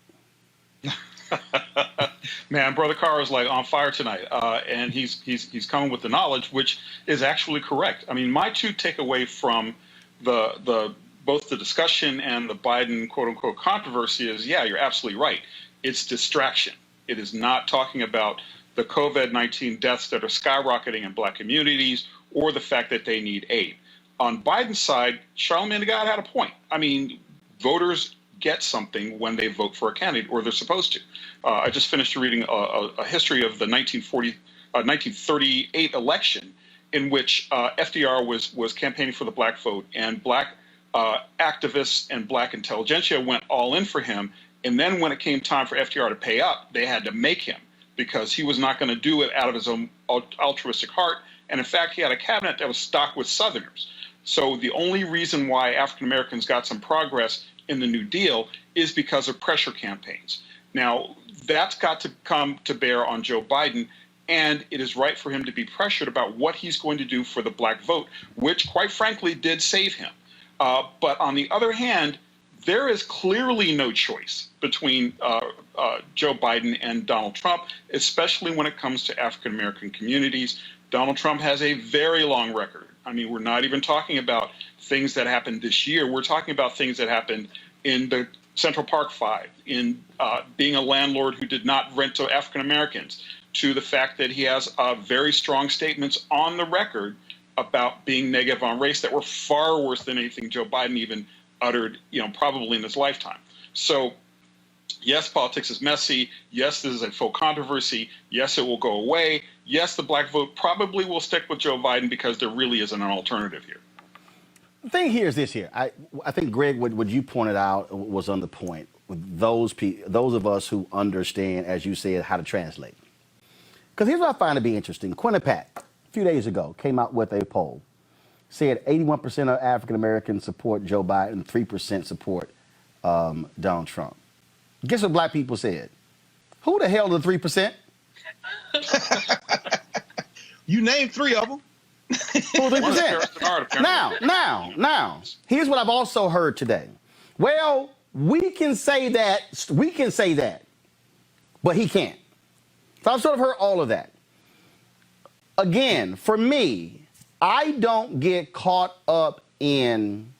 Man, Brother Carr is like on fire tonight, and he's coming with the knowledge, which is actually correct. I mean, my two takeaway from the both the discussion and the Biden quote unquote controversy is, yeah, you're absolutely right. It's distraction. It is not talking about the COVID-19 deaths that are skyrocketing in black communities or the fact that they need aid. On Biden's side, Charlamagne the God had a point. I mean, voters get something when they vote for a candidate, or they're supposed to. I just finished reading a history of the 1938 election in which FDR was campaigning for the black vote, and black activists and black intelligentsia went all in for him. And then when it came time for FDR to pay up, they had to make him, because he was not going to do it out of his own altruistic heart. And in fact, he had a cabinet that was stocked with Southerners. So the only reason why African Americans got some progress in the New Deal is because of pressure campaigns. Now, that's got to come to bear on Joe Biden, and it is right for him to be pressured about what he's going to do for the black vote, which, quite frankly, did save him. But on the other hand, there is clearly no choice between Joe Biden and Donald Trump, especially when it comes to African American communities. Donald Trump has a very long record. I mean, we're not even talking about things that happened this year. We're talking about things that happened in the Central Park Five, in being a landlord who did not rent to African Americans, to the fact that he has very strong statements on the record about being negative on race that were far worse than anything Joe Biden even uttered, probably in his lifetime. So, yes, politics is messy. Yes, this is a full controversy. Yes, it will go away. Yes, the black vote probably will stick with Joe Biden because there really isn't an alternative here. The thing here is this here. I think, Greg, what you pointed out was on the point with those of us who understand, as you said, how to translate. Because here's what I find to be interesting. Quinnipiac, a few days ago, came out with a poll. Said 81% of African Americans support Joe Biden, 3% support Donald Trump. Guess what black people said? Who the hell are the 3%? You named three of them. Who are the 3%? Now, here's what I've also heard today. Well, we can say that, but he can't. So I've sort of heard all of that. Again, for me, I don't get caught up in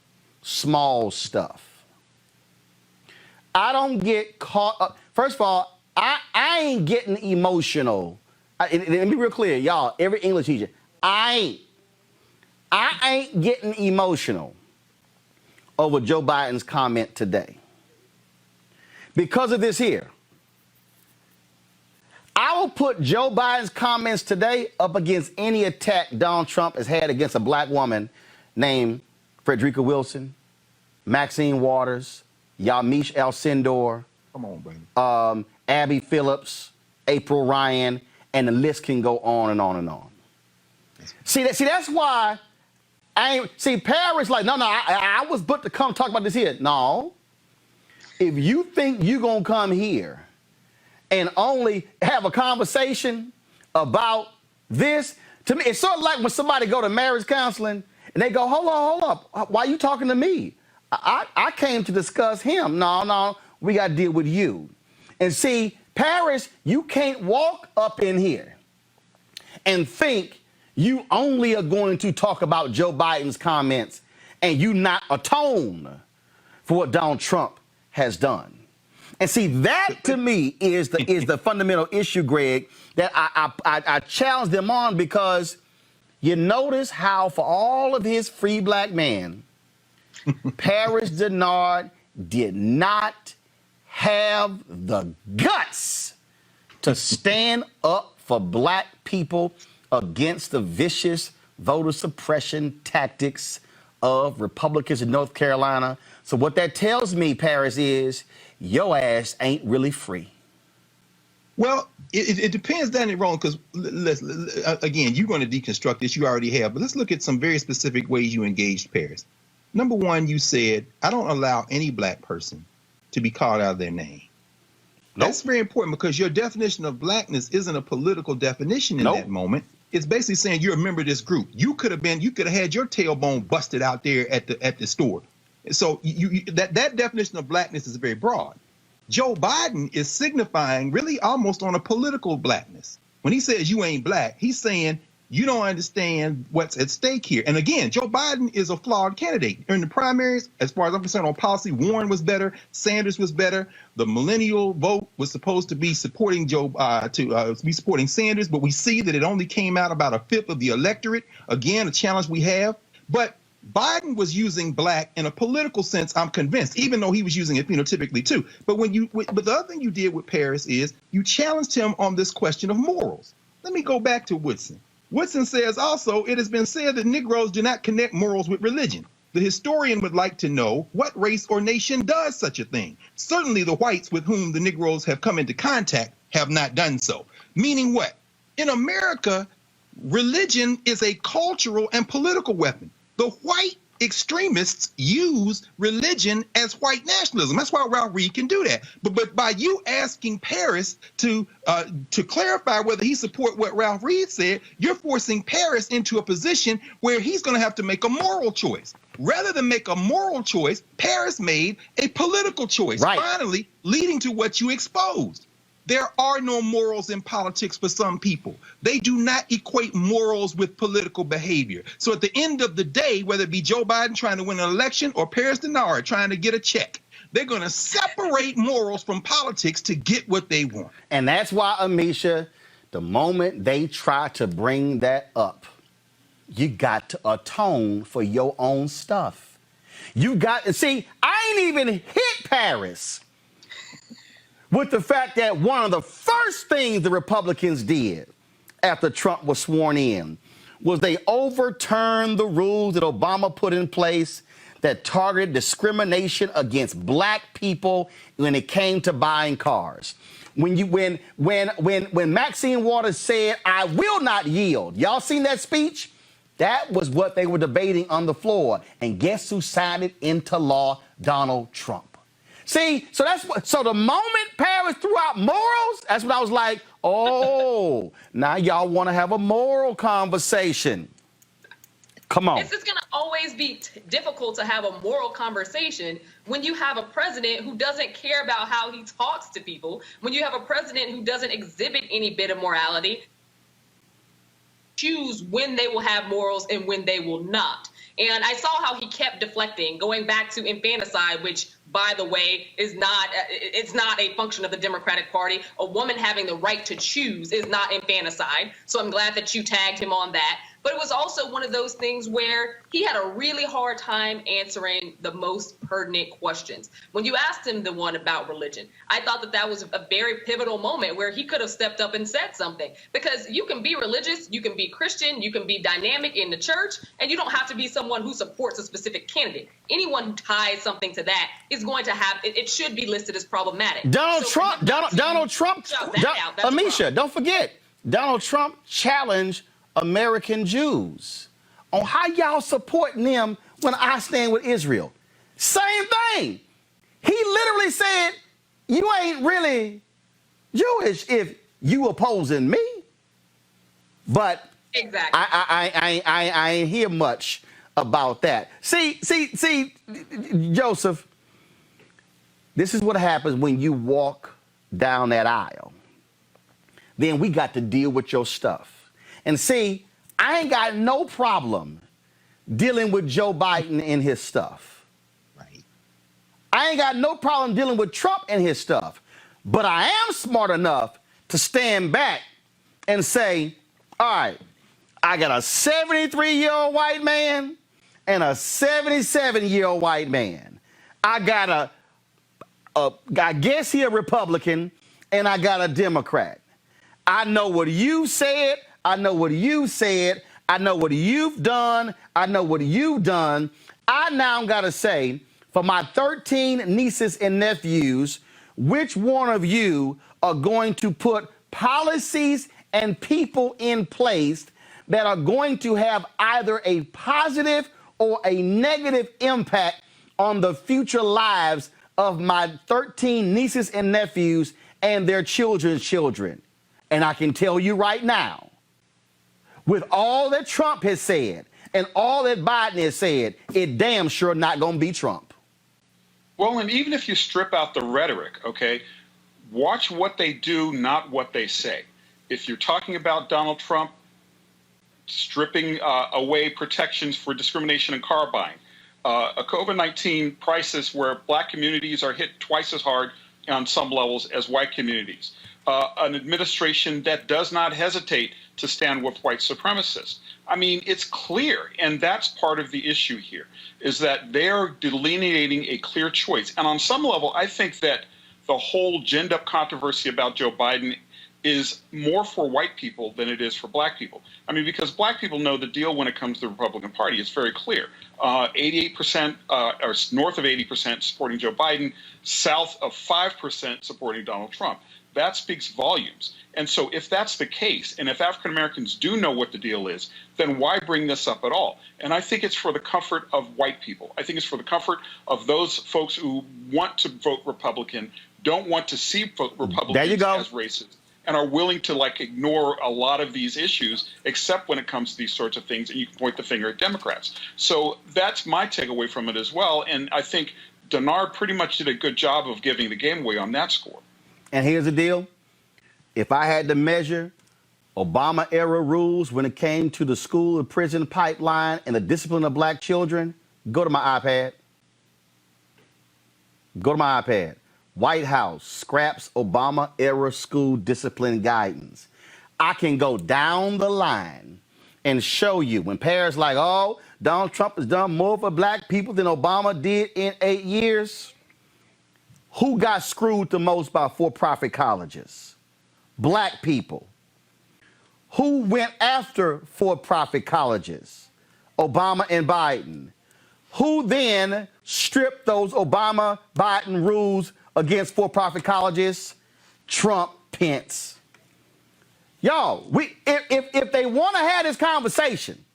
small stuff. I don't get caught up. First of all, I ain't getting emotional. Let me be real clear, y'all, every English teacher, I ain't getting emotional over Joe Biden's comment today. Because of this here. I will put Joe Biden's comments today up against any attack Donald Trump has had against a black woman named Frederica Wilson, Maxine Waters, Yamiche Alcindor, Come on, baby. Abby Phillips, April Ryan, and the list can go on and on and on. See, that's why I ain't. See, Paris like, no, I was booked to come talk about this here. No. If you think you're going to come here and only have a conversation about this, to me, it's sort of like when somebody go to marriage counseling and they go, hold up, why are you talking to me? I came to discuss him. No, we got to deal with you. And see, Paris, you can't walk up in here and think you only are going to talk about Joe Biden's comments and you not atone for what Donald Trump has done. And see, that to me is the fundamental issue, Greg, that I challenge them on, because you notice how for all of his free black man, Paris Dennard did not have the guts to stand up for black people against the vicious voter suppression tactics of Republicans in North Carolina. So what that tells me, Paris, is your ass ain't really free. Well, it depends, Danny, wrong, because again, you're going to deconstruct this. You already have. But let's look at some very specific ways you engaged Paris. Number one, you said, I don't allow any black person to be called out of their name. Nope. That's very important, because your definition of blackness isn't a political definition in that moment. It's basically saying you're a member of this group. You could have had your tailbone busted out there at the store. So that definition of blackness is very broad. Joe Biden is signifying really almost on a political blackness. When he says you ain't black, he's saying You don't understand what's at stake here. And again, Joe Biden is a flawed candidate. In the primaries, as far as I'm concerned on policy, Warren was better, Sanders was better. The millennial vote was supposed to be supporting supporting Sanders, but we see that it only came out about a fifth of the electorate. Again, a challenge we have. But Biden was using black in a political sense, I'm convinced, even though he was using it phenotypically too. But but the other thing you did with Paris is you challenged him on this question of morals. Let me go back to Woodson. Woodson says also, it has been said that Negroes do not connect morals with religion. The historian would like to know what race or nation does such a thing. Certainly the whites with whom the Negroes have come into contact have not done so. Meaning what? In America, religion is a cultural and political weapon. The white extremists use religion as white nationalism. That's why Ralph Reed can do that. But by you asking Paris to clarify whether he support what Ralph Reed said, you're forcing Paris into a position where he's going to have to make a moral choice. Rather than make a moral choice, Paris made a political choice, finally leading to what you exposed. There are no morals in politics for some people. They do not equate morals with political behavior. So at the end of the day, whether it be Joe Biden trying to win an election or Paris Dennard trying to get a check, they're going to separate morals from politics to get what they want. And that's why, Amisha, the moment they try to bring that up, you got to atone for your own stuff. You got to see, I ain't even hit Paris with the fact that one of the first things the Republicans did after Trump was sworn in was they overturned the rules that Obama put in place that targeted discrimination against black people when it came to buying cars. When Maxine Waters said, "I will not yield," y'all seen that speech? That was what they were debating on the floor. And guess who signed it into law? Donald Trump. See, so the moment Paris threw out morals, that's when I was like, oh, now y'all want to have a moral conversation. Come on. It's just going to always be difficult to have a moral conversation when you have a president who doesn't care about how he talks to people, when you have a president who doesn't exhibit any bit of morality, choose when they will have morals and when they will not. And I saw how he kept deflecting, going back to infanticide, which, by the way, it's not a function of the Democratic Party. A woman having the right to choose is not infanticide. So I'm glad that you tagged him on that. But it was also one of those things where he had a really hard time answering the most pertinent questions. When you asked him the one about religion, I thought that was a very pivotal moment where he could have stepped up and said something. Because you can be religious, you can be Christian, you can be dynamic in the church, and you don't have to be someone who supports a specific candidate. Anyone who ties something to that is going to have, it should be listed as problematic. Donald Trump, Amisha, don't forget, Donald Trump challenged American Jews on how y'all supporting them when I stand with Israel. Same thing. He literally said, you ain't really Jewish if you opposing me. But exactly. I ain't hear much about that. See, Joseph, this is what happens when you walk down that aisle. Then we got to deal with your stuff. And see, I ain't got no problem dealing with Joe Biden and his stuff. Right. I ain't got no problem dealing with Trump and his stuff. But I am smart enough to stand back and say, all right, I got a 73-year-old white man and a 77-year-old white man. I got I guess he a Republican, and I got a Democrat. I know what you said. I know what you said. I know what you've done. I know what you've done. I now got to say, for my 13 nieces and nephews, which one of you are going to put policies and people in place that are going to have either a positive or a negative impact on the future lives of my 13 nieces and nephews and their children's children? And I can tell you right now, with all that Trump has said and all that Biden has said, it damn sure not going to be Trump. Well, and even if you strip out the rhetoric, okay, watch what they do, not what they say. If you're talking about Donald Trump, stripping away protections for discrimination in car buying, a COVID-19 crisis where black communities are hit twice as hard on some levels as white communities, an administration that does not hesitate to stand with white supremacists. I mean, it's clear, and that's part of the issue here, is that they're delineating a clear choice. And on some level, I think that the whole ginned-up controversy about Joe Biden is more for white people than it is for black people. I mean, because black people know the deal when it comes to the Republican Party. It's very clear. 88% or north of 80% supporting Joe Biden, south of 5% supporting Donald Trump. That speaks volumes. And so if that's the case, and if African Americans do know what the deal is, then why bring this up at all? And I think it's for the comfort of white people. I think it's for the comfort of those folks who want to vote Republican, don't want to see Republicans as racist, and are willing to ignore a lot of these issues, except when it comes to these sorts of things, and you can point the finger at Democrats. So that's my takeaway from it as well. And I think Dennard pretty much did a good job of giving the game away on that score. And here's the deal. If I had to measure Obama-era rules when it came to the school and prison pipeline and the discipline of black children, go to my iPad. Go to my iPad. White House scraps Obama-era school discipline guidance. I can go down the line and show you when parents like, oh, Donald Trump has done more for black people than Obama did in 8 years. Who got screwed the most by for-profit colleges? Black people. Who went after for-profit colleges? Obama and Biden. Who then stripped those Obama-Biden rules against for-profit colleges? Trump, Pence. Y'all, if they want to have this conversation,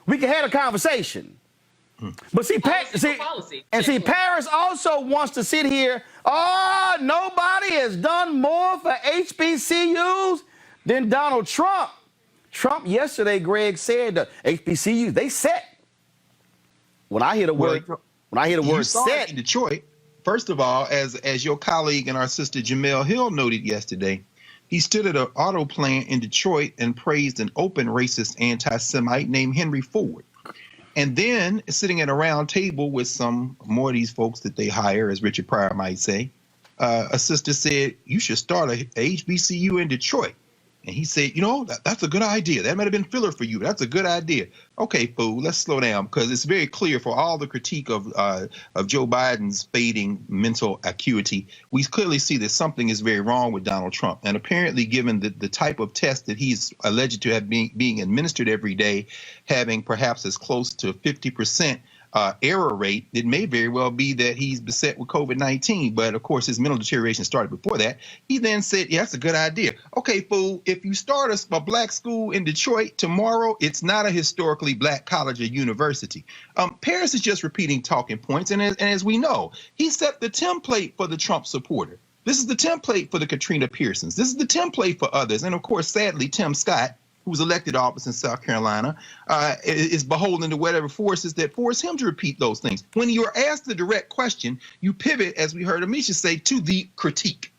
we can have a conversation. But see, Paris also wants to sit here. Oh, nobody has done more for HBCUs than Donald Trump. Trump yesterday, Greg said the HBCUs, they set. When I hear the word, set in Detroit, first of all, as your colleague and our sister Jamel Hill noted yesterday, he stood at an auto plant in Detroit and praised an open racist anti-Semite named Henry Ford. And then sitting at a round table with some more of these folks that they hire, as Richard Pryor might say, a sister said, you should start a HBCU in Detroit. And he said, that's a good idea. That might have been filler for you. But that's a good idea. Okay, fool, let's slow down, because it's very clear for all the critique of Joe Biden's fading mental acuity. We clearly see that something is very wrong with Donald Trump. And apparently, given the type of test that he's alleged to have being administered every day, having perhaps as close to 50% error rate, it may very well be that he's beset with COVID-19. But of course, his mental deterioration started before that. He then said, yeah, that's a good idea. Okay, fool, if you start a black school in Detroit tomorrow, it's not a historically black college or university. Paris is just repeating talking points. And as we know, he set the template for the Trump supporter. This is the template for the Katrina Pearsons. This is the template for others. And of course, sadly, Tim Scott, who was elected to office in South Carolina, is beholden to whatever forces that force him to repeat those things. When you're asked the direct question, you pivot, as we heard Amisha say, to the critique.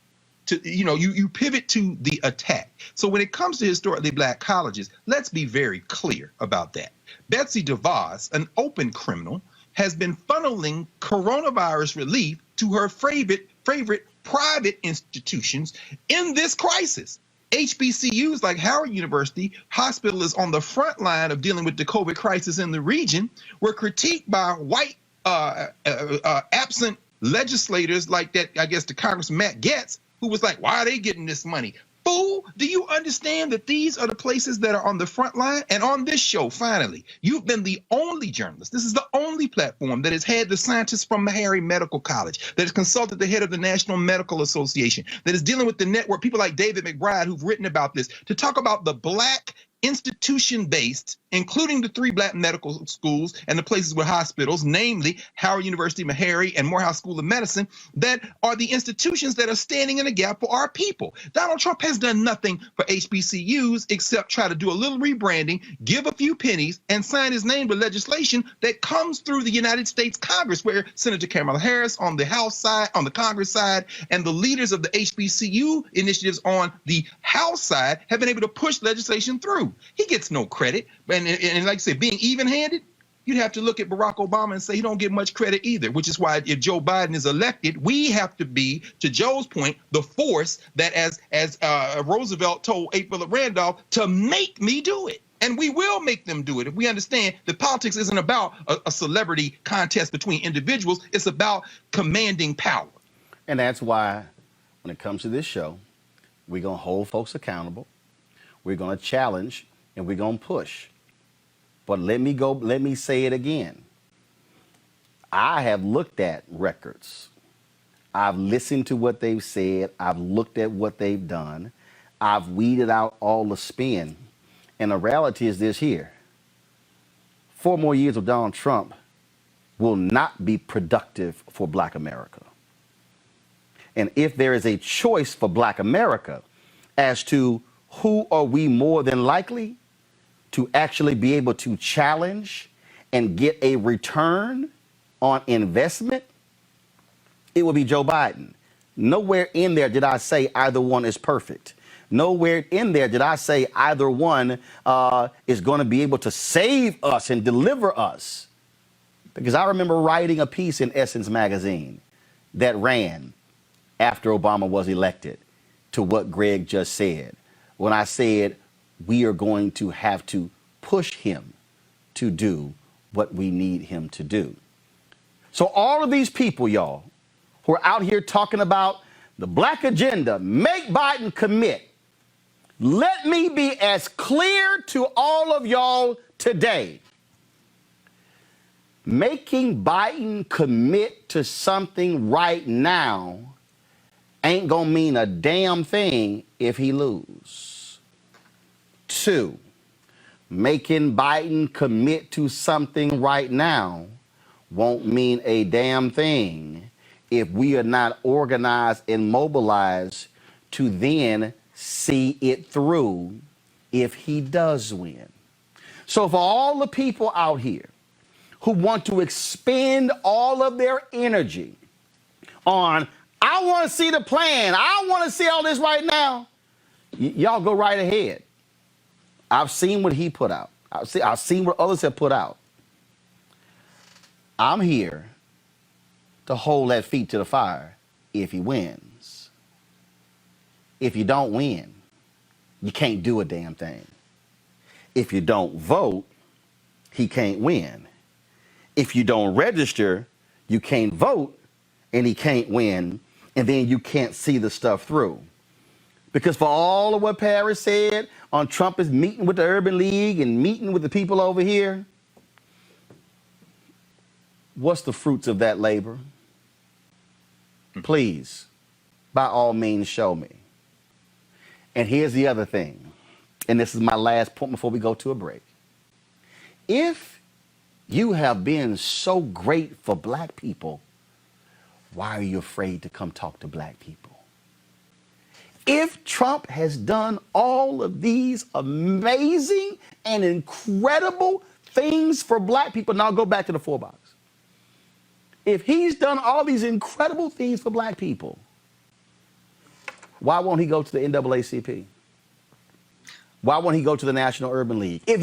You pivot to the attack. So when it comes to historically black colleges, let's be very clear about that. Betsy DeVos, an open criminal, has been funneling coronavirus relief to her favorite private institutions in this crisis. HBCUs like Howard University Hospital is on the front line of dealing with the COVID crisis in the region, were critiqued by white absent legislators like that, I guess, the Congressman Matt Gaetz, who was like, why are they getting this money? Fool, do you understand that these are the places that are on the front line? And on this show, finally, you've been the only journalist. This is the only platform that has had the scientists from Meharry Medical College, that has consulted the head of the National Medical Association, that is dealing with the network, people like David McBride who've written about this, to talk about the black institution-based, including the 3 black medical schools and the places with hospitals, namely Howard University, Meharry, and Morehouse School of Medicine, that are the institutions that are standing in the gap for our people. Donald Trump has done nothing for HBCUs except try to do a little rebranding, give a few pennies, and sign his name to legislation that comes through the United States Congress, where Senator Kamala Harris on the House side, on the Congress side, and the leaders of the HBCU initiatives on the House side have been able to push legislation through. He gets no credit. And like I said, being even-handed, you'd have to look at Barack Obama and say he don't get much credit either, which is why if Joe Biden is elected, we have to be, to Joe's point, the force that, as Roosevelt told A. Philip Randolph, to make me do it. And we will make them do it if we understand that politics isn't about a celebrity contest between individuals. It's about commanding power. And that's why when it comes to this show, we're going to hold folks accountable. We're going to challenge and we're going to push. But let me say it again. I have looked at records. I've listened to what they've said. I've looked at what they've done. I've weeded out all the spin. And the reality is this here. 4 more years of Donald Trump will not be productive for Black America. And if there is a choice for Black America as to who are we more than likely to actually be able to challenge and get a return on investment, it will be Joe Biden. Nowhere in there did I say either one is perfect. Nowhere in there did I say either one is going to be able to save us and deliver us. Because I remember writing a piece in Essence magazine that ran after Obama was elected to what Greg just said. When I said, we are going to have to push him to do what we need him to do. So all of these people, y'all, who are out here talking about the Black agenda, make Biden commit. Let me be as clear to all of y'all today. Making Biden commit to something right now ain't gonna mean a damn thing if he lose. 2, making Biden commit to something right now won't mean a damn thing if we are not organized and mobilized to then see it through if he does win. So for all the people out here who want to expend all of their energy on, I want to see the plan, I want to see all this right now, y'all go right ahead. I've seen what he put out. I've seen what others have put out. I'm here to hold that feet to the fire if he wins. If you don't win, you can't do a damn thing. If you don't vote, he can't win. If you don't register, you can't vote and he can't win, and then you can't see the stuff through. Because for all of what Paris said on Trump is meeting with the Urban League and meeting with the people over here, what's the fruits of that labor? Please, by all means, show me. And here's the other thing, and this is my last point before we go to a break. If you have been so great for Black people, why are you afraid to come talk to Black people? If Trump has done all of these amazing and incredible things for Black people, now go back to the 4 box. If he's done all these incredible things for Black people, why won't he go to the NAACP? Why won't he go to the National Urban League? If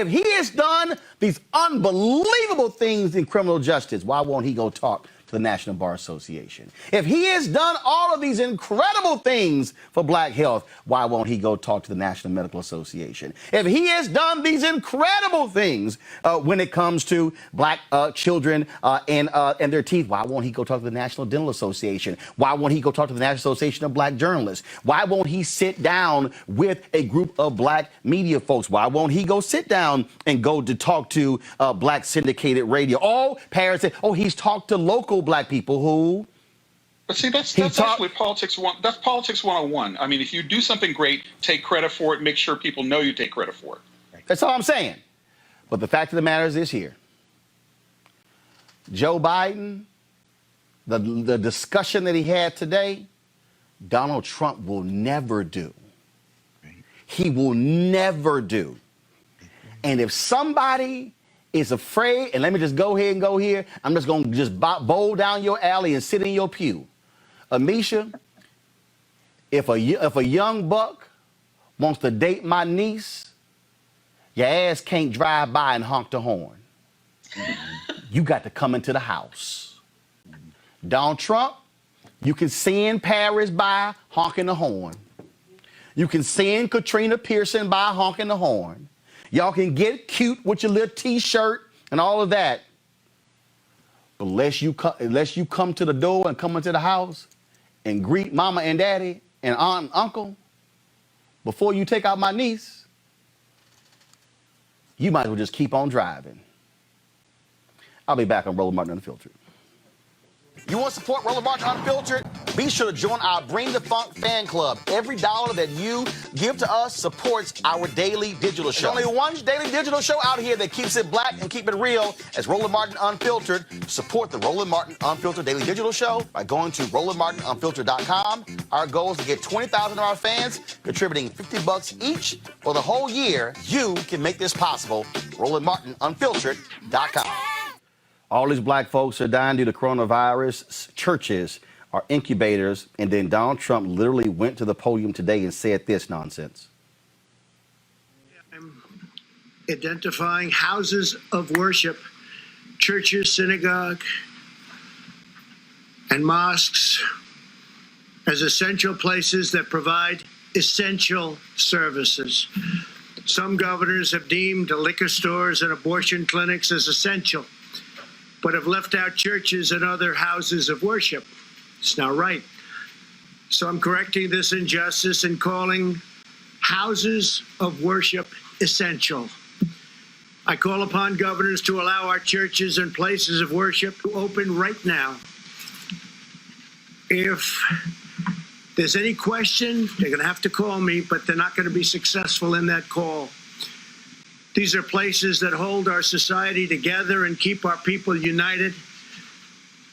he has done these unbelievable things in criminal justice, why won't he go talk to the National Bar Association? If he has done all of these incredible things for Black health, why won't he go talk to the National Medical Association? If he has done these incredible things when it comes to Black children and their teeth, why won't he go talk to the National Dental Association? Why won't he go talk to the National Association of Black Journalists? Why won't he sit down with a group of Black media folks? Why won't he go sit down and go to talk to Black syndicated radio? Oh, Paris said, oh, he's talked to local Black people who. But see, that's actually politics. That's politics 101. I mean, if you do something great, take credit for it. Make sure people know you take credit for it. That's all I'm saying. But the fact of the matter is this here. Joe Biden, the discussion that he had today, Donald Trump will never do. He will never do. And if somebody is afraid, and let me just go ahead and go here, I'm just going to just bowl down your alley and sit in your pew. Amisha, if a young buck wants to date my niece, Your ass can't drive by and honk the horn. You got to come into the house. Donald Trump, you can send Paris by honking the horn. You can send Katrina Pearson by honking the horn. Y'all can get cute with your little T-shirt and all of that. But unless you come to the door and come into the house and greet mama and daddy and aunt and uncle before you take out my niece, you might as well just keep on driving. I'll be back on Roland Martin Unfiltered. You want to support Roland Martin Unfiltered? Be sure to join our Bring the Funk fan club. Every dollar that you give to us supports our daily digital show. There's only one daily digital show out here that keeps it black and keep it real as Roland Martin Unfiltered. Support the Roland Martin Unfiltered daily digital show by going to RolandMartinUnfiltered.com. Our goal is to get 20,000 of our fans contributing $50 each for the whole year. You can make this possible. RolandMartinUnfiltered.com. All these black folks are dying due to coronavirus. Churches are incubators. And then Donald Trump literally went to the podium today and said this nonsense. I'm identifying houses of worship, churches, synagogue, and mosques as essential places that provide essential services. Some governors have deemed liquor stores and abortion clinics as essential, but have left out churches and other houses of worship. It's not right. So I'm correcting this injustice and calling houses of worship essential. I call upon governors to allow our churches and places of worship to open right now. If there's any question, they're going to have to call me, but they're not going to be successful in that call. These are places that hold our society together and keep our people united.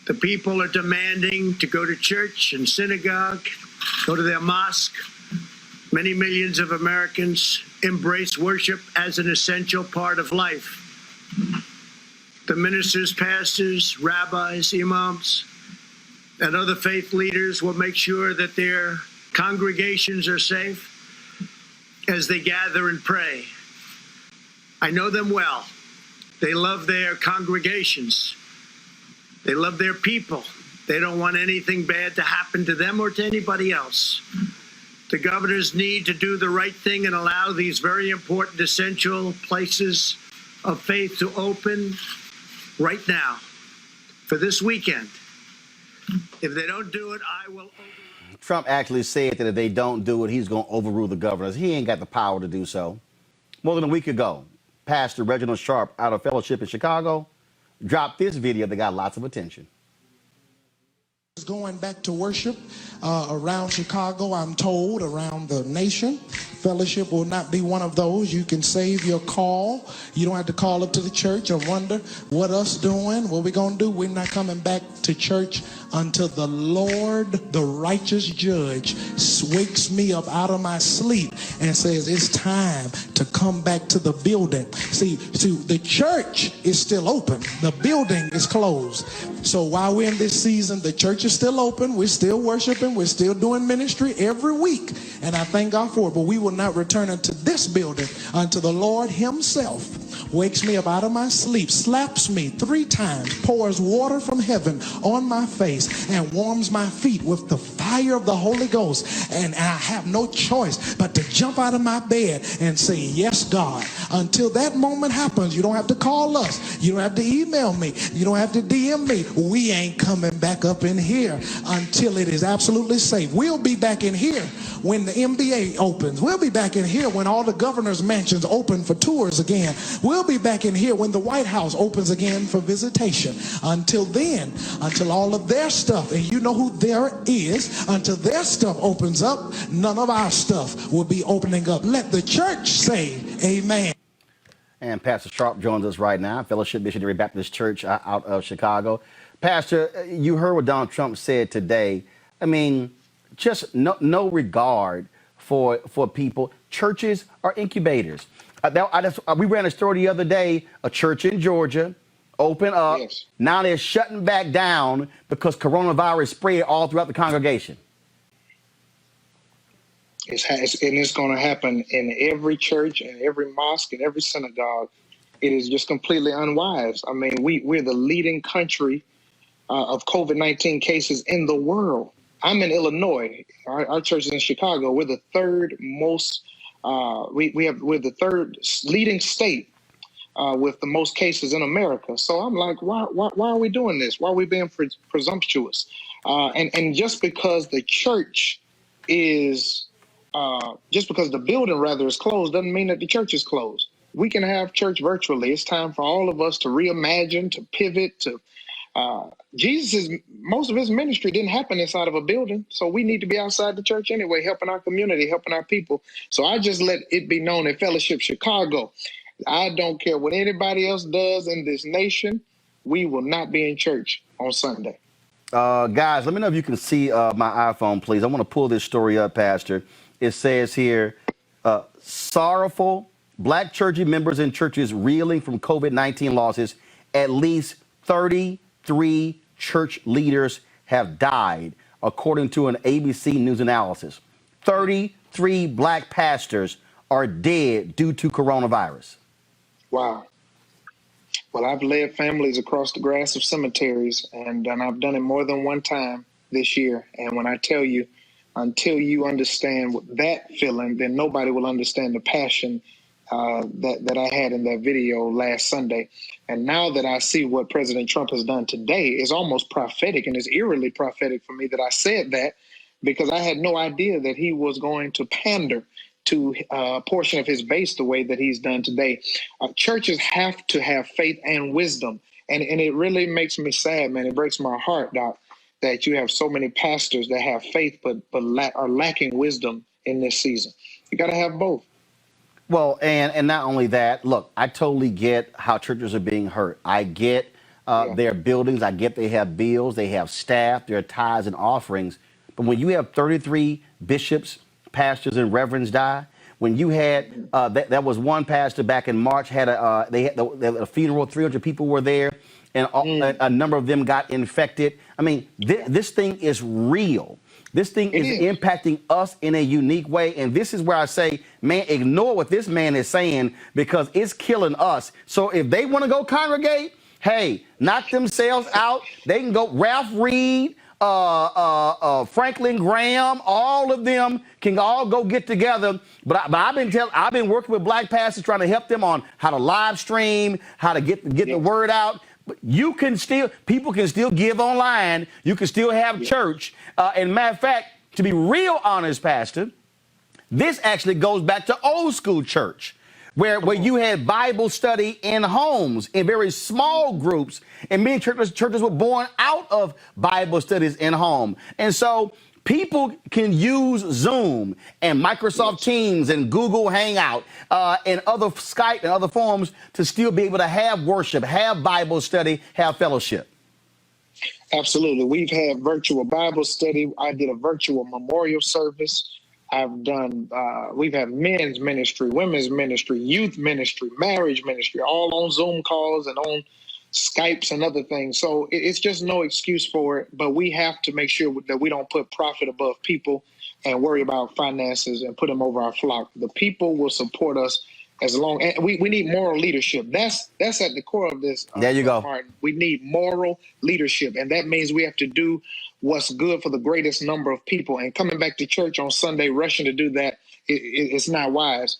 The people are demanding to go to church and synagogue, go to their mosque. Many millions of Americans embrace worship as an essential part of life. The ministers, pastors, rabbis, imams, and other faith leaders will make sure that their congregations are safe as they gather and pray. I know them well. They love their congregations. They love their people. They don't want anything bad to happen to them or to anybody else. The governors need to do the right thing and allow these very important, essential places of faith to open right now for this weekend. If they don't do it, I will overrule. Trump actually said that if they don't do it, he's going to overrule the governors. He ain't got the power to do so. More than a week ago, Pastor Reginald Sharp out of Fellowship in Chicago dropped this video that got lots of attention. Going back to worship around Chicago, I'm told, around the nation. Fellowship will not be one of those. You can save your call. You don't have to call up to the church and wonder what us doing, what we going to do. We're not coming back to church until the Lord, the righteous judge, wakes me up out of my sleep and says it's time to come back to the building. See, the church is still open. The building is closed. So while we're in this season, the church is still open. We're still worshiping. We're still doing ministry every week. And I thank God for it. But we will not return unto this building until the Lord himself wakes me up out of my sleep, slaps me 3 times, pours water from heaven on my face, and warms my feet with the fire of the Holy Ghost. And I have no choice but to jump out of my bed and say, yes, God. Until that moment happens, you don't have to call us. You don't have to email me. You don't have to DM me. We ain't coming back up in here until it is absolutely safe. We'll be back in here when the NBA opens. We'll be back in here when all the governor's mansions open for tours again. We'll be back in here when the White House opens again for visitation. Until then, until all of their stuff, and you know who there is, until their stuff opens up, none of our stuff will be opening up. Let the church say amen. And Pastor Sharp joins us right now, Fellowship Missionary Baptist Church out of Chicago. Pastor, you heard what Donald Trump said today. I mean, just no regard for people. Churches are incubators. We ran a story the other day, a church in Georgia opened up. Yes. Now they're shutting back down because coronavirus spread all throughout the congregation. And it's going to happen in every church and every mosque and every synagogue. It is just completely unwise. I mean, we're the leading country of COVID-19 cases in the world. I'm in Illinois. Our church is in Chicago. We're the third most. We're the third leading state with the most cases in America. So I'm like, why are we doing this? Why are we being presumptuous? And just because the church is, just because the building rather is closed doesn't mean that the church is closed. We can have church virtually. It's time for all of us to reimagine, to pivot, to most of his ministry didn't happen inside of a building. So we need to be outside the church anyway, helping our community, helping our people. So I just let it be known in Fellowship Chicago, I don't care what anybody else does in this nation. We will not be in church on Sunday. Guys, let me know if you can see my iPhone, please. I want to pull this story up, Pastor. It says here, sorrowful black clergy members in churches reeling from COVID-19 losses. At least 33 church leaders have died, according to an ABC News analysis. 33 black pastors are dead due to coronavirus. Wow. Well, I've led families across the grass of cemeteries, and I've done it more than one time this year. And when I tell you, until you understand that feeling, then nobody will understand the passion that I had in that video last Sunday. And now that I see what President Trump has done today, it's almost prophetic, and it's eerily prophetic for me that I said that, because I had no idea that he was going to pander to a portion of his base the way that he's done today. Churches have to have faith and wisdom. And it really makes me sad, man. It breaks my heart, Doc, that you have so many pastors that have faith but are lacking wisdom in this season. You got to have both. Well, and not only that, look, I totally get how churches are being hurt. I get their buildings. I get they have bills, they have staff, their tithes and offerings. But when you have 33 bishops, pastors, and reverends die, when you had that was one pastor back in March had a funeral, 300 people were there, and a number of them got infected. I mean, this thing is real. This thing is impacting us in a unique way. And this is where I say, man, ignore what this man is saying, because it's killing us. So if they want to go congregate, hey, knock themselves out. They can go. Ralph Reed, Franklin Graham, all of them can all go get together. But I've been working with black pastors trying to help them on how to live stream, how to get the word out. But people can still give online. You can still have church. And matter of fact, to be real honest, Pastor, this actually goes back to old school church, where you had Bible study in homes in very small groups, and many churches were born out of Bible studies in home. And so people can use Zoom and Microsoft Teams and Google Hangout and other Skype and other forms to still be able to have worship, have Bible study, have fellowship. Absolutely. We've had virtual Bible study. I did a virtual memorial service. We've had men's ministry, women's ministry, youth ministry, marriage ministry, all on Zoom calls and on Skypes and other things. So it's just no excuse for it, but we have to make sure that we don't put profit above people and worry about finances and put them over our flock. The people will support us as long as we need moral leadership. That's at the core of this. There you go. Martin. We need moral leadership, and that means we have to do what's good for the greatest number of people. And coming back to church on Sunday, rushing to do that, it's not wise.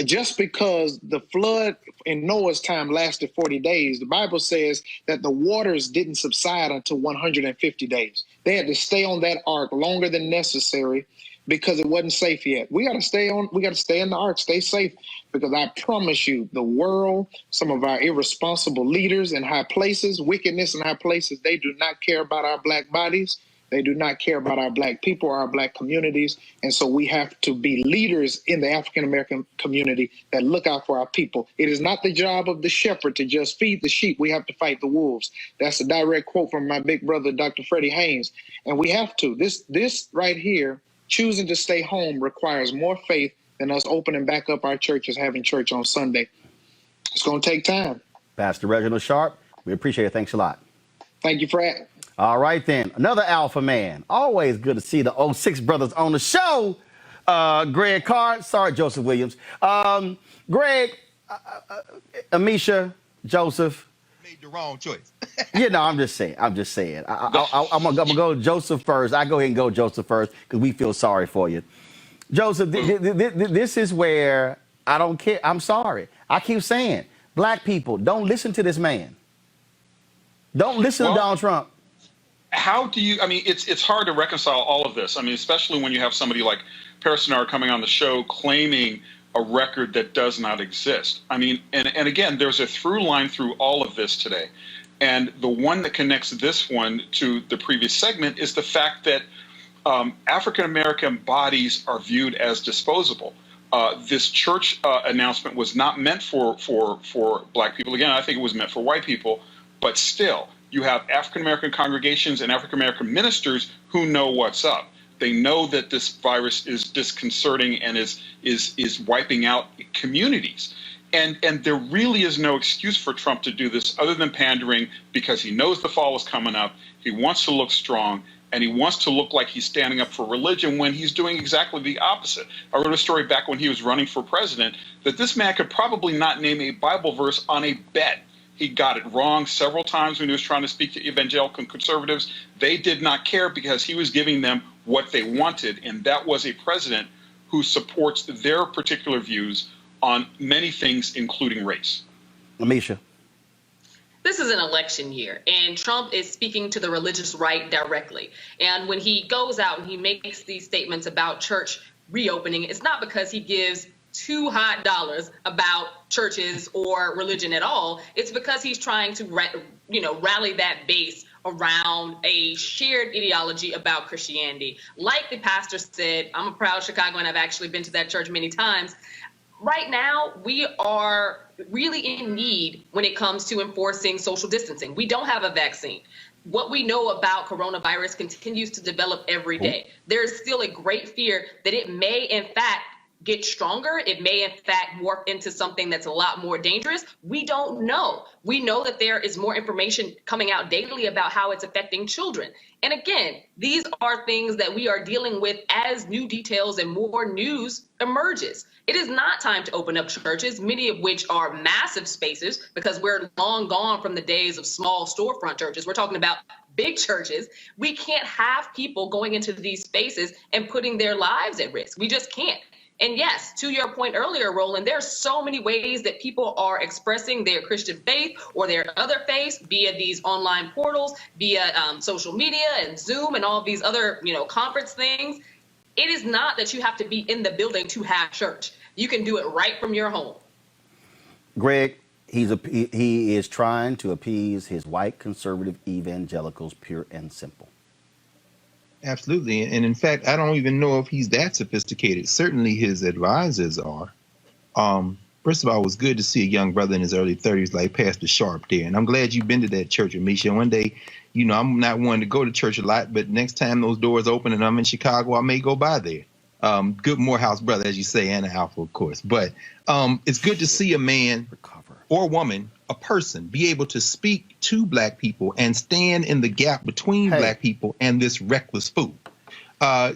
Just because the flood in Noah's time lasted 40 days, the Bible says that the waters didn't subside until 150 days. They had to stay on that ark longer than necessary because it wasn't safe yet. We got to stay in the ark, stay safe, because I promise you, the world, some of our irresponsible leaders in high places, wickedness in high places, they do not care about our black bodies. They do not care about our black people or our black communities. And so we have to be leaders in the African-American community that look out for our people. It is not the job of the shepherd to just feed the sheep. We have to fight the wolves. That's a direct quote from my big brother, Dr. Freddie Haynes. And we have to. This right here, choosing to stay home, requires more faith than us opening back up our churches, having church on Sunday. It's going to take time. Pastor Reginald Sharp, we appreciate it. Thanks a lot. Thank you for asking. All right, then. Another alpha man. Always good to see the 06 brothers on the show. Greg Carr, sorry, Joseph Williams. Greg, Amisha, Joseph. Made the wrong choice. You know, I'm just saying. I'm gonna go Joseph first. I go ahead and go Joseph first because we feel sorry for you, Joseph. This is where I don't care. I'm sorry. I keep saying, black people, don't listen to this man. Don't listen to Donald Trump. How do you? I mean, it's hard to reconcile all of this. I mean, especially when you have somebody like Dennard coming on the show claiming a record that does not exist. I mean, and again, there's a through line through all of this today. And the one that connects this one to the previous segment is the fact that African-American bodies are viewed as disposable. This church announcement was not meant for black people. Again, I think it was meant for white people, but still, you have African-American congregations and African-American ministers who know what's up. They know that this virus is disconcerting and is wiping out communities. And there really is no excuse for Trump to do this other than pandering, because he knows the fall is coming up. He wants to look strong, and he wants to look like he's standing up for religion when he's doing exactly the opposite. I wrote a story back when he was running for president that this man could probably not name a Bible verse on a bet. He got it wrong several times when he was trying to speak to evangelical conservatives. They did not care because he was giving them what they wanted, and that was a president who supports their particular views on many things, including race. Amisha. This is an election year, and Trump is speaking to the religious right directly. And when he goes out and he makes these statements about church reopening, it's not because he gives $2 hot about churches or religion at all. It's because he's trying to, rally that base around a shared ideology about Christianity. Like the pastor said, I'm a proud Chicagoan. I've actually been to that church many times. Right now, we are really in need when it comes to enforcing social distancing. We don't have a vaccine. What we know about coronavirus continues to develop every day. There's still a great fear that it may, in fact, get stronger. It may, in fact, morph into something that's a lot more dangerous. We don't know. We know that there is more information coming out daily about how it's affecting children. And again, these are things that we are dealing with as new details and more news emerges. It is not time to open up churches, many of which are massive spaces, because we're long gone from the days of small storefront churches. We're talking about big churches. We can't have people going into these spaces and putting their lives at risk. We just can't. And yes, to your point earlier, Roland, there are so many ways that people are expressing their Christian faith or their other faiths via these online portals, via social media and Zoom and all these other, conference things. It is not that you have to be in the building to have church. You can do it right from your home. Greg, he is trying to appease his white conservative evangelicals, pure and simple. Absolutely. And in fact, I don't even know if he's that sophisticated. Certainly his advisors are. First of all, it was good to see a young brother in his early 30s like Pastor Sharp there. And I'm glad you've been to that church, Amisha. One day, I'm not one to go to church a lot, but next time those doors open and I'm in Chicago, I may go by there. Good Morehouse brother, as you say, and Alpha, of course. But it's good to see a man or woman, a person, be able to speak to black people and stand in the gap between black people and this reckless fool.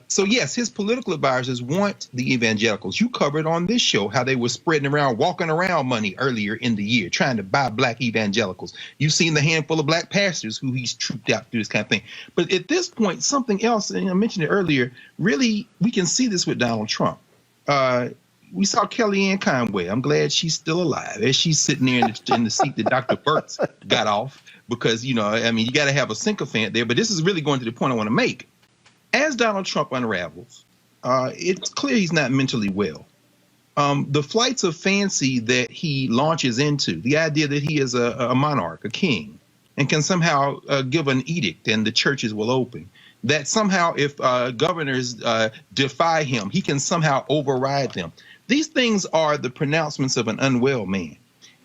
So, yes, his political advisors want the evangelicals. You covered on this show how they were spreading around, walking around money earlier in the year, trying to buy black evangelicals. You've seen the handful of black pastors who he's trooped out through this kind of thing. But at this point, something else, and I mentioned it earlier, really, we can see this with Donald Trump. We saw Kellyanne Conway. I'm glad she's still alive. As she's sitting there in the seat that Dr. Burks got off because, you got to have a sycophant there. But this is really going to the point I want to make. As Donald Trump unravels, it's clear he's not mentally well. The flights of fancy that he launches into, the idea that he is a monarch, a king, and can somehow give an edict and the churches will open, that somehow if governors defy him, he can somehow override them. These things are the pronouncements of an unwell man.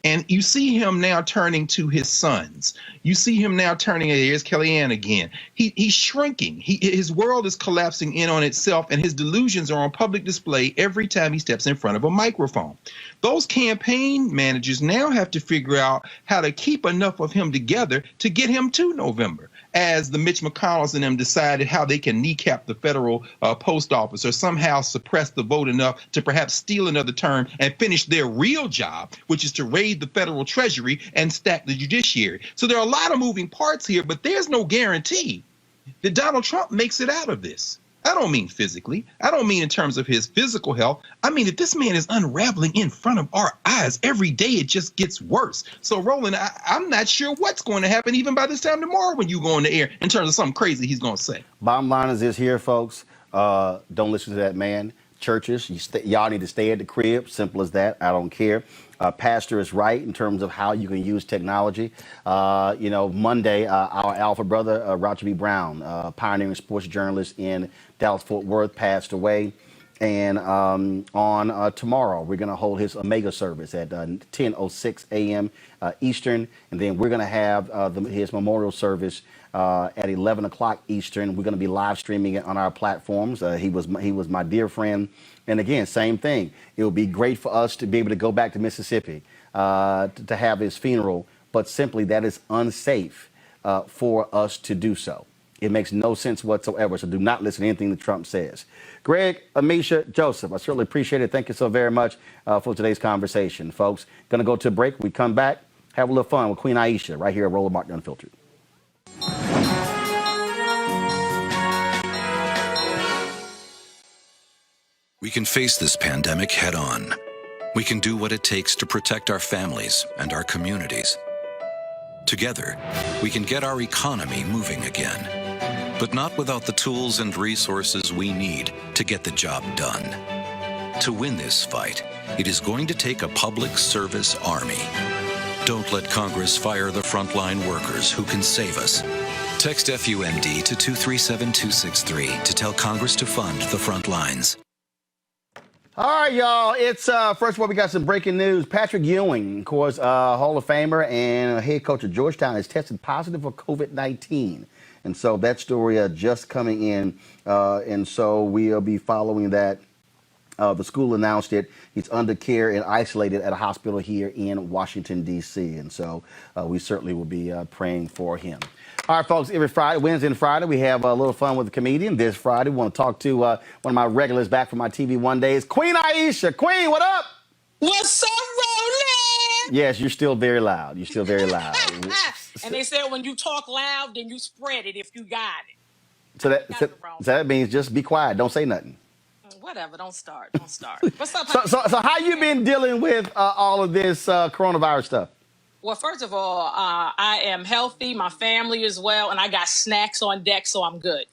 And you see him now turning to his sons. You see him now turning, here's Kellyanne again. He's shrinking. His world is collapsing in on itself, and his delusions are on public display every time he steps in front of a microphone. Those campaign managers now have to figure out how to keep enough of him together to get him to November. as the Mitch McConnells and them decided how they can kneecap the federal post office or somehow suppress the vote enough to perhaps steal another term and finish their real job, which is to raid the federal treasury and stack the judiciary. So there are a lot of moving parts here, but there's no guarantee that Donald Trump makes it out of this. I don't mean physically. I don't mean in terms of his physical health. I mean that this man is unraveling in front of our eyes. Every day it just gets worse. So, Roland, I'm not sure what's going to happen even by this time tomorrow when you go on the air in terms of something crazy he's going to say. Bottom line is this here, folks. Don't listen to that man. Churches, y'all need to stay at the crib. Simple as that. I don't care. Pastor is right in terms of how you can use technology. Monday, our alpha brother, Roger B. Brown, pioneering sports journalist in Dallas-Fort Worth, passed away. And on tomorrow, we're going to hold his Omega service at 10:06 a.m. Eastern. And then we're going to have his memorial service at 11 o'clock Eastern. We're going to be live streaming it on our platforms. He was my dear friend. And again, same thing. It would be great for us to be able to go back to Mississippi to have his funeral. But simply that is unsafe for us to do so. It makes no sense whatsoever. So do not listen to anything that Trump says. Greg, Amisha, Joseph, I certainly appreciate it. Thank you so very much for today's conversation, folks. Going to go to a break. We come back, have a little fun with Queen Aisha right here at Roland Martin Unfiltered. We can face this pandemic head on. We can do what it takes to protect our families and our communities. Together, we can get our economy moving again, but not without the tools and resources we need to get the job done. To win this fight, it is going to take a public service army. Don't let Congress fire the frontline workers who can save us. Text FUMD to 237263 to tell Congress to fund the front lines. All right, y'all. It's first of all, we got some breaking news. Patrick Ewing, of course, Hall of Famer and head coach of Georgetown, has tested positive for COVID-19. And so that story just coming in. And so we'll be following that. The school announced it. He's under care and isolated at a hospital here in Washington, D.C. And so we certainly will be praying for him. All right, folks, every Friday, Wednesday and Friday, we have a little fun with a comedian. This Friday, we want to talk to one of my regulars back from my TV One Days, Queen Aisha. Queen, what up? What's up, Roland? Yes, you're still very loud. You're still very loud. And they said when you talk loud, then you spread it if you got it. So that means just be quiet. Don't say nothing. Whatever. Don't start. Don't start. What's up? So how you been dealing with all of this coronavirus stuff? Well, first of all, I am healthy, my family as well, and I got snacks on deck, so I'm good.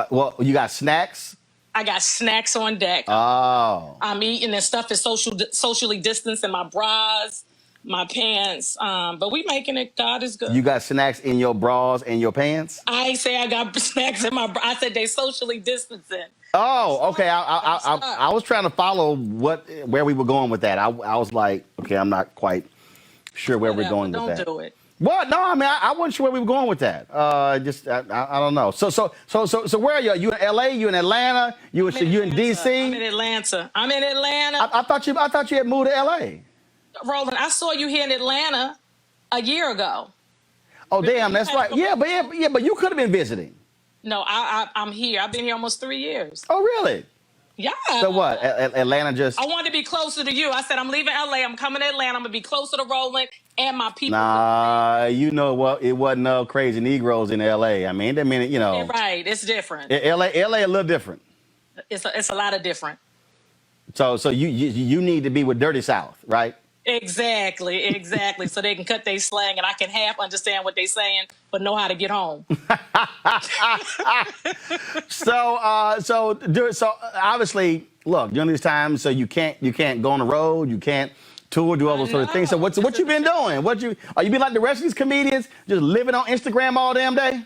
Well, you got snacks? I got snacks on deck. Oh. I'm eating and stuff is socially distanced in my bras, my pants, but we making it. God is good. You got snacks in your bras and your pants? I ain't say I got snacks in my bra. I said they socially distancing. Oh, okay. I was trying to follow where we were going with that. I was like, okay, I'm not quite sure where we're going with that. Don't do it. What? No, I mean, I wasn't sure where we were going with that. I don't know. So where are you? You in LA? You in Atlanta? You in DC? I'm in Atlanta. I thought you had moved to LA. Roland, I saw you here in Atlanta a year ago. Oh, damn, that's right. Yeah, but you could have been visiting. No, I'm here. I've been here almost 3 years. Oh, really? Yeah. So what? Atlanta just... I wanted to be closer to you. I said, I'm leaving LA. I'm coming to Atlanta. I'm going to be closer to Roland and my people. Nah, you know what? It wasn't no crazy Negroes in LA. I mean, you know... Yeah, right. It's different. LA a little different. It's a lot of different. So you need to be with Dirty South, right? Exactly. So they can cut their slang and I can half understand what they're saying, but know how to get home. So obviously, look, during these times, so you can't go on the road, you can't tour, do all those sort of things. So what you been doing? Are you been like the rest of these comedians, just living on Instagram all damn day?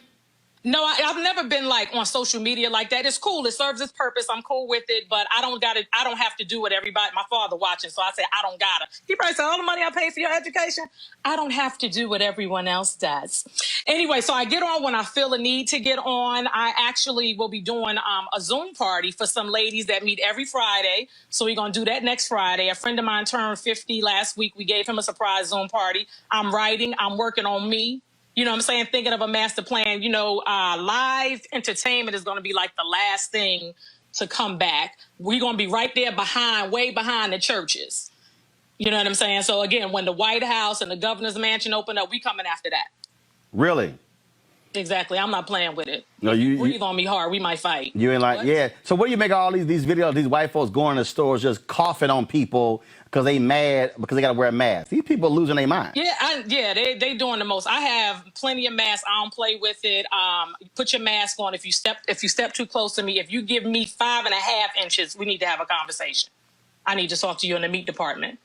No, I've never been like on social media like that. It's cool. It serves its purpose. I'm cool with it, but I don't have to do what everybody, my father watching. So I say, I don't gotta. He probably said, all the money I pay for your education, I don't have to do what everyone else does. Anyway, so I get on when I feel a need to get on. I actually will be doing a Zoom party for some ladies that meet every Friday. So we're going to do that next Friday. A friend of mine turned 50 last week. We gave him a surprise Zoom party. I'm writing. I'm working on me. You know what I'm saying? Thinking of a master plan. You know, live entertainment is going to be like the last thing to come back. We're going to be right there behind, way behind the churches. You know what I'm saying? So again, when the White House and the governor's mansion open up, we coming after that. Really? Exactly. I'm not playing with it. No, if you breathe on me hard, we might fight. You ain't like, What? yeah. So what do you make of all these videos, these white folks going to stores just coughing on people because they mad because they got to wear a mask? These people are losing their mind. Yeah, they doing the most. I have plenty of masks. I don't play with it. Put your mask on. If you step too close to me, if you give me 5.5 inches, we need to have a conversation. I need to talk to you in the meat department.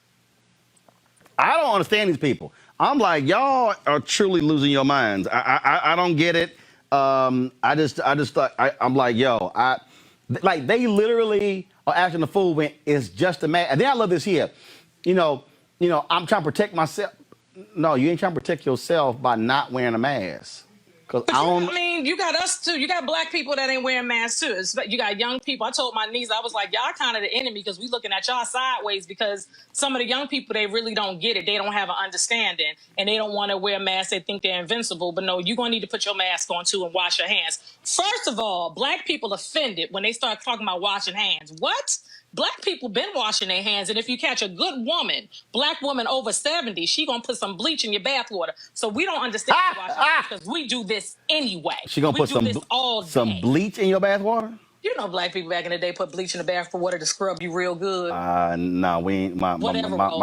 I don't understand these people. I'm like, y'all are truly losing your minds. I don't get it. I'm like, yo, like they literally are acting the fool when it's just a mask. And then I love this here. You know, I'm trying to protect myself. No, you ain't trying to protect yourself by not wearing a mask. Cause I mean, you got us too. You got black people that ain't wearing masks too. You got young people. I told my niece, I was like, y'all kind of the enemy because we looking at y'all sideways because some of the young people, they really don't get it. They don't have an understanding and they don't want to wear masks. They think they're invincible. But no, you're going to need to put your mask on too and wash your hands. First of all, black people offended when they start talking about washing hands. What? Black people been washing their hands, and if you catch a good woman, black woman over 70, she gonna put some bleach in your bathwater. So we don't understand washing hands because we do this anyway. She gonna put some bleach in your bathwater? You know, black people back in the day put bleach in the bathwater to scrub you real good. No, we ain't. My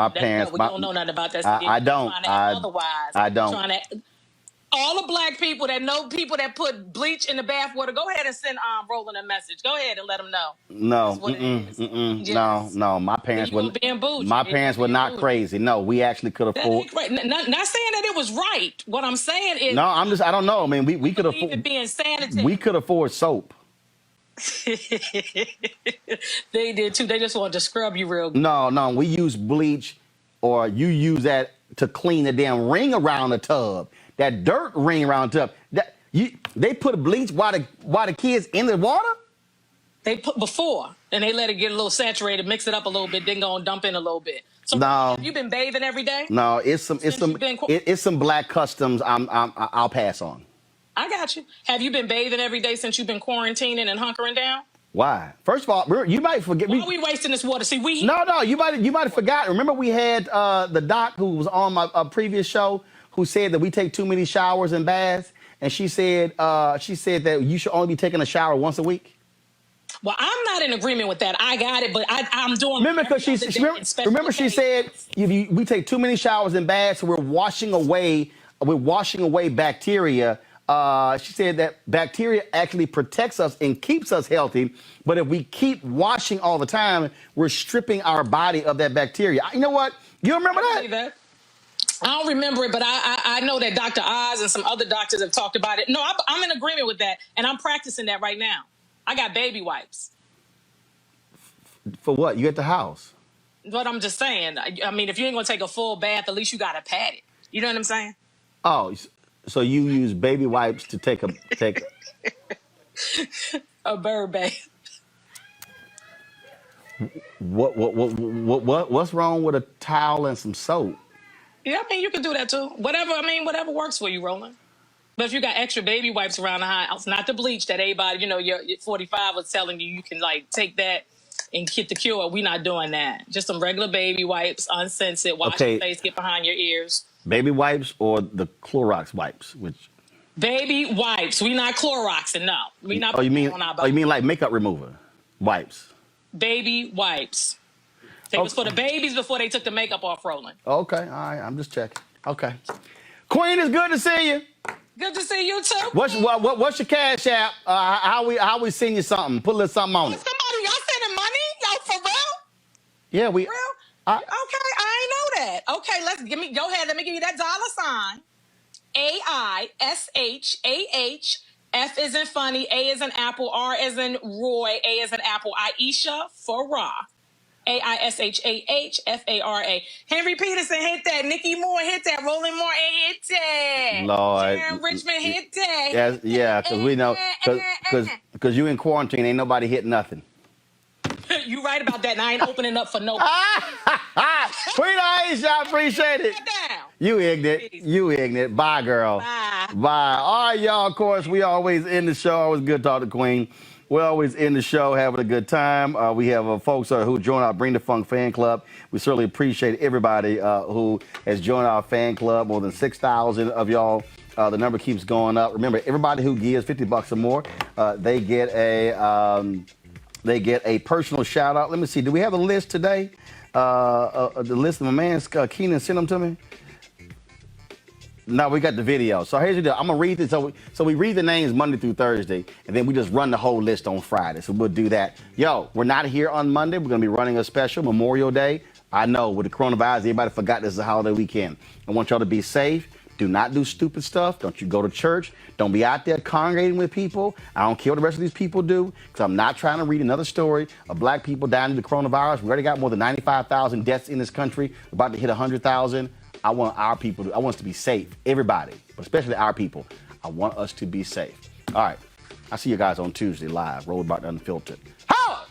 parents. We don't know nothing about that. I don't. I don't. All the black people that know people that put bleach in the bathwater, go ahead and send Roland a message. Go ahead and let them know. No, no. My parents were. My parents were not crazy. No, we actually could afford. Right. Not saying that it was right. What I'm saying is. No, I don't know. I mean, we could afford. It being sanitary. We could afford soap. They did too. They just wanted to scrub you real good. No. We use bleach, or you use that to clean the damn ring around the tub. That dirt ring around the tub. They put bleach while the kids in the water? They put before, and they let it get a little saturated, mix it up a little bit, then go and dump in a little bit. So no, have you been bathing every day? No, it's some black customs I'll pass on. I got you. Have you been bathing every day since you've been quarantining and hunkering down? Why? First of all, you might forget. Why are we wasting this water? See, No, you might have forgotten. Remember we had the doc who was on my previous show who said that we take too many showers and baths, and she said that you should only be taking a shower once a week. Well, I'm not in agreement with that. I got it, but I'm doing. Remember, because she said we take too many showers and baths, so we're washing away bacteria. She said that bacteria actually protects us and keeps us healthy, but if we keep washing all the time, we're stripping our body of that bacteria. You know what? You remember that? I don't remember it, but I know that Dr. Oz and some other doctors have talked about it. No, I'm in agreement with that, and I'm practicing that right now. I got baby wipes. For what? You at the house? But I'm just saying. I mean, if you ain't gonna take a full bath, at least you gotta pat it. You know what I'm saying? Oh, so you use baby wipes to take a bird bath. What's wrong with a towel and some soap? Yeah, I mean, you can do that too. Whatever works for you, Roland. But if you got extra baby wipes around the house, not the bleach that everybody, your 45 was telling you can like take that and get the cure. We're not doing that. Just some regular baby wipes, unscented. Wash your face, get behind your ears. Baby wipes or the Clorox wipes? Baby wipes. We not Cloroxing, no. We not. Oh, you mean like makeup remover wipes? Baby wipes. They was for the babies before they took the makeup off, Roland. Okay, all right. I'm just checking. Okay. Queen, it's good to see you. Good to see you too. What's your cash app? How we send you something? Put a little something on it. Somebody, y'all sending money? Y'all for real? Yeah, we. For real? Okay, I ain't know that. Okay, go ahead. Let me give you that $sign. AISHAH. F is in funny. A is in apple. R is in Roy. A is in apple. Aisha Farah. AISHAHFARA. Henry Peterson hit that. Nikki Moore hit that. Roland Moore hit that. Lord. Sharon Richmond hit that. Yeah, because we know. Because you in quarantine, ain't nobody hit nothing. You right about that, and I ain't opening up for no. Queen Aisha, I appreciate it. You ignorant. You ignorant. Bye, girl. Bye. Bye. All right, y'all. Of course, we always end the show. Always good to talk to Queen. We always end the show having a good time. We have folks who join our Bring the Funk fan club. We certainly appreciate everybody who has joined our fan club. More than 6,000 of y'all. The number keeps going up. Remember, everybody who gives $50 or more, they get a personal shout out. Let me see. Do we have a list today? The list of my man Keenan sent them to me. No, we got the video. So here's the deal. I'm gonna read this. So we read the names Monday through Thursday, and then we just run the whole list on Friday. So we'll do that. Yo, we're not here on Monday. We're gonna be running a special Memorial Day. I know with the coronavirus, everybody forgot this is a holiday weekend. I want y'all to be safe. Do not do stupid stuff. Don't you go to church. Don't be out there congregating with people. I don't care what the rest of these people do, because I'm not trying to read another story of black people dying of the coronavirus. We already got more than 95,000 deaths in this country. We're about to hit 100,000. I want our people I want us to be safe. Everybody, but especially our people. I want us to be safe. All right. I'll see you guys on Tuesday live. Roland Martin Unfiltered. Holla!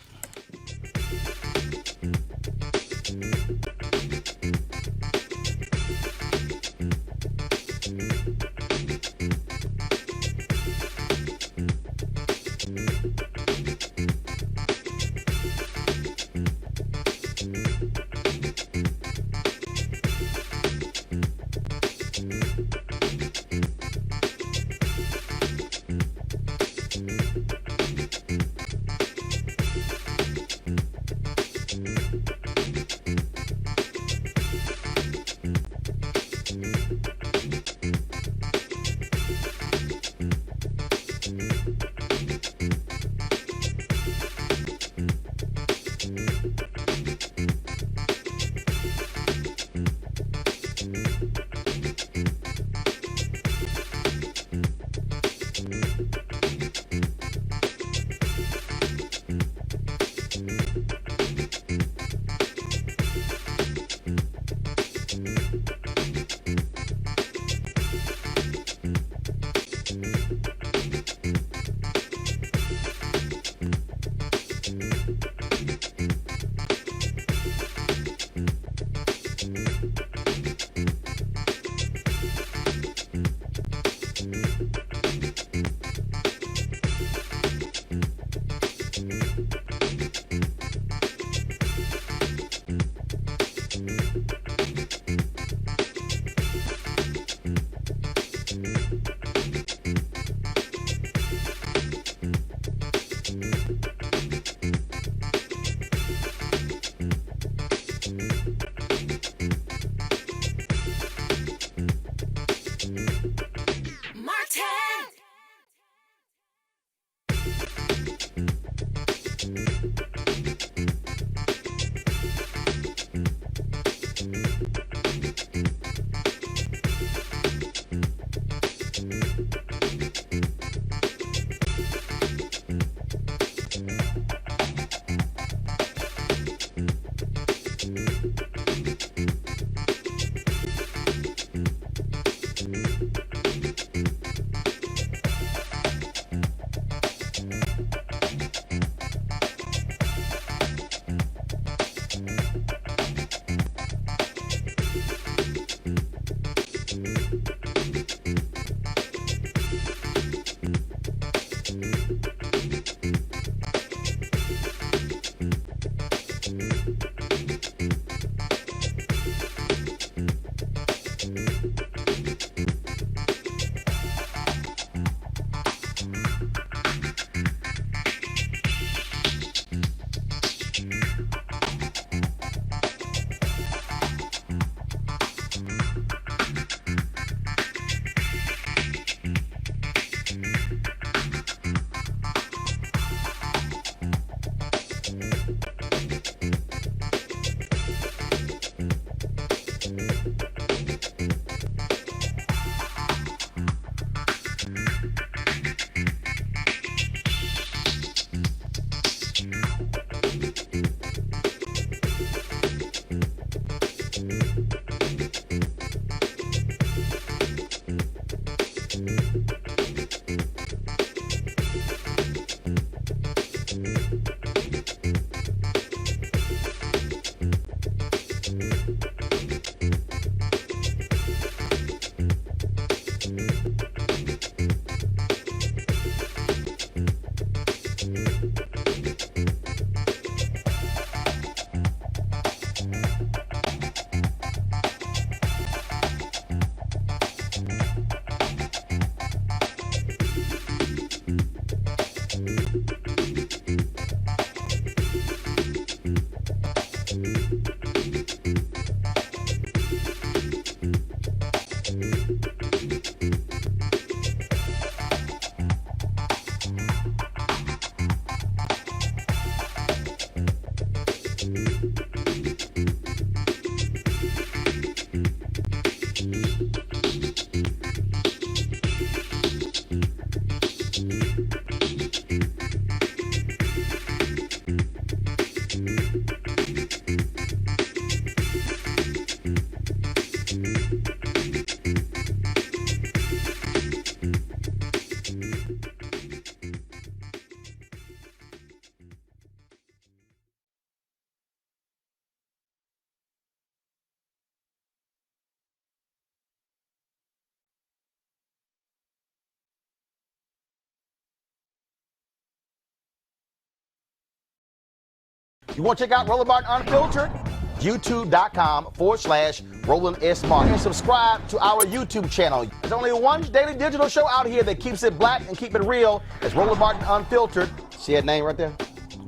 You want to check out Roland Martin Unfiltered? YouTube.com/Roland S. Martin. And subscribe to our YouTube channel. There's only one daily digital show out here that keeps it black and keep it real. It's Roland Martin Unfiltered. See that name right there?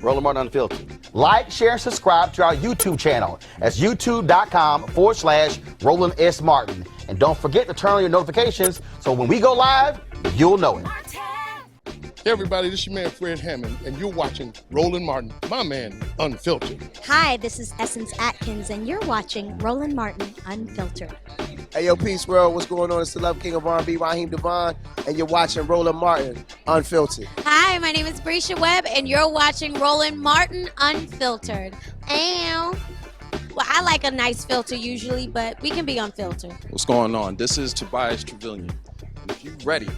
Roland Martin Unfiltered. Like, share, and subscribe to our YouTube channel. That's youtube.com/Roland S. Martin. And don't forget to turn on your notifications so when we go live, you'll know it. Hey everybody, this is your man Fred Hammond, and you're watching Roland Martin, my man, Unfiltered. Hi, this is Essence Atkins, and you're watching Roland Martin Unfiltered. Hey yo, Peace World, what's going on? It's the Love King of R&B, Raheem Devon, and you're watching Roland Martin Unfiltered. Hi, my name is Brescia Webb, and you're watching Roland Martin Unfiltered. Ow. Well, I like a nice filter usually, but we can be unfiltered. What's going on? This is Tobias Trevelyan. And if you're ready,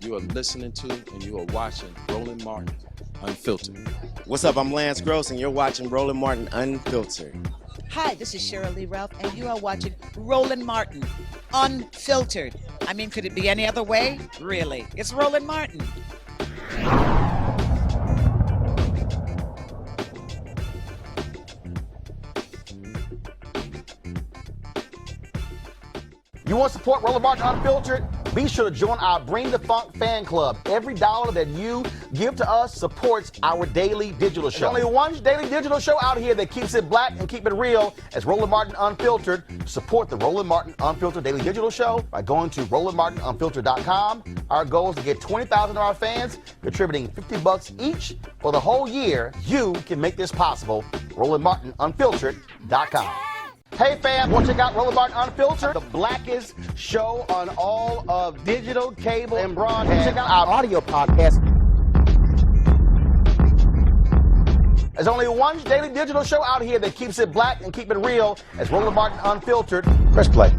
you are listening to and you are watching Roland Martin Unfiltered. What's up? I'm Lance Gross, and you're watching Roland Martin Unfiltered. Hi, this is Cheryl Lee Ralph, and you are watching Roland Martin Unfiltered. I mean, could it be any other way? Really? It's Roland Martin. You want to support Roland Martin Unfiltered? Be sure to join our Bring the Funk fan club. Every dollar that you give to us supports our daily digital show. There's only one daily digital show out here that keeps it black and keep it real. As Roland Martin Unfiltered. Support the Roland Martin Unfiltered daily digital show by going to RolandMartinUnfiltered.com. Our goal is to get 20,000 of our fans contributing $50 each for the whole year. You can make this possible. RolandMartinUnfiltered.com. Hey fam, want to check out Roland Martin Unfiltered? The blackest show on all of digital, cable, and broadcast. Check out our audio podcast. There's only one daily digital show out here that keeps it black and keep it real. As Roland Martin Unfiltered. Press play.